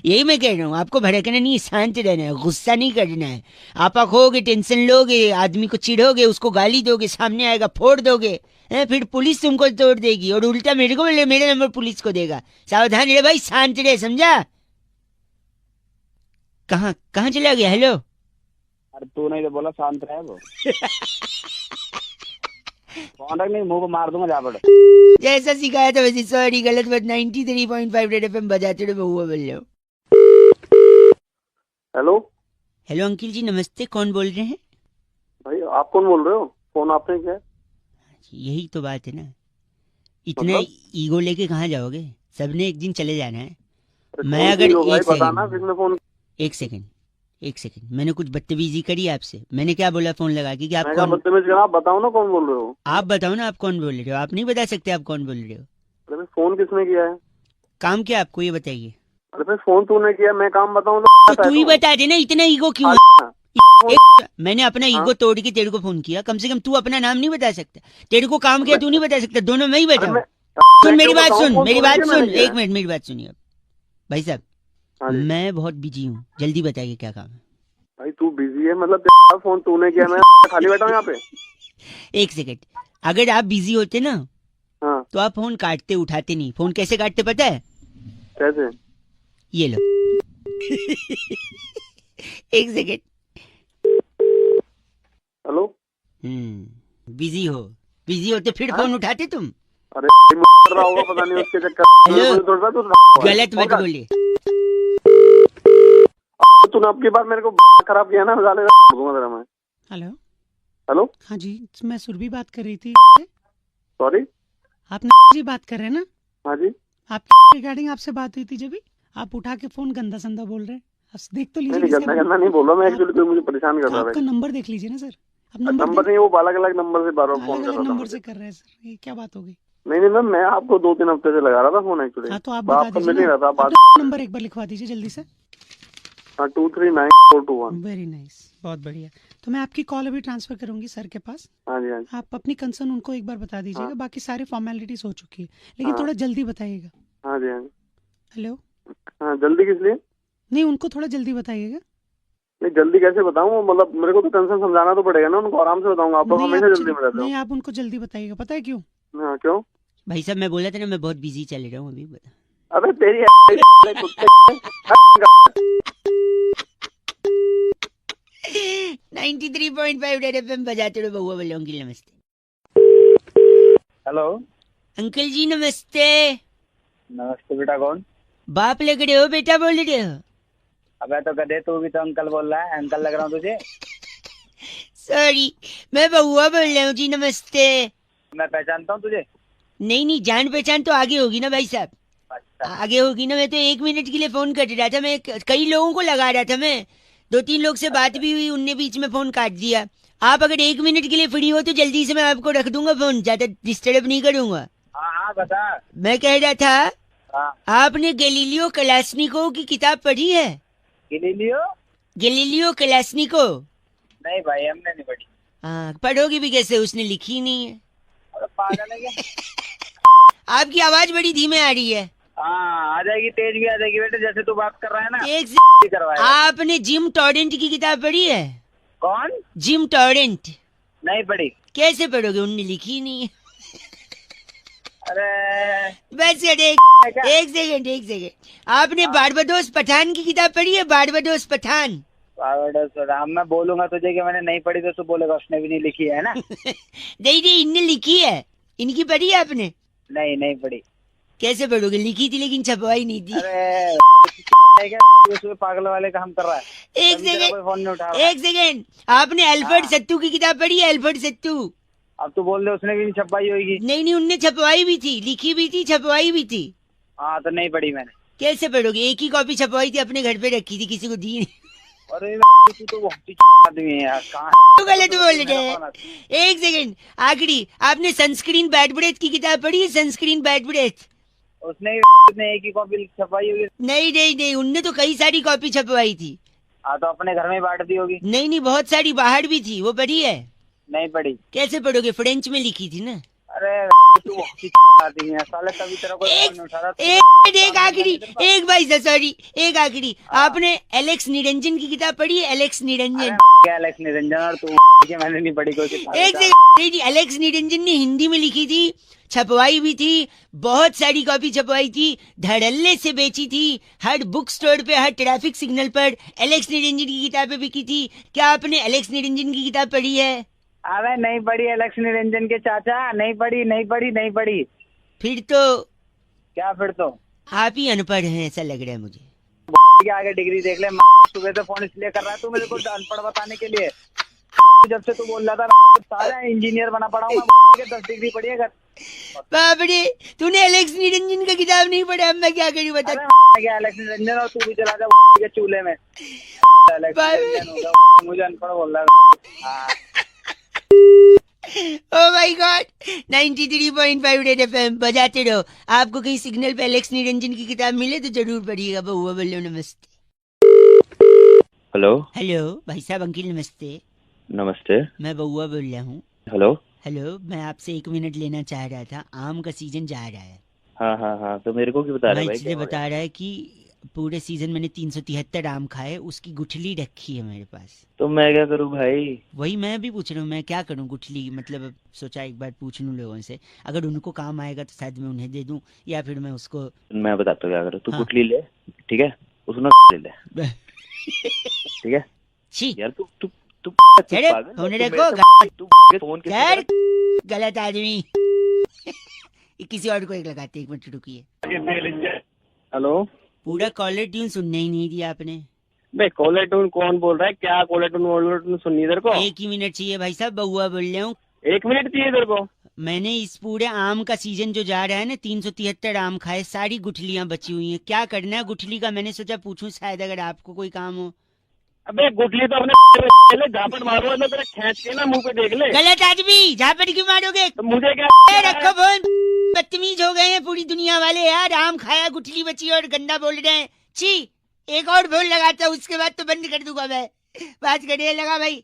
यही मैं कह रहा हूँ, आपको भड़कना नहीं, शांत रहना है, गुस्सा नहीं करना है। आपा खोगे, टेंशन लोगे, आदमी को चिढ़ोगे, उसको गाली दोगे, सामने आएगा फोड़ दोगे, फिर पुलिस तुमको तोड़ देगी और उल्टा मेरे को बोले, मेरा नंबर पुलिस को देगा। सावधान रहे भाई, शांत रहे, समझा? कहाँ चला गया? हेलो, अरे तू नहीं तो बोला शांत रहे वो। फोन रख, नहीं मुंह पे मार दूंगा जा पड़े। जैसा सिखाया था वैसे। सॉरी, गलत बात। 93.5 रेड एफएम बजाते रहे, हुआ बोल रहा हूँ। हेलो हेलो अंकिल जी, नमस्ते। कौन बोल रहे हैं? भाई आप कौन बोल रहे हो? फोन आपने किया? यही तो बात है ना, इतने ईगो लेके कहाँ जाओगे? सबने एक दिन चले जाना है। मैं अगर एक सेकंड मैंने कुछ बदतमीजी करी आपसे? मैंने क्या बोला फोन लगा के कि आप कौन? बदतमीज करा? आप बताओ ना कौन बोल रहे हो? आप बताओ ना, आप कौन बोल रहे हो? आप नहीं बता सकते आप कौन बोल रहे हो? अरे फोन किसने किया है? काम क्या आपको, ये बताइए। अरे फोन तूने किया, मैं काम बताऊं तो तू ही बता दे ना, इतना ईगो क्यों? मैंने अपना ईगो तोड़ के तेरे को फोन किया, कम से कम तू अपना नाम नहीं बता सकता? तेरे को काम किया तू नहीं बता सकता? दोनों मैं ही बताऊं? सुन मेरी बात सुन, एक मिनट मेरी बात सुनिए भाई साहब। मैं बहुत बिजी हूँ, जल्दी बताइए क्या काम है? भाई तू बिजी है मतलब? फोन तूने किया, मैं खाली बैठा हूँ यहाँ पे। एक सेकंड, अगर आप बिजी होते ना हाँ, तो आप फोन काटते, उठाते नहीं। फोन कैसे काटते पता है? कैसे? ये लो। एक सेकंड। हेलो, बिजी हो तो फिर फोन उठाते तुम? अरे कर रहा होगा पता नहीं उसके चक्कर। गलत मत बोलिए। तूने आपकी बात मेरे को खराब किया ना, मैं। हेलो हेलो, हाँ जी, मैं सुरभि बात कर रही थी। सॉरी, आप जी बात कर रहे हैं ना? हाँ जी। आप रिगार्डिंग आपसे बात हुई थी जब भी, आप उठा के फोन गंदा संदा बोल रहे हैं। देख तो नहीं लीजिए। गंदा नहीं बोल रहा मैं, एक्चुअली कोई मुझे परेशान कर रहा है। आपका नंबर देख लीजिए ना सर, अब नंबर नंबर नहीं, वो अलग अलग नंबर से बार बार फोन अलग कर अलग रहा था नंबर मुझे। से कर रहे हैं सर, ये क्या बात हो गई? नहीं मैम, मैं आपको 2-3 हफ्ते से लगा रहा था फोन एक्चुअली। हाँ तो आप बता आपका दीजिए मिल नहीं ना, रहा था बात। अपना नंबर एक बार लिखवा दीजिए जल्दी से। 239421। वेरी नाइस, बहुत बढ़िया। तो मैं आपकी कॉल अभी ट्रांसफर करूंगी सर के पास। हाँ जी, हाँ जी। आप अपनी कंसर्न उनको एक बार बता दीजिएगा। हाँ। बाकी सारी फॉर्मेलिटीज हो चुकी है, लेकिन हाँ। थोड़ा जल्दी बताइएगा। हाँ जी, हाँ जी। हेलो, हाँ, जल्दी किस लिए? नहीं उनको थोड़ा जल्दी बताइएगा। नहीं जल्दी कैसे बताऊँ, मतलब मेरे को तो टेंशन समझाना तो पड़ेगा ना उनको, आराम से बताऊंगा। आप तो नहीं, हमेशा जल्दी में रहते नहीं हो। आप उनको जल्दी बताइएगा, पता है क्यों? हाँ, क्यों? भाई साहब मैं बोला था ना मैं बहुत बिजी चल रहा हूँ अभी, बता। अबे तेरी 93.5 रेड एफएम बजाते रहो बउआ बोलो। अंकल नमस्ते। हेलो, अंकल जी नमस्ते। नमस्ते बेटा। कौन? बाप लग रहे हो बेटा, बोल रहे हो? अबे तो गधे, तू भी तो अंकल बोल रहा है। अंकल लग रहा हूँ तुझे? सॉरी, मैं बउआ बोल रहा हूँ जी, नमस्ते। मैं पहचानता हूँ तुझे? नहीं नहीं, जान पहचान तो आगे होगी ना भाई साहब, अच्छा, आगे होगी ना। मैं तो 1 मिनट के लिए फोन कर रहा था, मैं कई लोगों को लगा रहा था, मैं 2-3 लोग से बात भी हुई, उनने बीच में फोन काट दिया। आप अगर 1 मिनट के लिए फ्री हो तो जल्दी से मैं आपको रख दूंगा फोन, ज्यादा डिस्टर्ब नहीं करूंगा। हाँ हाँ बता। मैं कह रहा था, हाँ, आपने गैलीलियो कलास्निकोव की किताब पढ़ी है? गिलीलियो? गैलीलियो कलास्निकोव? नहीं भाई, हमने नहीं पढ़ी। हाँ, पढ़ोगी भी कैसे, उसने लिखी नहीं है। अरे पागल है क्या? आपकी आवाज बड़ी धीमे आ रही है। हाँ, आ जाएगी, तेज भी आ जाएगी बेटे, जैसे तू बात कर रहा है ना। एक भी करवाएगा। आपने जिम टॉरेंट की किताब पढ़ी है? कौन? Gym torrent? नहीं पढ़ी। कैसे पढ़ोगे, उनने लिखी नहीं है। अरे बस एक सेकंड। आपने बारबाडोस पठान की किताब पढ़ी है? बारबाडोस पठान? अब मैं बोलूंगा तुझे कि मैंने नहीं पढ़ी तो तू बोलेगा उसने भी नहीं लिखी है ना। नहीं, इनने लिखी है। इनकी पढ़ी है आपने? नहीं पढ़ी। कैसे पढ़ोगे, लिखी थी लेकिन छपवाई नहीं थी। अरे क्या उसमें पागल वाले काम कर रहा है? एक तभी तेरा कोई फोन नहीं उठा रहा है। सेकंड, आपने अल्फ्रेड सत्तू की किताब पढ़ी है? अल्फ्रेड सत्तू? अब तू बोल दे उसने भी नहीं छपाई होगी। नहीं, उनने छपवाई भी थी, लिखी भी थी, छपवाई भी थी। हाँ तो नहीं पढ़ी मैंने। कैसे पढ़ोगे, एक ही कॉपी छपवाई थी, अपने घर पे रखी थी, किसी को दी नहीं। अरे तू तो बहुत ही आदमी है यार, कहाँ तो गलत बोल रहे हैं। एक सेकंड, आखिरी, आपने सनस्क्रीन बैड ब्रेथ की किताब पढ़ी है? Sunscreen bad breath? उसने एक ही कॉपी छपाई होगी। नहीं, उनने तो कई सारी कॉपी छपवाई थी। हाँ तो अपने घर में बांट दी होगी। नहीं, बहुत सारी बाहर भी थी, वो पढ़ी है? नहीं पढ़ी। कैसे पढ़ोगे, फ्रेंच में लिखी थी ना। अरे तू बहुत ही आदमी है साले, तभी तेरा कोई फोन नहीं उठा रहा। एक आखिरी, एक भाई सॉरी, एक आखिरी, आपने एलेक्स निरंजन की किताब पढ़ी है? एलेक्स निरंजन? क्या एलेक्स निरंजन और तू? मैंने नहीं पढ़ी कोई किताब। एक सेकंड, एलेक्स निरंजन ने हिंदी में लिखी थी, छपवाई भी थी, बहुत सारी कॉपी छपवाई थी, धड़ल्ले से बेची थी, हर बुक स्टोर पे, हर ट्रैफिक सिग्नल पर एलेक्स निरंजन की किताबें बिकी थी। क्या आपने एलेक्स निरंजन की किताब पढ़ी है? अरे नहीं पढ़ी एलेक्स निरंजन के चाचा, नहीं पढ़ी। फिर तो क्या फिर तो? आप ही अनपढ़ हैं ऐसा लग रहा है मुझे। के आगे डिग्री देख ले। सुबह से फोन इसलिए कर रहा है तू मेरे को अनपढ़ बताने के लिए। जब से तू बोल रहा था सारा इंजीनियर बना पड़ा हूँ मैं, 10 डिग्री पढ़ी है। बाप रे, तूने एलेक्स निरंजन का किताब नहीं पढ़ा, अब मैं क्या करूँ बता। क्या एलेक्स निरंजन, और तू भी चला जा के चूल्हे में। मुझे अनपढ़ बोल रहा है। ओह माय गॉड, 93.5 रेड एफएम बजाते रहो। आपको कहीं सिग्नल पे एलेक्स निरंजन की किताब मिले तो जरूर पढ़िएगा। बउआ बोलो नमस्ते। हेलो भाई साहब, अंकिल नमस्ते। नमस्ते, मैं बउआ बोल रहा हूँ। हेलो, मैं आपसे 1 मिनट लेना चाह रहा था। आम का सीजन जा रहा है। हाँ, तो मेरे को क्यों बता रहे भाई? इसलिए बता रहा है कि पूरे सीजन मैंने 373 आम खाए, उसकी गुठली रखी है मेरे पास। तो मैं क्या करूँ भाई? वही मैं भी पूछ रहा हूँ, मैं क्या करूँ गुठली, मतलब सोचा एक बार पूछ लूँ लोगों से, अगर उनको काम आएगा तो शायद मैं उन्हें दे दूं, या फिर मैं उसको। मैं बताता हूँ क्या करूँ। तू हाँ। गुठली ले, ठीक है, उसमें ले ले, ठीक है यार। तू होने देखो, गलत आदमी। किसी और को एक लगाते, 1 मिनट रुकिए। हेलो, पूरा कॉलर ट्यून सुनने ही नहीं दिया आपने। भाई कॉलर ट्यून कौन बोल रहा है? क्या कॉलर ट्यून सुननी इधर को? 1 ही मिनट चाहिए भाई साहब, बउआ बोल रहा हूँ। 1 मिनट चाहिए इधर को? मैंने इस पूरे आम का सीजन जो जा रहा है ना, 373 आम खाए, सारी गुठलियां बची हुई हैं। क्या करना है गुठली का, मैंने सोचा पूछूं शायद अगर आपको कोई काम हो। अबे गुटली तो अपने झापट मारो ना, तेरा खींच के ना मुंह पे देख ले। गलत आदमी, झापट क्यों मारोगे? तो मुझे क्या रखो फोन। बदतमीज हो गए हैं पूरी दुनिया वाले यार। आम खाया, गुठली बची और गंदा बोल रहे हैं। छी, एक और फोन लगाता हूँ, उसके बाद तो बंद कर दूंगा मैं। बात करिए, लगा भाई।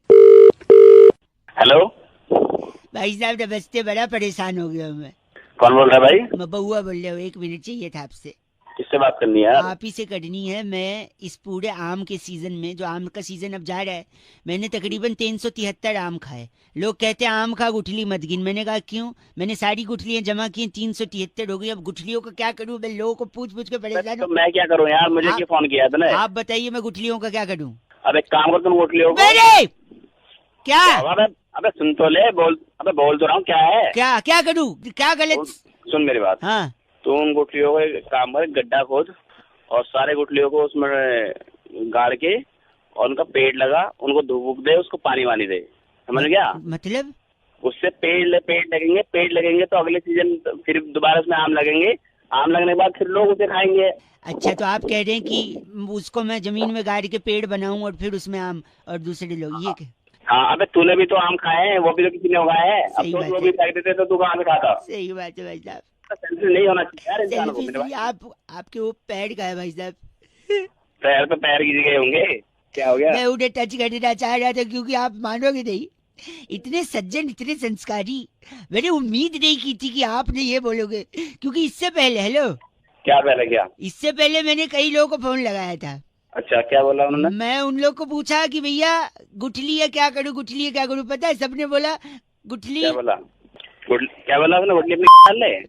हेलो भाई साहब नमस्ते, बड़ा परेशान हो गया मैं। कौन बोल रहा है भाई? मैं बउआ बोल रहा हूँ, 1 मिनट चाहिए था आपसे। किससे बात करनी है? आप ही से करनी है। मैं इस पूरे आम के सीजन में, जो आम का सीजन अब जा रहा है, मैंने तकरीबन 373 आम खाए। लोग कहते हैं आम खा गुठली मत गिन। मैंने कहा क्यों? मैंने सारी गुठलियां जमा की, 373 हो गई। अब गुठलियों का क्या करूं? मैं लोगों को पूछ पूछ के परेशान तो मैं क्या करूँ यार, मुझे क्यों फोन किया तूने? आप बताइए, मैं गुठलियों का क्या करूं? अब एक काम कर, तुम गुठलियों को क्या? अबे सुन तो ले, बोल तो रहा हूँ, क्या है? क्या करूं? क्या गलत? सुन मेरी बात। हाँ, तू उन गुठलियों को एक काम कर, गड्ढा खोद और सारे गुठलियों को उसमें गाड़ के और उनका पेड़ लगा, उनको धूप दे, उसको पानी वानी दे, समझ गया? मतलब उससे पेड़ लगेंगे तो अगले सीजन फिर दोबारा उसमें आम लगेंगे। आम लगने के बाद फिर लोग उसे खाएंगे। अच्छा, तो आप कह रहे हैं कि उसको मैं जमीन में गाड़ के पेड़ बनाऊं और फिर उसमें आम और दूसरे लोग ये हाँ, अबे तूने भी तो आम खाए हैं, वो भी तो किसी ने उगाए हैं। अब तो वो भी फेंक देते तो तू कहाँ से खाता? सही बात है भाई साहब। सेंसिटिव नहीं होना चाहिए यार इंसान को। मेरे भाई आपके वो पैर का है भाई साहब। पैर पे पैर गिर गए होंगे, क्या हो गया? मैं उन्हें टच करना चाह रहा था, क्योंकि आप मानोगे नहीं, इतने सज्जन, इतने संस्कारी, मैंने उम्मीद नहीं की थी कि आपने ये बोलोगे। क्योंकि इससे पहले, हेलो, क्या पहले क्या? इससे पहले मैंने कई लोगों को फोन लगाया था। अच्छा, क्या बोला उन्होंने? मैं उन लोग को पूछा कि भैया गुठली है क्या करूँ, गुठली है क्या करूँ? पता है सबने बोला गुठली। क्या बोला? क्या बोला आपने? गुठली अपनी ले।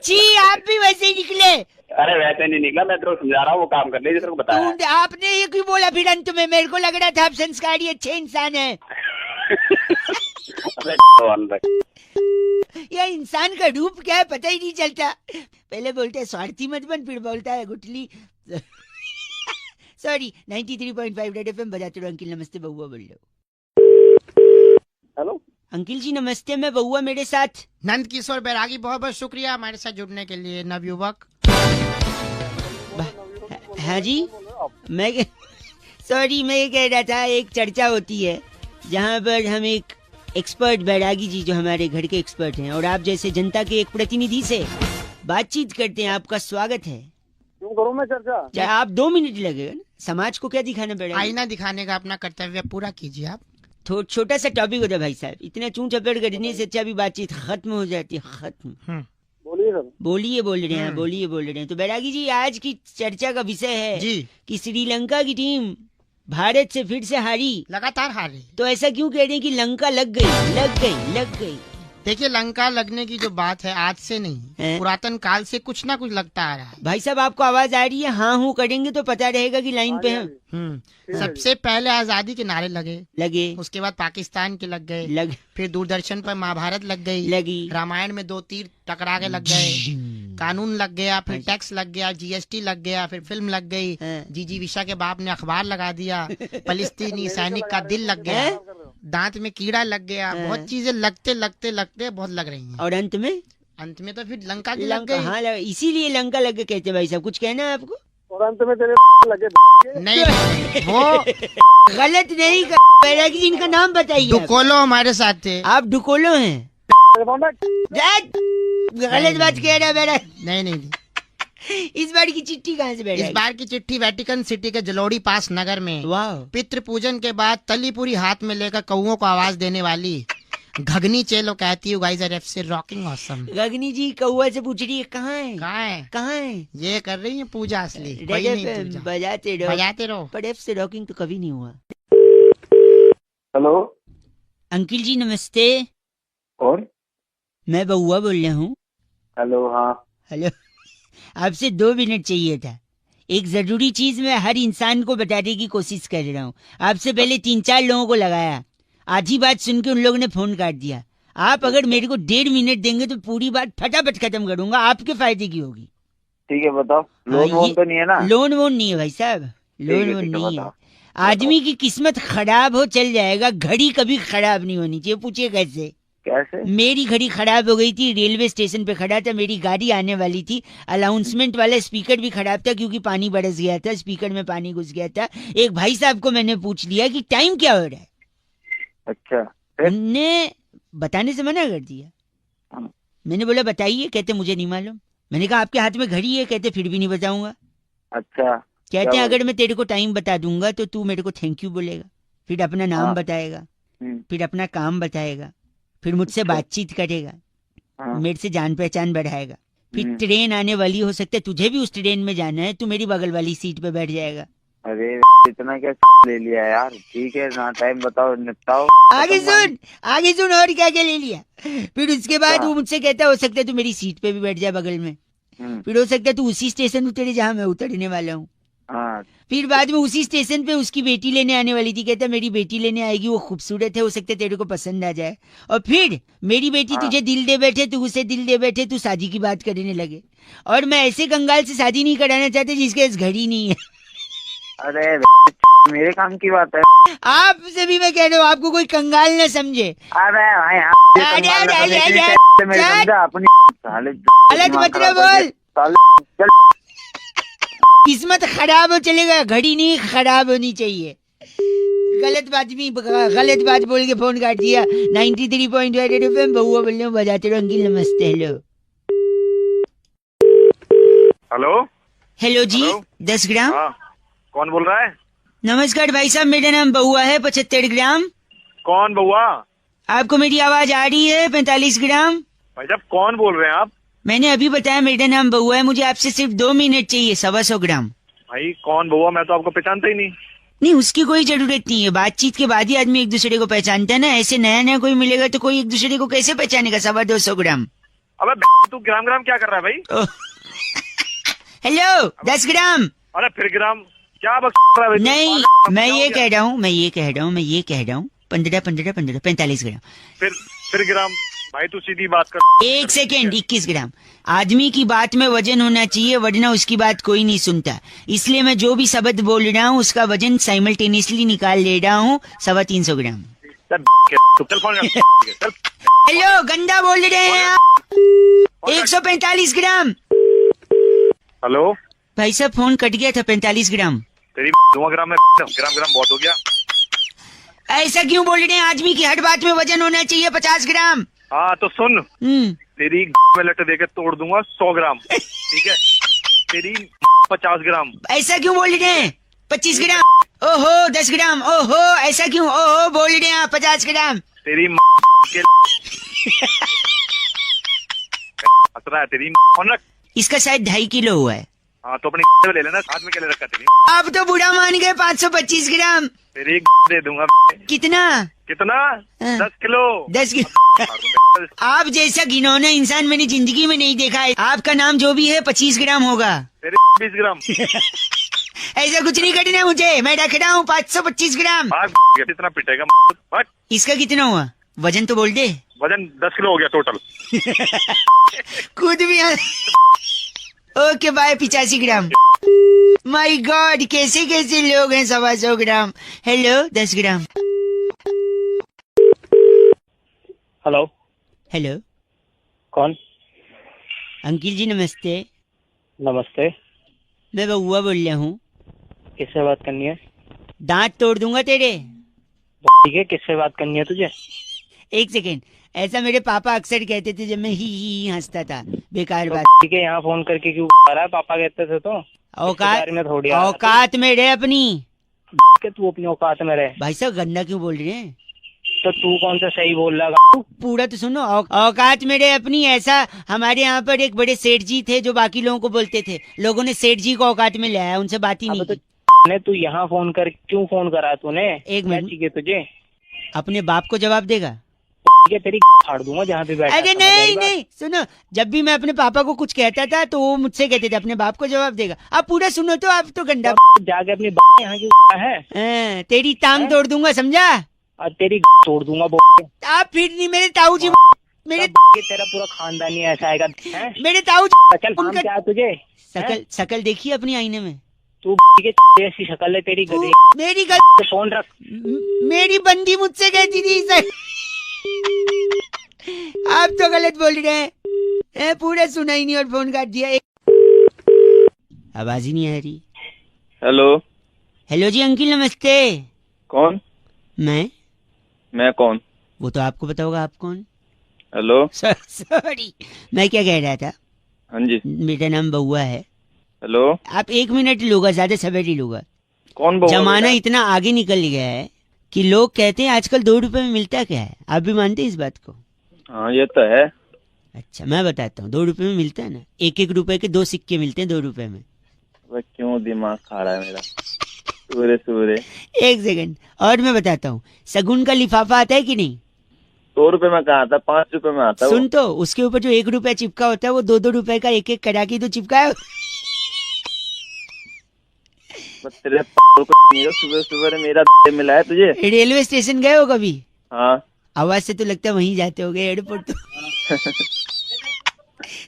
जी, आप भी वैसे ही निकले। अरे वैसे नहीं निकला, मैं तेरे को समझा रहा हूँ, वो काम कर ले जिसको बताया। आपने ये क्यों बोला फिर अंत में? मेरे को लग रहा था आप संस्कारी अच्छे इंसान है। यह इंसान का रूप क्या है पता ही नहीं चलता। पहले बोलते है स्वार्थी मत बन, फिर बोलता है गुठली। सॉरी, 93.5 रेड एफएम बजाते रहो। अंकिल नमस्ते, बउआ बोल रहे हो। हेलो अंकिल जी नमस्ते, मैं बउआ, मेरे साथ नंद किशोर बैरागी, बहुत बहुत शुक्रिया हमारे साथ जुड़ने के लिए, नवयुवक। हाँ जी, मैं सॉरी, मैं ये कह रहा था, एक चर्चा होती है जहाँ पर हम एक एक्सपर्ट, बैरागी जी जो हमारे घर के एक्सपर्ट हैं, और आप जैसे जनता के एक प्रतिनिधि से बातचीत करते हैं। आपका स्वागत है। क्यों करूँ मैं चर्चा? चाहे आप 2 मिनट लगेगा ना, समाज को क्या दिखाना पड़ेगा? आईना दिखाने का अपना कर्तव्य पूरा कीजिए आप। छोटा सा टॉपिक होता है भाई साहब, इतना चूं चपेट करने से अच्छा भी बातचीत खत्म हो जाती है। खत्म। बोलिए सर। बोलिए बोल रहे हैं, बोलिए बोल रहे हैं। तो बैरागी जी, आज की चर्चा का विषय है जी कि श्रीलंका की टीम भारत से फिर से हारी, लगातार हारी। तो ऐसा क्यों कह रहे हैं कि लंका लग गई? देखिए, लंका लगने की जो बात है आज से नहीं, पुरातन काल से कुछ ना कुछ लगता आ रहा है। भाई साहब आपको आवाज आ रही है? हाँ हूँ करेंगे तो पता रहेगा कि लाइन पे हैं। सबसे पहले आजादी के नारे लगे, उसके बाद पाकिस्तान के लग गए, फिर दूरदर्शन पर महाभारत लगी, रामायण में 2 तीर टकरा के लग गए, कानून लग गया, फिर टैक्स लग गया, जीएसटी लग गया, फिर फिल्म लग गई, जीजी विशा के बाप ने अखबार लगा दिया, फलस्तीनी सैनिक का दिल लग गया, दांत में कीड़ा लग गया, बहुत चीजें लगते बहुत लग रही हैं। और अंत में तो फिर लंका की लग गई। हाँ, इसीलिए लंका लग गए कहते। भाई साहब कुछ कहना है आपको? और अंत में तेरे लगे नहीं, वो गलत नहीं। बैरागी जी इनका नाम बताइए। डुकोलो हमारे साथ थे। आप डुकोलो हैं? गलत बात कह रहा है बैरागी। नहीं। इस बार की चिट्ठी कहाँ से बैठा? इस बार की चिट्ठी वेटिकन सिटी के जलोड़ी पास नगर में। वाह। पितृ पूजन के बाद तली पूरी हाथ में लेकर कौओं को आवाज देने वाली घगनी चेलो कहती है, guys are FC rocking awesome. घगनी जी कौआ से पूछ रही है कहाँ है? ये कर रही है पूजा असली। बजाते रहो। पर एफ से रॉकिंग तो कभी नहीं हुआ। हेलो अंकिल जी नमस्ते। कौन? मैं बउआ बोल रहा हूँ। हेलो। हाँ हेलो, आपसे 2 मिनट चाहिए था। एक जरूरी चीज मैं हर इंसान को बताने की कोशिश कर रहा हूँ। आपसे पहले 3-4 लोगों को लगाया, आधी बात सुन के उन लोगों ने फोन काट दिया। आप अगर मेरे को 1.5 मिनट देंगे तो पूरी बात फटाफट खत्म करूंगा, आपके फायदे की होगी। ठीक है, बताओ। लोन वोन तो नहीं है ना? लोन वोन नहीं है भाई साहब, लोन वोन नहीं है। आदमी की किस्मत खराब हो चल जाएगा, घड़ी कभी खराब नहीं होनी चाहिए। पूछिए कैसे? कैसे? मेरी घड़ी खराब हो गई थी, रेलवे स्टेशन पे खड़ा था, मेरी गाड़ी आने वाली थी, अनाउंसमेंट वाला स्पीकर भी खराब था क्योंकि पानी बरस गया था, स्पीकर में पानी घुस गया था। एक भाई साहब को मैंने पूछ लिया कि टाइम क्या हो रहा है, अच्छा, उनने बताने से मना कर दिया। मैंने बोला बताइए, कहते मुझे नहीं मालूम। मैंने कहा आपके हाथ में घड़ी है, कहते फिर भी नहीं बताऊंगा। अच्छा, कहते हैं अगर मैं तेरे को टाइम बता दूंगा तो तू मेरे को थैंक यू बोलेगा, फिर अपना नाम हाँ। बताएगा, फिर अपना काम बताएगा, फिर मुझसे बातचीत करेगा, हाँ। मेरे से जान पहचान बढ़ाएगा, फिर ट्रेन आने वाली, हो सकता है तुझे भी उस ट्रेन में जाना है, तू मेरी बगल वाली सीट पे बैठ जाएगा। अरे इतना क्या ले लिया यार, ठीक है ना, टाइम बताओ, निपटाओ। आगे सुन और क्या क्या ले लिया। फिर उसके बाद वो मुझसे कहता हो सकता है तू मेरी सीट पे भी बैठ जाए बगल में, फिर हो सकता है तू उसी स्टेशन उतरे जहाँ मैं उतरने वाला हूँ। हाँ। फिर बाद में उसी स्टेशन पे उसकी बेटी लेने आने वाली थी, कहता मेरी बेटी लेने आएगी, वो खूबसूरत है, हो सकता है तेरे को पसंद आ जाए, और फिर मेरी बेटी तुझे दिल दे बैठे, तू उसे दिल दे बैठे, तू शादी की बात करने लगे। और मैं ऐसे कंगाल से शादी नहीं कराना चाहता जिसके पास घड़ी नहीं है। अरे मेरे काम की बात है। आपसे भी मैं कह रहा हूँ, आपको कोई कंगाल न समझे। अरे भाई गलत मत बोल, किस्मत खराब हो चलेगा, घड़ी नहीं खराब होनी चाहिए। गलत बात बोल के फोन काट दिया। 93.8 FM बहुआ बोल रहे हो, बजाते रहो अंकिल। नमस्ते। हेलो जी। 10 ग्राम। कौन बोल रहा है? नमस्कार भाई साहब, मेरा नाम बहुआ है। 75 ग्राम। कौन बहुआ? आपको मेरी आवाज आ रही है? 45 ग्राम। भाई साहब कौन बोल रहे हैं आप? मैंने अभी बताया मेरा नाम बहुआ है, मुझे आपसे सिर्फ 2 मिनट चाहिए। 125 ग्राम। भाई कौन बहुआ? मैं तो आपको पहचानता ही नहीं। नहीं, उसकी कोई जरूरत नहीं है, बातचीत के बाद ही आदमी एक दूसरे को पहचानता है ना। ऐसे नया कोई मिलेगा तो कोई एक दूसरे को कैसे पहचानेगा? 225 ग्राम। अबे तू ग्राम क्या कर रहा है भाई? हेलो 10 ग्राम। अरे फिर ग्राम क्या बक रहा है? नहीं, मैं ये कह रहा हूँ 15 45 ग्राम। फिर ग्राम। भाई तू सीधी बात कर। 1 सेकेंड। 21 ग्राम। आदमी की बात में वजन होना चाहिए, वरना उसकी बात कोई नहीं सुनता। इसलिए मैं जो भी शब्द बोल रहा हूँ उसका वजन साइमल्टेनियसली निकाल ले रहा हूँ। 325 ग्राम। हेलो, गंदा बोल रहे हैं आप। 145 ग्राम। हेलो भाई साहब, फोन कट गया था। 45 ग्राम। तेरी ग्राम में ग्राम बहुत हो गया। ऐसा क्यों बोल रहे हैं? आदमी की हर बात में वजन होना चाहिए। 50 ग्राम। हाँ तो सुन, तेरी में लट देके तोड़ दूंगा 100 ग्राम, ठीक है? तेरी 50 ग्राम। ऐसा क्यों बोल रहे हैं? 25 ग्राम। ओहो 10 ग्राम। ओहो ऐसा क्यों? ओहो बोल रहे हैं 50 ग्राम। तेरी के तेरी। इसका शायद 2.5 किलो हुआ है। हाँ तो अपनी ले लेना, हाथ में क्या ले रखा तेरी? अब तो बुरा मान गए। 525 ग्राम। तेरी दे दूंगा। कितना? 10 किलो। 10 किलो। आप जैसा घिनौना इंसान मैंने जिंदगी में नहीं देखा है। आपका नाम जो भी है 25 ग्राम होगा। तेरे 20 ग्राम। ऐसा कुछ नहीं करना है मुझे, मैं रख रहा हूँ 525 ग्राम। कितना पिटेगा? इसका कितना हुआ? वजन तो बोल दे। वजन 10 किलो हो गया टोटल। खुद भी। Okay bye. 85 gram. My god, कैसे कैसे लोग हैं। 125 ग्राम। Hello 10 gram. हेलो कौन? अंकिल जी नमस्ते। नमस्ते। मैं बहुआ बोल रहा हूँ। किससे बात करनी है? दांत तोड़ दूंगा तेरे। ठीक है, किससे बात करनी है तुझे? 1 सेकेंड। ऐसा मेरे पापा अक्सर कहते थे जब मैं ही हंसता था। बेकार बात। ठीक है, यहाँ फोन करके क्यों आ रहा है? पापा कहते थे तो। औकात में रहे अपनी। तू अपनी औकात में रहे। भाई साहब गंदा क्यों बोल रहे हैं? तो तू कौन सा सही बोल रहा? पूरा तो सुनो। औकात में रहे अपनी। ऐसा हमारे यहाँ पर एक बड़े सेठ जी थे जो बाकी लोगों को बोलते थे। लोगों ने सेठ जी को औकात में लाया, उनसे बात ही नहीं की। तू यहाँ फोन कर क्यों फोन करा तूने? 1 मिनट। चाहिए तुझे? अपने बाप को जवाब देगा? तेरी फाड़ दूंगा जहाँ पे बैठा। अरे नहीं, सुनो। जब भी मैं अपने पापा को कुछ कहता था तो वो मुझसे कहते थे अपने बाप को जवाब देगा। आप पूरा सुनो तो। आप तो गंदा जाके अपनी यहाँ की है। तेरी टांग तोड़ दूंगा, समझा? और तेरी तोड़ दूंगा। आप फिर नहीं मेरे ताऊ जी। मेरे तेरा पूरा खानदानी ऐसा आएगा। मेरे ताऊ जी। चल क्या तुझे? शकल देखिए अपनी आईने में। तू ऐसी शक्ल है तेरी। मेरी गलती। फोन रख। मेरी बंदी मुझसे कहती थी सर। आप तो गलत बोल रहे हैं, पूरा सुना ही नहीं और फोन काट दिया। आवाज ही नहीं आ रही। हेलो। हेलो जी अंकिल नमस्ते। कौन? मैं कौन? वो तो आपको पता होगा, आप कौन? हेलो। सॉरी, मैं क्या कह रहा था। हाँ जी। मेरा नाम बउआ है। हेलो। आप 1 मिनट लूंगा, ज्यादा समय नहीं लूंगा। कौन बउआ? जमाना इतना आगे निकल गया है कि लोग कहते हैं आजकल 2 रुपए में मिलता क्या है। आप भी मानते हैं इस बात को? हाँ ये तो है। अच्छा मैं बताता हूँ, 2 रुपए में मिलता है ना, 1-1 रुपए के 2 सिक्के मिलते हैं 2 रुपए में। वह क्यों दिमाग खा रहा है मेरा? सूरे 1 सेकंड और मैं बताता हूँ, शगुन का लिफाफा आता है कि नहीं? 2 रुपए में कहाँ आता? 5 रुपए में आता है। सुन तो, उसके ऊपर जो 1 रुपया चिपका होता है वो 2-2 रुपए का 1-1 करा के तो चिपका है। तेरे सुबह मेरा मिला है तुझे। रेलवे स्टेशन गए हो कभी? हाँ। आवाज से तो लगता है वहीं जाते होगे, एयरपोर्ट तो।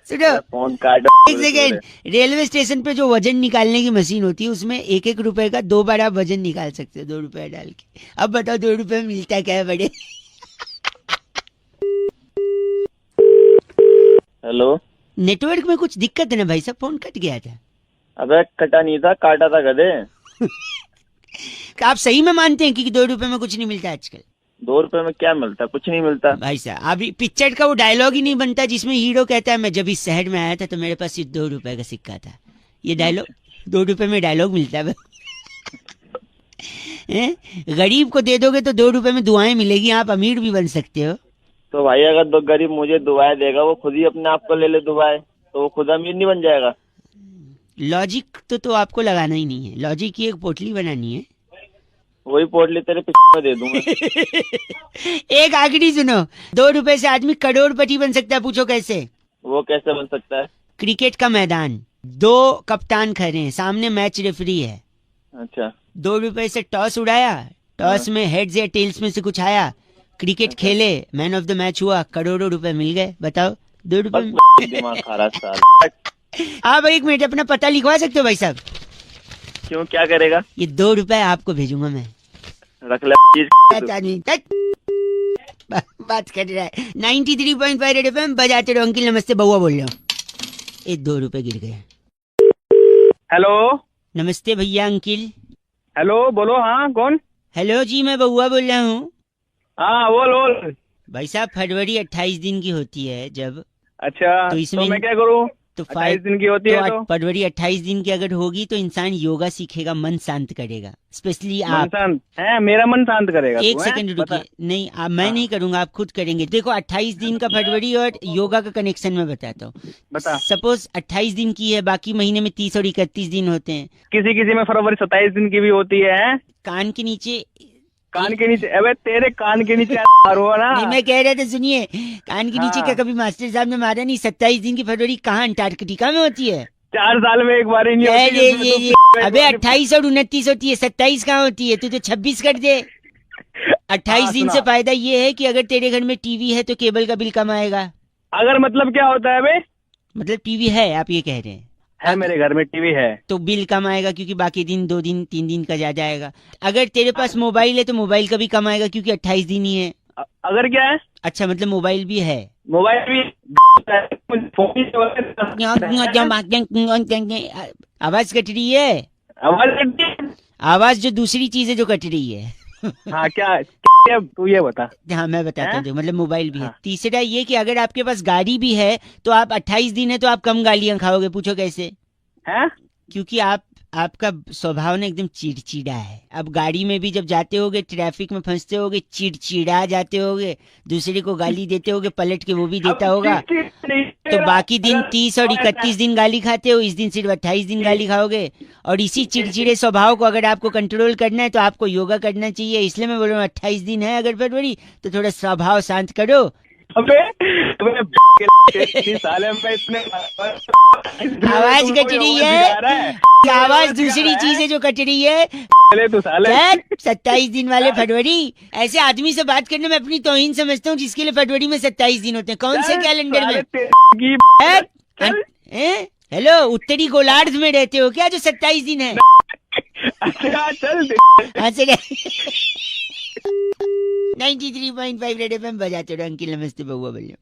सुनो फोन काट। 1 सेकेंड, रेलवे स्टेशन पे जो वजन निकालने की मशीन होती है उसमें 1-1 रुपए का 2 बार आप वजन निकाल सकते हो 2 रुपए डाल के। अब बताओ 2 रुपए में मिलता क्या है बड़े? हेलो। नेटवर्क में कुछ दिक्कत है ना भाई साहब, फोन कट गया था। अबे कटा नहीं था, काटा था गधे। आप सही में मानते हैं कि 2 रुपए में कुछ नहीं मिलता आजकल? 2 रुपए में क्या मिलता? कुछ नहीं मिलता भाई साहब। अभी पिक्चर का वो डायलॉग ही नहीं बनता जिसमें हीरो कहता है मैं जब इस शहर में आया था तो मेरे पास सिर्फ 2 रुपए का सिक्का था। ये डायलॉग 2 रुपए में डायलॉग मिलता है। गरीब को दे दोगे तो 2 रुपए में दुआएं मिलेगी, आप अमीर भी बन सकते हो। तो भाई अगर 2 गरीब मुझे दुआएं देगा, वो खुद ही अपने आप को ले दुआएं, तो वो खुद अमीर नहीं बन जाएगा? लॉजिक तो आपको लगाना ही नहीं है, लॉजिक की एक पोटली बनानी है। वही पोटली तेरे पीछे दे दूंगा। एक आखिरी सुनो, 2 रुपए से आदमी करोड़पति बन सकता है, पूछो कैसे? वो कैसे बन सकता है? क्रिकेट का मैदान, 2 कप्तान खड़े हैं, सामने मैच रेफरी है। अच्छा। 2 रुपए से टॉस उड़ाया, टॉस में हेड्स या टेल्स में से कुछ आया, क्रिकेट खेले, मैन ऑफ द मैच हुआ, करोड़ों रुपए मिल गए। बताओ 2 रुपए। दिमाग खा रहा। आप 1 मिनट अपना पता लिखवा सकते हो भाई साहब? क्यों, क्या करेगा? ये 2 रुपए आपको भेजूंगा मैं। रख ले। बात कर रहा है 93.5 रेड एफएम बजाते रहो। अंकिल नमस्ते, बउआ बोल रहा हूँ। ये 2 रुपए गिर गए। हेलो। नमस्ते भैया अंकिल। हेलो बोलो। हाँ कौन? हेलो जी मैं बउआ बोल रहा हूँ। हाँ बोल। भाई साहब फरवरी 28 दिन की होती है जब। अच्छा तो इसमें मैं क्या करूँ? तो 28 दिन की होती है तो फरवरी 28 दिन की अगर होगी तो इंसान योगा सीखेगा, मन शांत करेगा। स्पेशली आप है, मेरा मन शांत करेगा। 1 सेकंड रुकिए। नहीं मैं नहीं करूंगा, आप खुद करेंगे। देखो 28 दिन का फरवरी और योगा का कनेक्शन मैं बताता हूँ। बता। सपोज 28 दिन की है, बाकी महीने में 30 और 31 दिन होते हैं। किसी में फरवरी 27 दिन की भी होती है। कान के नीचे अबे तेरे कान के नीचे मारो ना। नहीं मैं कह रहा था सुनिए, कान के नीचे क्या कभी मास्टर साहब ने मारा नहीं? 27 दिन की फरवरी कहाँ अंटार्कटिका में होती है? 4 साल में एक बार ही नहीं होती है। अबे 28 और 29 होती है, 27 कहाँ होती है? तू तो 26 कर दे। 28 दिन से फायदा ये है कि अगर तेरे घर में टीवी है तो केबल का बिल कम आएगा। अगर मतलब क्या होता है बे? मतलब टीवी है, आप ये कह रहे हैं? है, मेरे घर में टीवी है तो बिल कम आएगा क्योंकि बाकी दिन 2 दिन 3 दिन का ज्यादा आएगा। अगर तेरे पास मोबाइल है तो मोबाइल का भी कम आएगा क्योंकि 28 दिन ही है। अगर क्या है? अच्छा मतलब मोबाइल भी है। मोबाइल भी। आवाज कट रही है। आवाज जो दूसरी चीज है जो कट रही है। हाँ क्या तू ये बता। हाँ मैं बताता हूँ, मतलब मोबाइल भी है। तीसरा ये कि अगर आपके पास गाड़ी भी है तो आप 28 दिन है तो आप कम गालियां खाओगे। पूछो कैसे? है क्योंकि आपका स्वभाव ना एकदम चिड़चिड़ा है। अब गाड़ी में भी जब जाते होगे, ट्रैफिक में फंसते होगे, चिड़चिड़ा जाते होगे, दूसरे को गाली देते होगे, पलट के वो भी देता होगा। तो बाकी दिन 30 और 31 दिन गाली खाते हो, इस दिन सिर्फ 28 दिन गाली खाओगे। और इसी चिड़चिड़े स्वभाव को अगर आपको कंट्रोल करना है तो आपको योगा करना चाहिए। इसलिए मैं बोल रहा हूँ 28 दिन है अगर फरवरी तो थोड़ा स्वभाव शांत करो। आवाज कट रही है, आवाज दूसरी चीज है जो कट रही है। 27 दिन वाले फरवरी, ऐसे आदमी से बात करने में अपनी तौहीन समझता हूँ जिसके लिए फरवरी में 27 दिन होते हैं। कौन से कैलेंडर में? हेलो, उत्तरी गोलार्ध में रहते हो क्या जो 27 दिन है? अच्छा चल। 93.5 रेड एफएम बजाते रहो। अंकिल नमस्ते, बउआ बोलियो।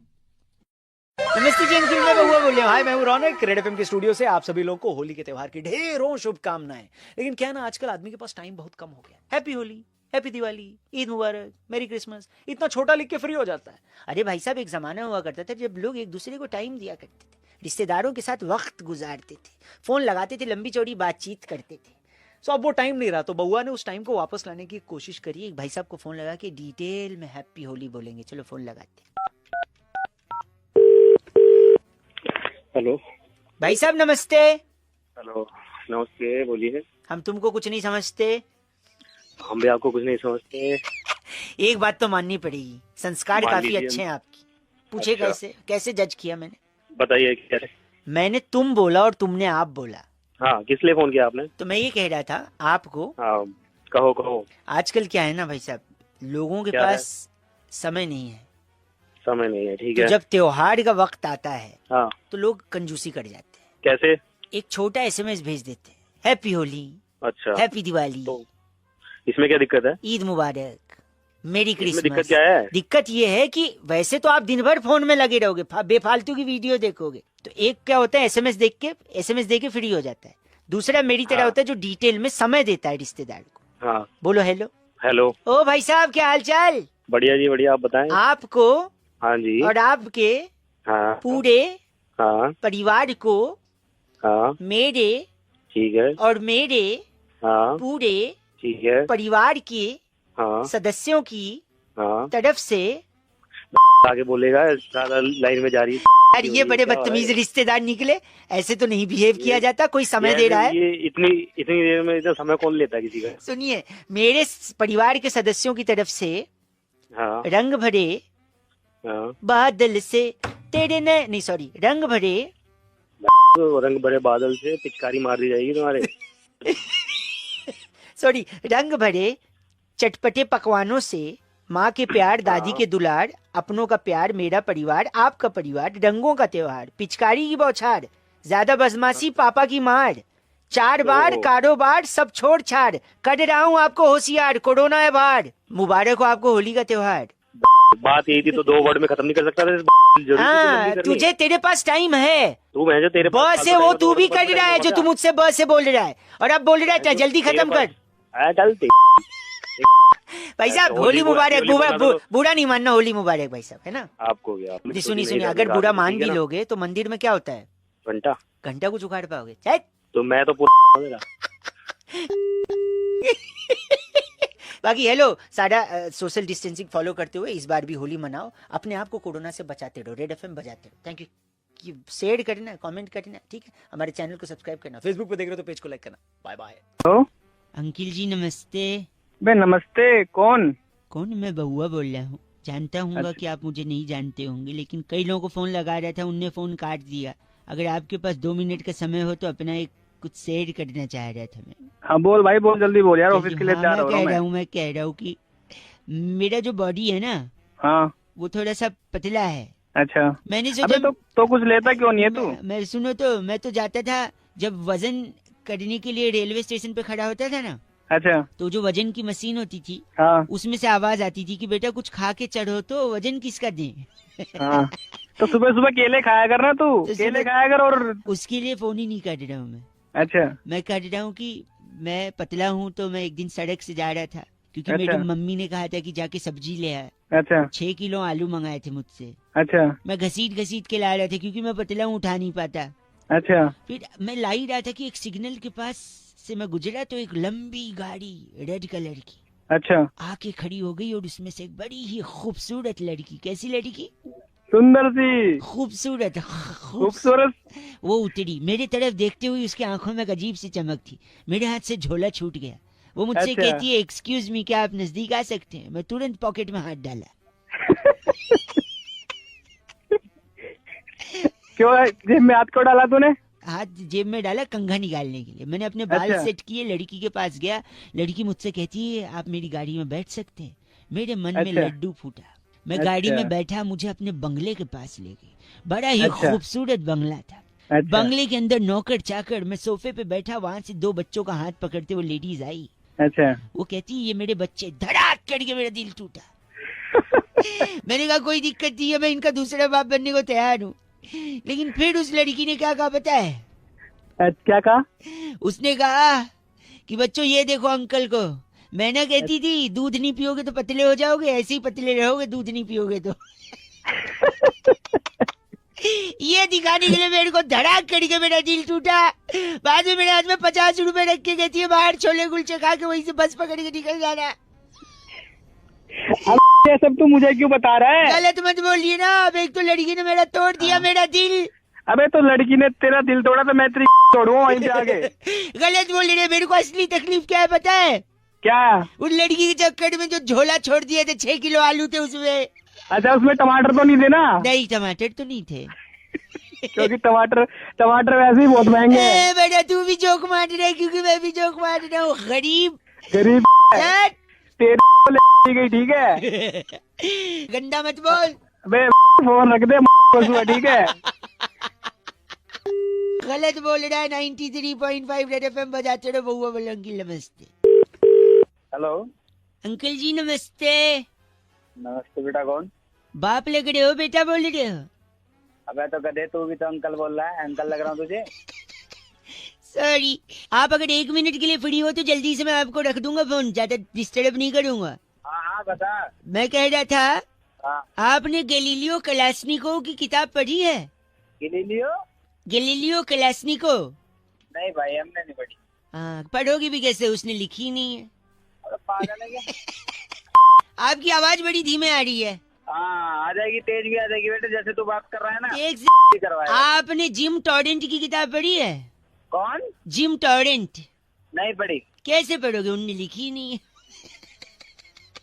नमस्ते जी अंकिल, मैं बउआ बोलियो। हाय, मैं हूँ रौनक। रेड एफएम के स्टूडियो से आप सभी लोगों को होली के त्योहार की ढेरों शुभकामनाएं। लेकिन क्या ना, आजकल आदमी के पास टाइम बहुत कम हो गया। हैप्पी होली, हैप्पी दिवाली, ईद मुबारक, मेरी क्रिसमस, इतना छोटा लिख के फ्री हो जाता है। अरे भाई साहब, एक जमाना हुआ करता था जब लोग एक दूसरे को टाइम दिया करते थे, रिश्तेदारों के साथ वक्त गुजारते थे, फोन लगाते थे, लंबी चौड़ी बातचीत करते थे। सो अब वो टाइम नहीं रहा, तो बउआ ने उस टाइम को वापस लाने की कोशिश करी। एक भाई साहब को फोन लगा के डिटेल में हैप्पी होली बोलेंगे। चलो फोन लगाते। हेलो भाई साहब नमस्ते। हेलो नमस्ते, बोलिए। हम तुमको कुछ नहीं समझते। हम भी आपको कुछ नहीं समझते। एक बात तो माननी पड़ेगी, संस्कार काफी अच्छे हैं आपकी। पूछे अच्छा। कैसे कैसे जज किया मैंने? बताइए कैसे? मैंने तुम बोला और तुमने आप बोला। हाँ, किस लिए फोन किया आपने? तो मैं ये कह रहा था आपको। हाँ, कहो कहो। आजकल क्या है ना भाई साहब, लोगों के क्या पास समय नहीं है। समय नहीं है, ठीक तो है। जब त्योहार का वक्त आता है हाँ, तो लोग कंजूसी कर जाते हैं। कैसे? एक छोटा एसएमएस भेज देते हैं, हैप्पी होली, अच्छा, हैप्पी दिवाली, तो इसमें क्या दिक्कत है? ईद मुबारक, मेरी इसमें क्रिसमस। दिक्कत क्या है? दिक्कत ये है कि वैसे तो आप दिन भर फोन में लगे रहोगे, बेफालतू की वीडियो देखोगे। तो एक क्या होता है, एसएमएस दे के फ्री हो जाता है। दूसरा मेरी तरह होता है जो डिटेल में समय देता है रिश्तेदार को। हाँ, बोलो हेलो। हेलो। ओ भाई साहब, क्या हाल चाल? बढ़िया जी, बढ़िया। आप बताएं। आपको हाँ जी। और आपके हाँ पूरे हाँ परिवार को हाँ, मेरे ठीक है। और मेरे हाँ, पूरे ठीक है। परिवार के हाँ सदस्यों की हाँ, तरफ से। आगे बोलेगा, ज्यादा लाइन में जा रही है। यार ये बड़े बदतमीज रिश्तेदार निकले, ऐसे तो नहीं बिहेव किया जाता। कोई समय दे रहा है। ये इतनी देर में इतना समय कौन लेता है किसी का? सुनिए, मेरे परिवार के सदस्यों की तरफ से हाँ रंग भरे हाँ, बादल से तेरे नहीं सॉरी, रंग भरे तो रंग भरे बादल से पिचकारी मार दी जाएगी तुम्हारे। सॉरी, रंग भरे चटपटे पकवानों से माँ के प्यार, दादी के दुलार, अपनों का प्यार, मेरा परिवार, आपका परिवार, रंगों का त्योहार, पिचकारी की बौछार, ज्यादा बदमाशी पापा की मार, 4 बार कारोबार सब छोड़ छाड़, कर रहा हूँ आपको होशियार, कोरोना है बाढ़, मुबारक हो आपको होली का त्योहार। बात यही थी तो 2 वर्ड में खत्म नहीं कर सकता था। हाँ, तुझे तेरे पास टाइम है। तू मैं जो तेरे पास बस से वो तू भी कर रहा है जो तू मुझसे बस से बोल रहा है, और अब बोल रहा है जल्दी खत्म कर। चलते भाई साहब होली मुबारक। बुरा नहीं मानना, होली मुबारक भाई साहब, है ना? आपको क्या? सुनिए, अगर बुरा मान भी लोगे तो मंदिर में क्या होता है? घंटा को उखाड़ पाओगे? तो मैं तो पूरा बाकी हेलो, सारा सोशल डिस्टेंसिंग फॉलो करते हुए इस बार भी होली मनाओ, अपने आप को कोरोना से बचाते रहो, रेड एफएम बजाते रहो। Thank you. शेयर करना, कमेंट करना, ठीक है? हमारे चैनल को सब्सक्राइब करना, फेसबुक पे देख रहे हो तो पेज को लाइक करना। Bye bye. Hello uncle ji नमस्ते। बे नमस्ते। कौन? मैं बउआ बोल रहा हूँ। जानता हूँ कि आप मुझे नहीं जानते होंगे, लेकिन कई लोगों को फोन लगा रहा था, उनने फोन काट दिया। अगर आपके पास 2 मिनट का समय हो तो अपना एक कुछ शेयर करना चाह रहा था मैं। हाँ बोल भाई, बोल जल्दी बोल यार, ऑफिस के लिए तैयार हो रहा हूँ। मैं कह रहा हूँ कि मेरा जो बॉडी है ना, हाँ, वो थोड़ा सा पतला है। अच्छा, मैंने सोचा तो कुछ लेता क्यों नहीं है तू? मैं सुनो तो, मैं तो जाता था जब वजन करने के लिए रेलवे स्टेशन पे खड़ा होता था ना। अच्छा। तो जो वजन की मशीन होती थी, हाँ, उसमें से आवाज आती थी कि बेटा कुछ खा के चढ़ो तो वजन किसका दें। हाँ, तो सुबह सुबह केले खाया कर ना तू, तो केले खाया कर। और उसके लिए फोन ही नहीं कर रहा हूँ मैं। अच्छा, मैं कह रहा हूँ कि मैं पतला हूँ, तो मैं एक दिन सड़क से जा रहा था क्योंकि अच्छा। मेरी मम्मी ने कहा था कि जाके सब्जी ले आए। अच्छा। 6 किलो आलू मंगाए थे मुझसे। अच्छा। मैं घसीट के ला रहा था क्योंकि मैं पतला हूँ, उठा नहीं पाता। अच्छा। फिर मैं ला ही रहा था कि एक सिग्नल के पास से मैं गुजरा तो एक लंबी गाड़ी रेड कलर की अच्छा आके खड़ी हो गई, और उसमें से एक बड़ी ही खूबसूरत लड़की। कैसी लड़की? सुंदर सी, खूबसूरत वो उतरी मेरे तरफ देखते हुए, उसकी आंखों में एक अजीब सी चमक थी। मेरे हाथ से झोला छूट गया। वो मुझसे अच्छा। कहती है एक्सक्यूज मी, क्या आप नजदीक आ सकते हैं? मैं तुरंत पॉकेट में हाथ डाला। क्यों जेब में हाथ क्यों डाला तूने? हाथ जेब में डाला कंघा निकालने के लिए। मैंने अपने बाल अच्छा। सेट किए, लड़की के पास गया। लड़की मुझसे कहती है आप मेरी गाड़ी में बैठ सकते हैं। मेरे मन में अच्छा। लड्डू फूटा। मैं अच्छा। गाड़ी में बैठा, मुझे अपने बंगले के पास ले गई। बड़ा ही अच्छा। खूबसूरत बंगला था। अच्छा। बंगले के अंदर नौकर चाकर, मैं सोफे पे बैठा, वहां से 2 बच्चों का हाथ पकड़ते वो लेडीज आई। अच्छा। वो कहती ये मेरे बच्चे। धड़ाक करके मेरा दिल टूटा। मैंने कहा कोई दिक्कत नहीं है, मैं इनका दूसरा बाप बनने को तैयार हूँ। लेकिन फिर उस लड़की ने क्या कहा पता है? क्या कहा? उसने कहा कि बच्चों ये देखो अंकल को, मैं ना कहती थी दूध नहीं पियोगे तो पतले हो जाओगे, ऐसे ही पतले रहोगे दूध नहीं पियोगे तो। ये दिखाने के लिए मेरे को धड़ाक करके मेरा दिल टूटा। बाद में मेरे हाथ में 50 रुपए रख के कहती है बाहर छोले कुलचे खा के वहीं से बस पकड़ के निकल जाना। ये सब तू मुझे क्यों बता रहा है? गलत मत बोलिए ना। अब एक तो लड़की ने मेरा तोड़ दिया मेरा दिल। अबे तो लड़की ने तेरा दिल तोड़ा तो मैं तेरी तोड़ूंगा वहीं पे आगे। गलत बोल रहे। मेरे को असली तकलीफ क्या है पता है? क्या? उन लड़की के चक्कर में जो झोला छोड़ दिए थे, 6 किलो आलू थे उसमें। अच्छा उसमें टमाटर तो नहीं थे ना? नहीं टमाटर तो नहीं थे। क्योंकि टमाटर वैसे ही बहुत महंगे हैं। बेटा तू भी जोक मार रहा है क्योंकि मैं भी जोक मार रहा हूँ। गरीब तेरी गई ठीक है। गंदा मत बोल। बे फोन रख दे ठीक है। गलत बोल रहा है। 93.5 रेड एफएम बजाते रहो। बउआ बोलो अंकल नमस्ते। हेलो अंकल जी नमस्ते। नमस्ते बेटा। कौन? बाप लग रहे हो बेटा बोल रहे हो? अबे तो गधे तू भी तो अंकल बोल रहा है। अंकल लग रहा हूँ तुझे? सॉरी। आप अगर 1 मिनट के लिए फ्री हो तो जल्दी से मैं आपको रख दूंगा फोन, ज्यादा डिस्टर्ब नहीं करूंगा। हाँ बता। मैं कह रहा था हाँ। आपने गैलीलियो कलास्निकोव की किताब पढ़ी है? गैलीलियो कलास्निकोव? नहीं भाई हमने नहीं पढ़ी। हाँ पढ़ोगी भी कैसे, उसने लिखी नहीं है। पागल है क्या? आपकी आवाज बड़ी धीमे आ रही है। हाँ आ जाएगी, तेज भी आ जाएगी बेटे, जैसे तू बात कर रहा है ना। एक करवाएगा। आपने जिम टॉरेंट की किताब पढ़ी है? कौन? Gym torrent. नहीं पढ़ी। कैसे पढ़ोगे, उनने लिखी नहीं है।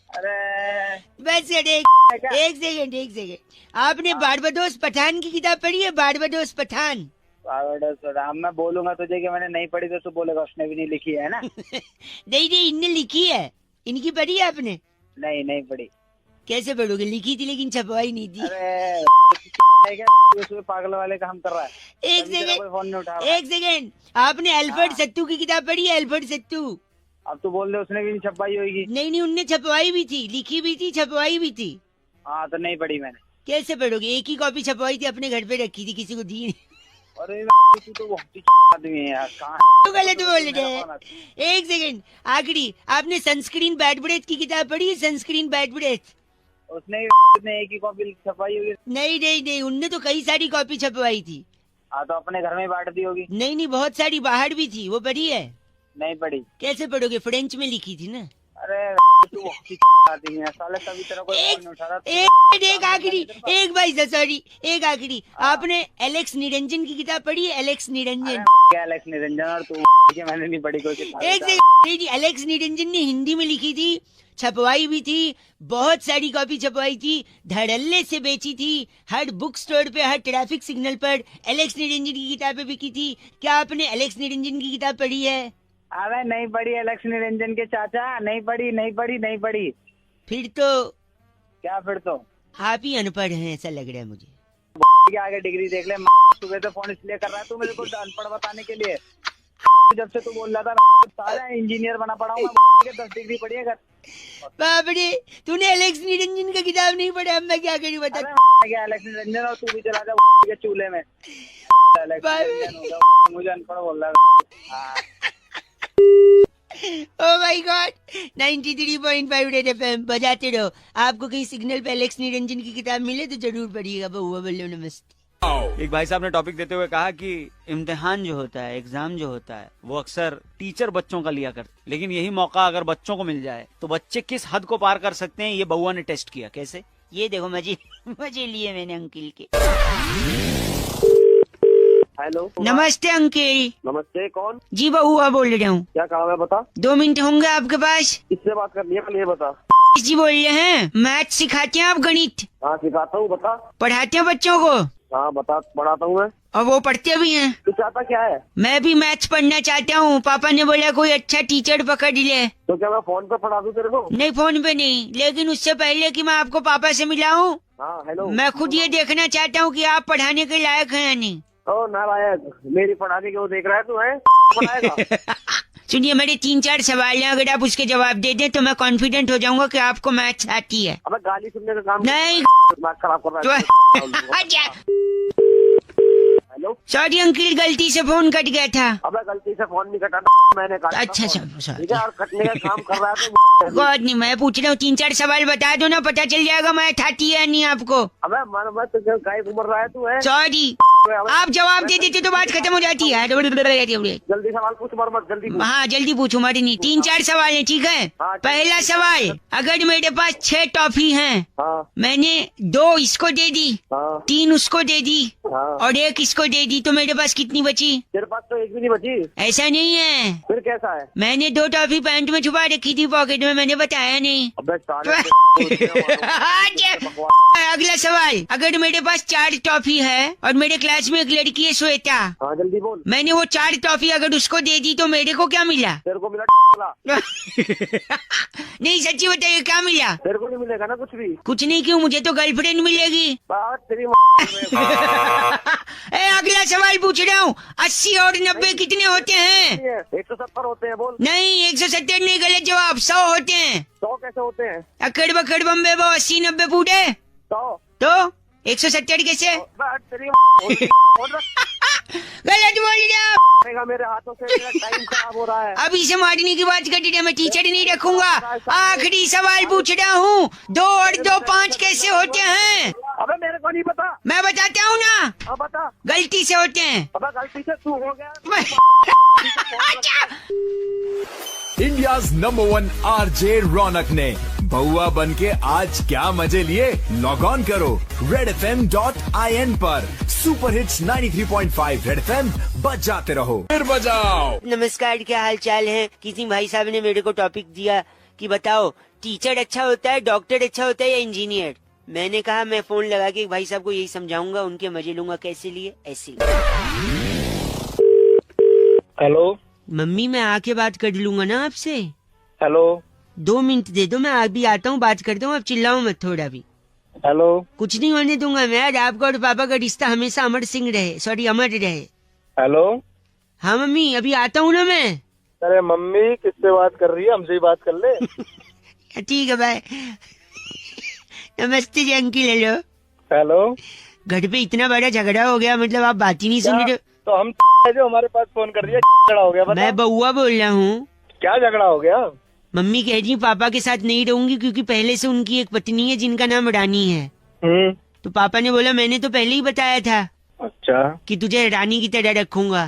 अरे बस एक सेकंड। आपने बारबाडोस पठान की किताब पढ़ी है? बारबाडोस पठान। मैं बोलूंगा तुझे कि मैंने नहीं पढ़ी तो तू बोलेगा उसने भी नहीं लिखी है ना। नहीं इनने लिखी है। इनकी पढ़ी है आपने? नहीं पढ़ी। कैसे पढ़ोगे, लिखी थी लेकिन छपवाई नहीं थी। अरे उसमें पागल वाले काम कर रहा है। एक सेकंड आपने अल्फ्रेड सत्तू की किताब पढ़ी है? अल्फ्रेड सत्तू। अब तू बोल रहे उसने भी नहीं छपवाई होगी। नहीं उनने छपवाई भी थी, लिखी भी थी, छपवाई भी थी। हाँ तो नहीं पढ़ी मैंने। कैसे पढ़ोगे, एक ही कॉपी छपवाई थी, अपने घर पे रखी थी, किसी को दी नहीं। अरे तू तो बहुत आदमी है यार। तो गलत बोल रहे हैं। एक सेकंड आखिरी, आपने सनस्क्रीन बैड ब्रेथ की किताब पढ़ी है? Sunscreen bad breath. उसने एक ही कॉपी छपवाई होगी। नहीं उनने तो कई सारी कॉपी छपवाई थी। हाँ तो अपने घर में बांट दी होगी। नहीं बहुत सारी बाहर भी थी, वो पढ़ी है? नहीं पढ़ी। कैसे पढ़ोगे, फ्रेंच में लिखी थी ना। अरे तू आदमी है साले, कभी तेरा कोई फोन नहीं उठा रहा। एक आखिरी, एक भाई सॉरी, एक आखिरी, आपने एलेक्स निरंजन की किताब पढ़ी है? एलेक्स निरंजन। क्या एलेक्स निरंजन? और तू मैंने नहीं पढ़ी कोई किताब। एक सेकंड, एलेक्स निरंजन ने हिंदी में लिखी थी, छपवाई भी थी, बहुत सारी कॉपी छपवाई थी, धड़ल्ले से बेची थी, हर बुक स्टोर पे, हर ट्रैफिक सिग्नल पर एलेक्स निरंजन की किताबें बिकी थी। क्या आपने एलेक्स निरंजन की किताब पढ़ी है? अरे नहीं पढ़ी एलेक्स निरंजन के चाचा, नहीं पढ़ी। फिर तो क्या? फिर तो आप ही अनपढ़ हैं ऐसा लग रहा है मुझे। के आगे डिग्री देख ले। सुबह से फोन इसलिए कर रहा है तू मेरे को अनपढ़ बताने के लिए। जब से तू बोल रहा था सारा इंजीनियर बना पड़ा हूँ मैं। 10 डिग्री पढ़ी है। बाबरे तूने एलेक्स निरंजन का किताब नहीं पढ़ा, अब मैं क्या करूँ बता। क्या एलेक्स निरंजन, और तू भी चला जा चूल्हे में। मुझे अनपढ़ बोल रहा है। ओह माय गॉड। 93.5 रेड एफएम बजाते रहो। आपको कहीं सिग्नल पे एलेक्स निरंजन की किताब मिले तो जरूर पढ़िएगा। बहुआ बोलो नमस्ते। एक भाई साहब ने टॉपिक देते हुए कहा कि इम्तिहान जो होता है, एग्जाम जो होता है, वो अक्सर टीचर बच्चों का लिया करते, लेकिन यही मौका अगर बच्चों को मिल जाए तो बच्चे किस हद को पार कर सकते हैं, ये बउआ ने टेस्ट किया। कैसे? ये देखो मजे लिए मैंने अंकिल के। हेलो नमस्ते अंकिल। नमस्ते। कौन? जी बहुआ बोल रहा हूँ। क्या काम है बता। 2 मिनट होंगे आपके पास? किससे बात करनी है पहले ये बता। जी बोल रहे हैं, मैथ सिखाते हैं आप? गणित? हाँ सिखाता हूँ, बता। पढ़ाते हैं बच्चों को? हाँ बता, पढ़ाता हूँ मैं। और वो पढ़ते भी हैं? तू चाहता क्या है? मैं भी मैथ्स पढ़ना चाहता हूँ। पापा ने बोला कोई अच्छा टीचर पकड़ ले। तो क्या मैं फोन पे पढ़ा दूँ तेरे को? नहीं फोन पे नहीं, लेकिन उससे पहले कि मैं आपको पापा से मिलाऊं, हाँ हेलो, मैं खुद ये देखना चाहता हूँ कि आप पढ़ाने के लायक हैं या नहीं। ओ नालायक, मेरी पढ़ाने के वो देख रहा है तू है? पढ़ाएगा सुनिए, मेरे 3-4 सवाल हैं, अगर आप उसके जवाब दे दें तो मैं कॉन्फिडेंट हो जाऊंगा कि आपको मैथ्स आती है। अबे गाली सुनने का काम नहीं, दिमाग खराब कर रहा है। हेलो, सॉरी अंकिल, गलती से फोन कट गया था। अबे गलती से फोन नहीं कटा, मैंने काटा। अच्छा, ठीक है, और कटने का काम कर रहा है तो गॉड नहीं, मैं पूछ रहा हूँ 3-4 सवाल बता दो ना, पता चल जाएगा मैथ आती है नहीं आपको। अबे मैं तुझे गाय घूम रहा है तू है। सॉरी, आप जवाब दे देते तो बात खत्म हो जाती है। जल्दी सवाल पूछ, मत जल्दी पूछ। हाँ जल्दी पूछो, मरी नहीं। 3-4 सवाल है, ठीक है। पहला सवाल, अगर मेरे पास 6 टॉफी हैं, मैंने 2 इसको दे दी, 3 उसको दे दी और 1 इसको दे दी, तो मेरे पास कितनी बची? तेरे पास तो एक भी नहीं बची। ऐसा नहीं है। फिर कैसा है? मैंने 2 टॉफी पैंट में छुपा रखी थी, पॉकेट में, मैंने बताया नहीं। अगला सवाल, अगर मेरे पास 4 टॉफी है और मेरे क्लास में एक लड़की है श्वेता, हाँ जल्दी बोल। मैंने वो 4 टॉफी अगर उसको दे दी तो मेरे को क्या मिला? तेरे को मिला नहीं सच्ची बताइए, क्या मिला? तेरे को नहीं मिलेगा ना कुछ भी। कुछ नहीं, क्यों? मुझे तो गर्लफ्रेंड मिलेगी। तेरी अगला सवाल पूछ रहा हूँ, 80 और 90 कितने होते हैं? 170 होते हैं। बोल। नहीं, 170 नहीं, गलत जवाब। 100 होते हैं। 100 कैसे होते हैं? अकड़ बकड़ बम्बे वो 80-90 पूरे 100 तो 170 कैसे? गलत बोल रहा। मेरे हाथों से मेरा टाइम खराब हो रहा है। अभी से मारने की बात कर रही है, मैं टीचर नहीं रखूंगा। आखिरी सवाल पूछ रहा हूँ, 2 और 2 5 कैसे होते हैं? अबे मेरे को नहीं पता। मैं बताता हूँ ना। अब बता। गलती से होते हैं। अबे गलती से तू हो गया। इंडियाज नंबर 1 आरजे रौनक ने बउआ बन के आज क्या मजे लिए? लॉग ऑन करो redfm.in पर। सुपर हिट्स 93.5 रेड एफएम, बजाते रहो, फिर बजाओ। नमस्कार, क्या हाल चाल है? किसी भाई साहब ने मेरे को टॉपिक दिया कि बताओ टीचर अच्छा होता है, डॉक्टर अच्छा होता है या इंजीनियर? मैंने कहा मैं फोन लगा के भाई साहब को यही समझाऊंगा, उनके मजे लूंगा। कैसे लिए? ऐसे लिए। हेलो मम्मी, मैं आके बात कर लूंगा ना आपसे। हेलो 2 मिनट दे दो, मैं अभी आता हूँ, बात करता हूँ, आप चिल्लाओ मत थोड़ा भी। हेलो कुछ नहीं होने दूंगा मैं। आज आपका और पापा का रिश्ता हमेशा अमर सिंह रहे, सॉरी अमर रहे। हेलो हाँ मम्मी, अभी आता हूँ ना मैं। अरे मम्मी किससे बात कर रही है? हमसे ही बात कर ले। ठीक है भाई। नमस्ते जी अंकिल। Hello hello. घर पे इतना बड़ा झगड़ा हो गया, मतलब आप बात ही नहीं सुन रहे। तो हम जो हमारे पास फोन कर रही है, झगड़ा हो गया? बता। मैं बउआ बोल रहा हूँ। क्या झगड़ा हो गया? मम्मी कह रही पापा के साथ नहीं रहूंगी क्योंकि पहले से उनकी एक पत्नी है जिनका नाम रानी है। तो पापा ने बोला मैंने तो पहले ही बताया था। अच्छा। कि तुझे रानी की तरह रखूंगा।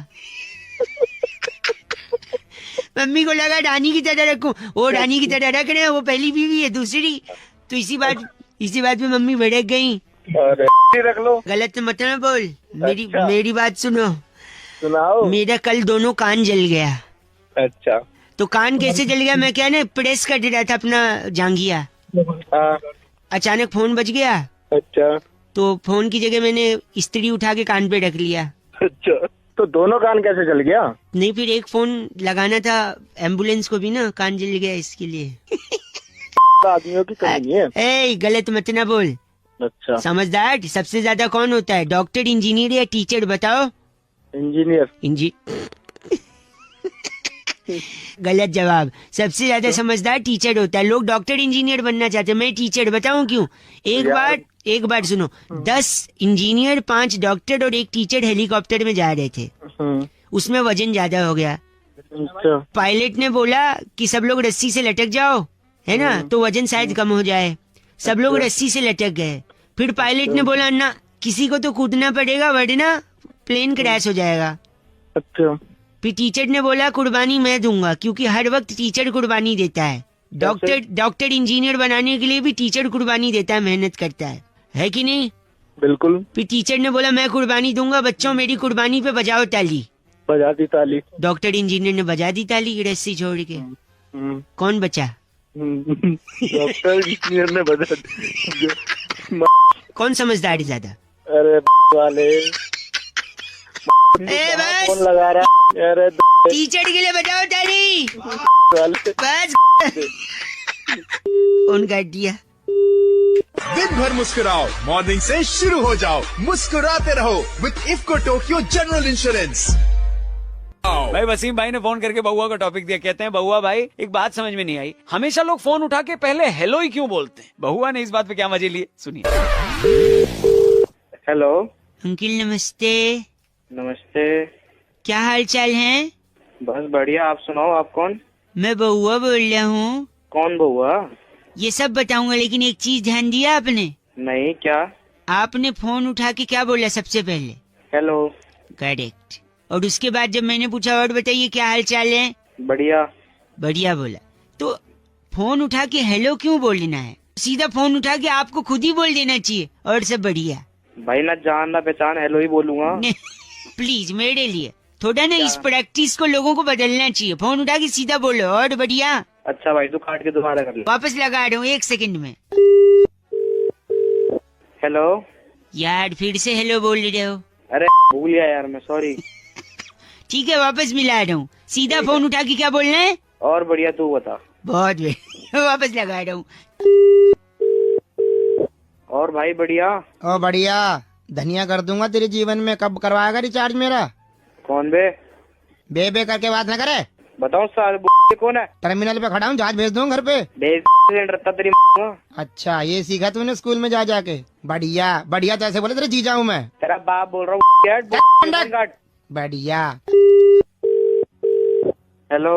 मम्मी को लगा रानी की तरह रखूं, वो रानी की तरह रख रहे हैं, वो पहली बीवी है दूसरी। तो इसी बात पे मम्मी भड़क गई। रख लो। गलत मत ना बोल। अच्छा। मेरी बात सुनो। सुनाओ। मेरा कल दोनों कान जल गया। अच्छा। तो कान कैसे जल गया? मैं क्या ना प्रेस कर रहा था अपना जांघिया। अचानक फोन बज गया। अच्छा। तो फोन की जगह मैंने इस्त्री उठा के कान पे रख लिया। अच्छा, तो दोनों कान कैसे जल गया? नहीं, फिर एक फोन लगाना था एम्बुलेंस को भी ना, कान जल गया इसके लिए। आदमियों की कमी है। ए, गलत मत ना बोल। अच्छा। समझदार सबसे ज्यादा कौन होता है, डॉक्टर, इंजीनियर या टीचर? बताओ। इंजीनियर। गलत जवाब। सबसे ज्यादा समझदार टीचर होता है। लोग डॉक्टर इंजीनियर बनना चाहते हैं, मैं टीचर। बताऊं क्यों? एक बार सुनो। 10 इंजीनियर, 5 डॉक्टर और 1 टीचर हेलीकॉप्टर में जा रहे थे। उसमें वजन ज्यादा हो गया। पायलट ने बोला कि सब लोग रस्सी से लटक जाओ, है ना, तो वजन शायद कम हो जाए। सब लोग रस्सी से लटक गए। फिर पायलट ने बोला ना, किसी को तो कूदना पड़ेगा वरना प्लेन क्रैश हो जाएगा। अच्छा। फिर टीचर ने बोला कुर्बानी मैं दूंगा, क्योंकि हर वक्त टीचर कुर्बानी देता है। डॉक्टर इंजीनियर बनाने के लिए भी टीचर कुर्बानी देता है, मेहनत करता है कि नहीं? बिल्कुल। फिर टीचर ने बोला मैं कुर्बानी दूंगा, बच्चों मेरी कुर्बानी पे बजाओ ताली। बजा दी ताली। डॉक्टर इंजीनियर ने बजा दी ताली रस्सी छोड़ के। कौन बचा? डॉक्टर इंजीनियर ने बजा दी। कौन समझदार है ज्यादा? अरे वाले बस कौन लगा रहा है? अरे टीचर के लिए बजाओ ताली। बस कौन काट दिया? दिन भर मुस्कुराओ, मॉर्निंग से शुरू हो जाओ, मुस्कुराते रहो with IFFCO Tokyo general insurance. भाई वसीम भाई ने फोन करके बहुआ का टॉपिक दिया, कहते हैं बहुआ भाई एक बात समझ में नहीं आई, हमेशा लोग फोन उठा के पहले हेलो ही क्यों बोलते हैं? बहुआ ने इस बात पे क्या मजे लिए, सुनिए। हेलो अंकिल नमस्ते। नमस्ते। क्या हाल चाल है? बस बढ़िया, आप सुनाओ, आप कौन? मैं बहुआ बोल रहा हूँ। कौन बहुआ? ये सब बताऊंगा, लेकिन एक चीज ध्यान दिया आपने? नहीं, क्या? आपने फोन उठा के क्या बोला सबसे पहले? हेलो। करेक्ट। और उसके बाद जब मैंने पूछा और बताइए क्या हाल चाल है? बढ़िया। बढ़िया बोला। तो फोन उठा के हेलो क्यों बोलना है? सीधा फोन उठा के आपको खुद ही बोल देना चाहिए और सब बढ़िया। भाई ना जान ना पहचान, हेलो ही बोलूंगा। प्लीज मेरे लिए थोड़ा ना इस प्रैक्टिस को लोगों को बदलना चाहिए। फोन उठा के सीधा बोलो और बढ़िया। अच्छा भाई, तू काट के दोबारा कर ले। वापस लगा रहा हूँ 1 सेकंड में। हेलो। यार फिर से हेलो बोल रहे हो? अरे भूल गया यार मैं, सॉरी। ठीक है वापस मिला रहा हूँ। सीधा फोन उठा के क्या बोलना है? और बढ़िया, तू बता। बहुत बढ़िया। वापस लगा रहा हूँ। और भाई बढ़िया। ओ बढ़िया, धनिया कर दूंगा तेरे जीवन में। कब करवाएगा रिचार्ज मेरा? कौन बे? बे करके बात न करे। बताओ साल कौन है? टर्मिनल पे खड़ा हूँ, जहाज भेज दूँ घर पे। तेरी। अच्छा ये सीखा तूने स्कूल में जा जाके? बढ़िया बढ़िया, तो ऐसे बोले तेरे जीजा हूँ मैं। तेरा बाप बोल रहा हूँ। बढ़िया। हेलो।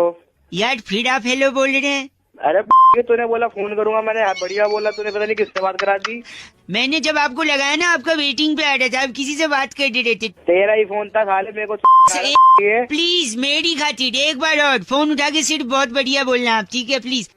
यार फिर आप हेलो बोल रहे हैं? अरे तूने बोला फोन करूंगा, मैंने बढ़िया बोला, तूने पता नहीं किससे बात करा दी। मैंने जब आपको लगाया ना, आपका वेटिंग पे आ रहा था, आप किसी से बात कर रहे थे। तेरा ही फोन था साले, मेरे को प्लीज मेरी खातिर एक बार और फोन उठा के सिर्फ बहुत बढ़िया बोलना आप, ठीक है प्लीज।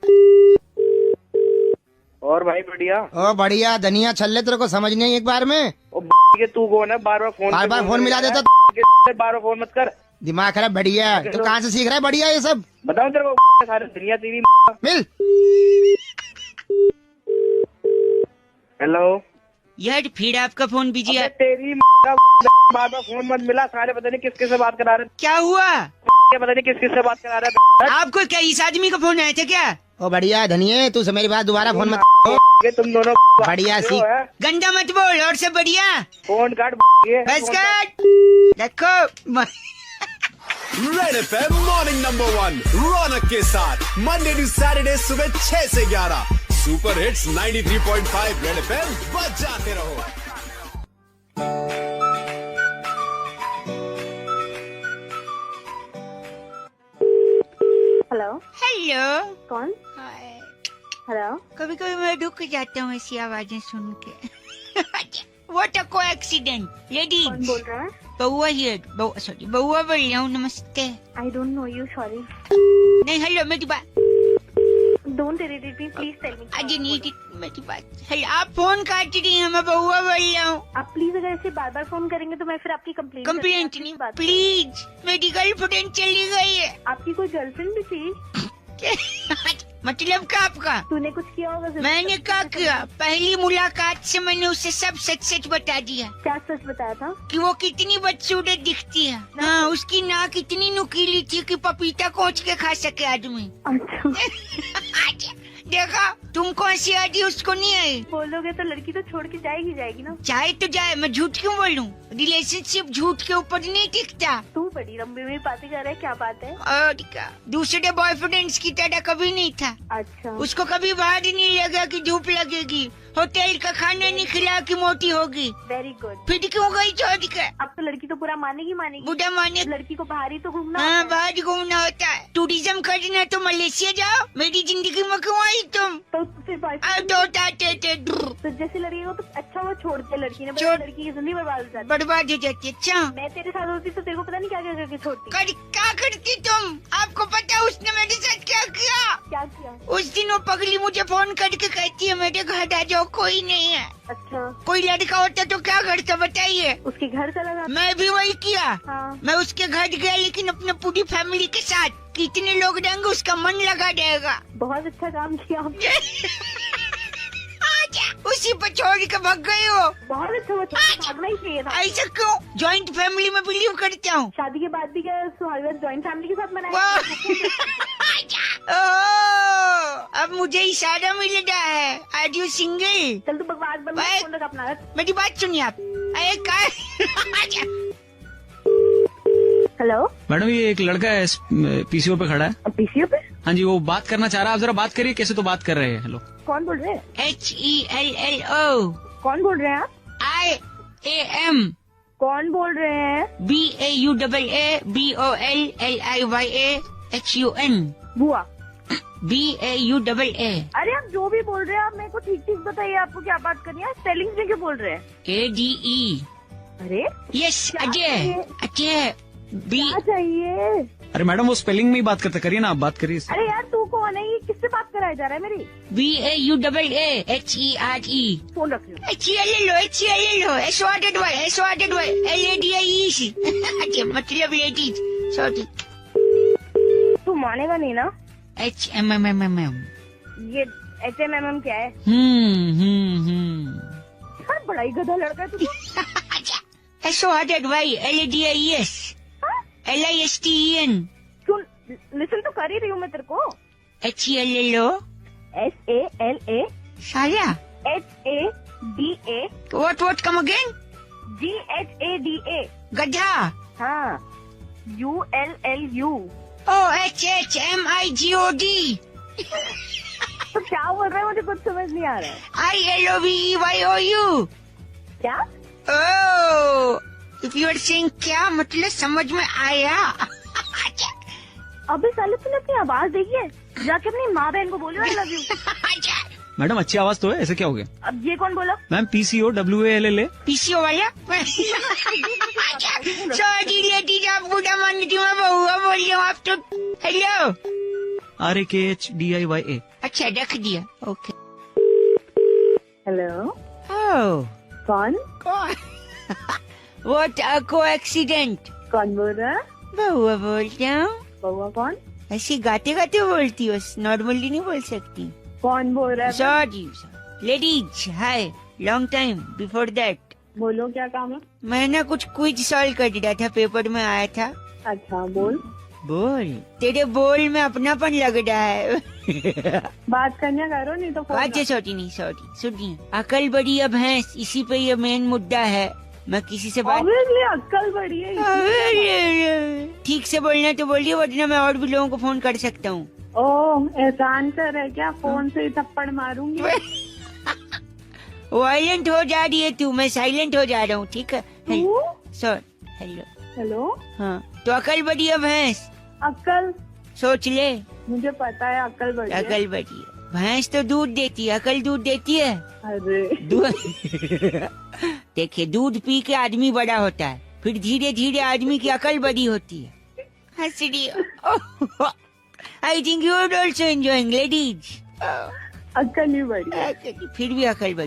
और भाई बढ़िया। ओ बढ़िया, धनिया छल्ले तेरे को समझ नहीं एक बार में। तू कौन है? बार बार फोन मिला देता। बार बार फोन मत कर, दिमाग खराब। बढ़िया, तू कहाँ से सीख रहा है बढ़िया ये सब? बताओ तेरे को सारे दुनिया तेरी मिल। हेलो। यार फिर आपका फोन बिजी है। तेरी बार बार फोन मत मिला, सारे पता नहीं किस से बात करा रहे। क्या हुआ? पता नहीं किस से बात करा रहे। आपको क्या इस आदमी का फोन आया था क्या? ओ बढ़िया धनिये, तू से मेरी बात दोबारा फोन मत। तुम दोनों बढ़िया सीख, गंदा मत बोल और सब बढ़िया। फोन काट। बस काट। देखो रेड एफएम मॉर्निंग नंबर 1 रौनक के साथ मंडे टू सैटरडे सुबह 6 से 11 सुपर हिट्स 93.5 रेड एफएम बजाते रहो। हेलो। हेलो। कौन? हेलो। कभी कभी मैं रुक जाता हूँ ऐसी आवाजें सुन के। What a coincidence, ladies. कौन बोल रहा है? बहुआ हियर, सॉरी बहुआ बोल रहा हूँ। नमस्ते। I don't know you, sorry. नहीं हेलो मेरी बात। Don't irritate me, please tell me. अजी नहीं मेरी बात। हेलो आप फोन काट रही हैं, मैं बहुआ बोल रहा हूँ। आप प्लीज अगर ऐसे बार बार फोन करेंगे तो मैं फिर आपकी कंप्लेंट नहीं। प्लीज मेरी गर्लफ्रेंड चली गई है। आपकी कोई गर्लफ्रेंड भी थी? मतलब क्या आपका? तूने कुछ किया होगा? मैंने क्या किया? पहली मुलाकात से मैंने उसे सब सच सच बता दिया। क्या सच बताया था? कि वो कितनी बदसूरत दिखती है। हाँ, उसकी नाक इतनी नुकीली थी कि पपीता कोच के खा सके आदमी। अच्छा। देखा तुमको हंसी आ रही, उसको नहीं आई। बोलोगे तो लड़की तो छोड़ के जाएगी ना। चाहे तो जाए, मैं झूठ क्यों बोलूं? रिलेशनशिप झूठ के ऊपर नहीं टिकता। तू बड़ी लंबी में बातें कर रहा है, क्या बात है? और क्या, दूसरे बॉयफ्रेंड्स की तरह कभी नहीं था। अच्छा। उसको कभी बाहर ही नहीं लगा कि धूप लगेगी, होटल का खाना नहीं खिला कि मोटी होगी। Very good. फिर क्यों गई छोड़ के? अब तो लड़की तो पूरा मानेगी। बुढ़ा माने। लड़की को बाहर ही तो घूमना। हाँ बाहर घूमना होता है। टूरिज्म करना तो मलेशिया जाओ, मेरी जिंदगी में क्यों आई तुम? तो फिर तो जैसे लड़की को तो अच्छा वो छोड़ दिया लड़की ने, लड़की की जिंदगी बर्बाद हो जाती। अच्छा मैं तेरे साथ होती तो तेरे को पता नहीं क्या क्या करके छोड़ती। क्या करती तुम? आपको पता उसने मेरे साथ क्या किया? उस दिन वो पगली मुझे फोन करके कहती है मेरे घर आ जाओ, कोई नहीं है। अच्छा। कोई लड़का होता तो क्या करता बताइए? उसके घर चला गया। मैं भी वही किया। हाँ। मैं उसके घर गया, लेकिन अपने पूरी फैमिली के साथ। कितने लोग रहेंगे उसका मन लगा देगा। बहुत अच्छा काम किया उसी पर छोड़ के भाग गए हो। बहुत अच्छा, भागना ही चाहिए था। ऐसा क्यों? जॉइंट फैमिली में बिलीव करता हूँ। शादी के बाद भी क्या सुहागरात जॉइंट फैमिली के साथ मनाया? अब मुझे इशारा मिल रहा है। Are you single? चल तू बकवास बंद कर अपना। मेरी बात सुनिए आप। हेलो मैडम ये एक लड़का है पीसीओ पे खड़ा है। पीसीओ पे? हाँ जी, वो बात करना चाह रहा है। आप जरा बात करिए, कैसे तो बात कर रहे हैं। हेलो, कौन बोल रहे हैं? HELLO। कौन बोल रहे हैं आप? IAM। कौन बोल रहे हैं? BAUAABOLLIYAHUN। बुआ। BAUAA। अरे आप जो भी बोल रहे हैं, आप मेरे को ठीक ठीक बताइए, आपको क्या बात करनी है? स्पेलिंग में क्यों बोल रहे हैं? ADE। अरे यस, अजय अजय। क्या चाहिए? अरे मैडम वो स्पेलिंग में ही बात करते, करिए ना, आप बात करिए। अरे यार तू कौन है? ये किससे बात कराया जा रहा है मेरी? BAUAAHERE। फोन रख लो। HELLO मतलब लेडीज। सॉरी। तू मानेगा नहीं ना? HMMMM। ये HMMM क्या है? यार बड़ा ही गधा लड़का है तू। SORDYLADIES LISTEN। सुन, लिसन तो कर ही रही हूँ मैं तेरे को। HELLO SALA साया। HADA। What come again? GHADA। गधा। हाँ। ULLU। OHHMIGOD। तो क्या बोल रहे हैं? मुझे कुछ समझ नहीं आ रहा है। ILOVEYOU। क्या? Oh, if you are saying क्या मतलब समझ में आया? अबे साले तूने अपनी आवाज देखी है? जाके अपनी माँ बहन को बोलो आई लव यू। मैडम अच्छी आवाज तो है, ऐसे क्या हो गया? अब ये कौन बोला? Ma'am PCO WALLA। PCO वाला? सॉरी लेडीज, आप बुरा मान लीजिए, मैं बहुआ बोल रही हूँ। आप तो हेलो। RAKHDIYA। अच्छा रख दिया, ओके। हेलो। ओह कौन? What a coincidence। कौन बोल रहा है? बहुआ बोलता हूँ। बउआ कौन? ऐसी गाते गाते बोलती हो, नॉर्मली नहीं बोल सकती। कौन बोल रहा है? Sorry ladies, hi, long time before that. बोलो क्या काम है? मैं ना कुछ क्विज सॉल्व कर रहा था, पेपर में आया था। अच्छा बोल। बोल, तेरे बोल में अपनापन लग रहा है। बात करने करो, नहीं तो फोन अच्छा सॉरी सुनिए, अकल बड़ी अब भैंस, इसी पे ये मेन मुद्दा है। मैं किसी से बात अक्कल बड़ी है। ठीक से बोलना तो बोलिए, वरना मैं और भी लोगों को फोन कर सकता हूँ। ओह एहसान कर है क्या? फोन से ही थप्पड़ मारूंगी। वायलेंट हो जा रही है तू, मैं साइलेंट हो जा रहा हूँ, ठीक है? सॉरी। Hello hello. हाँ, तो अकल बड़ी है भैंस। अक्कल सोच ले। मुझे पता है अक्कल बड़ी है। अकल बड़ी है भैंस तो दूध देती है, अकल दूध देती है? अरे दूध देखिए, दूध पी के आदमी बड़ा होता है, फिर धीरे धीरे आदमी की अकल बड़ी होती है। हंस रही हो। I think you are also enjoying ladies. अक्कल नहीं बड़ी है। फिर भी अकल बड़ी।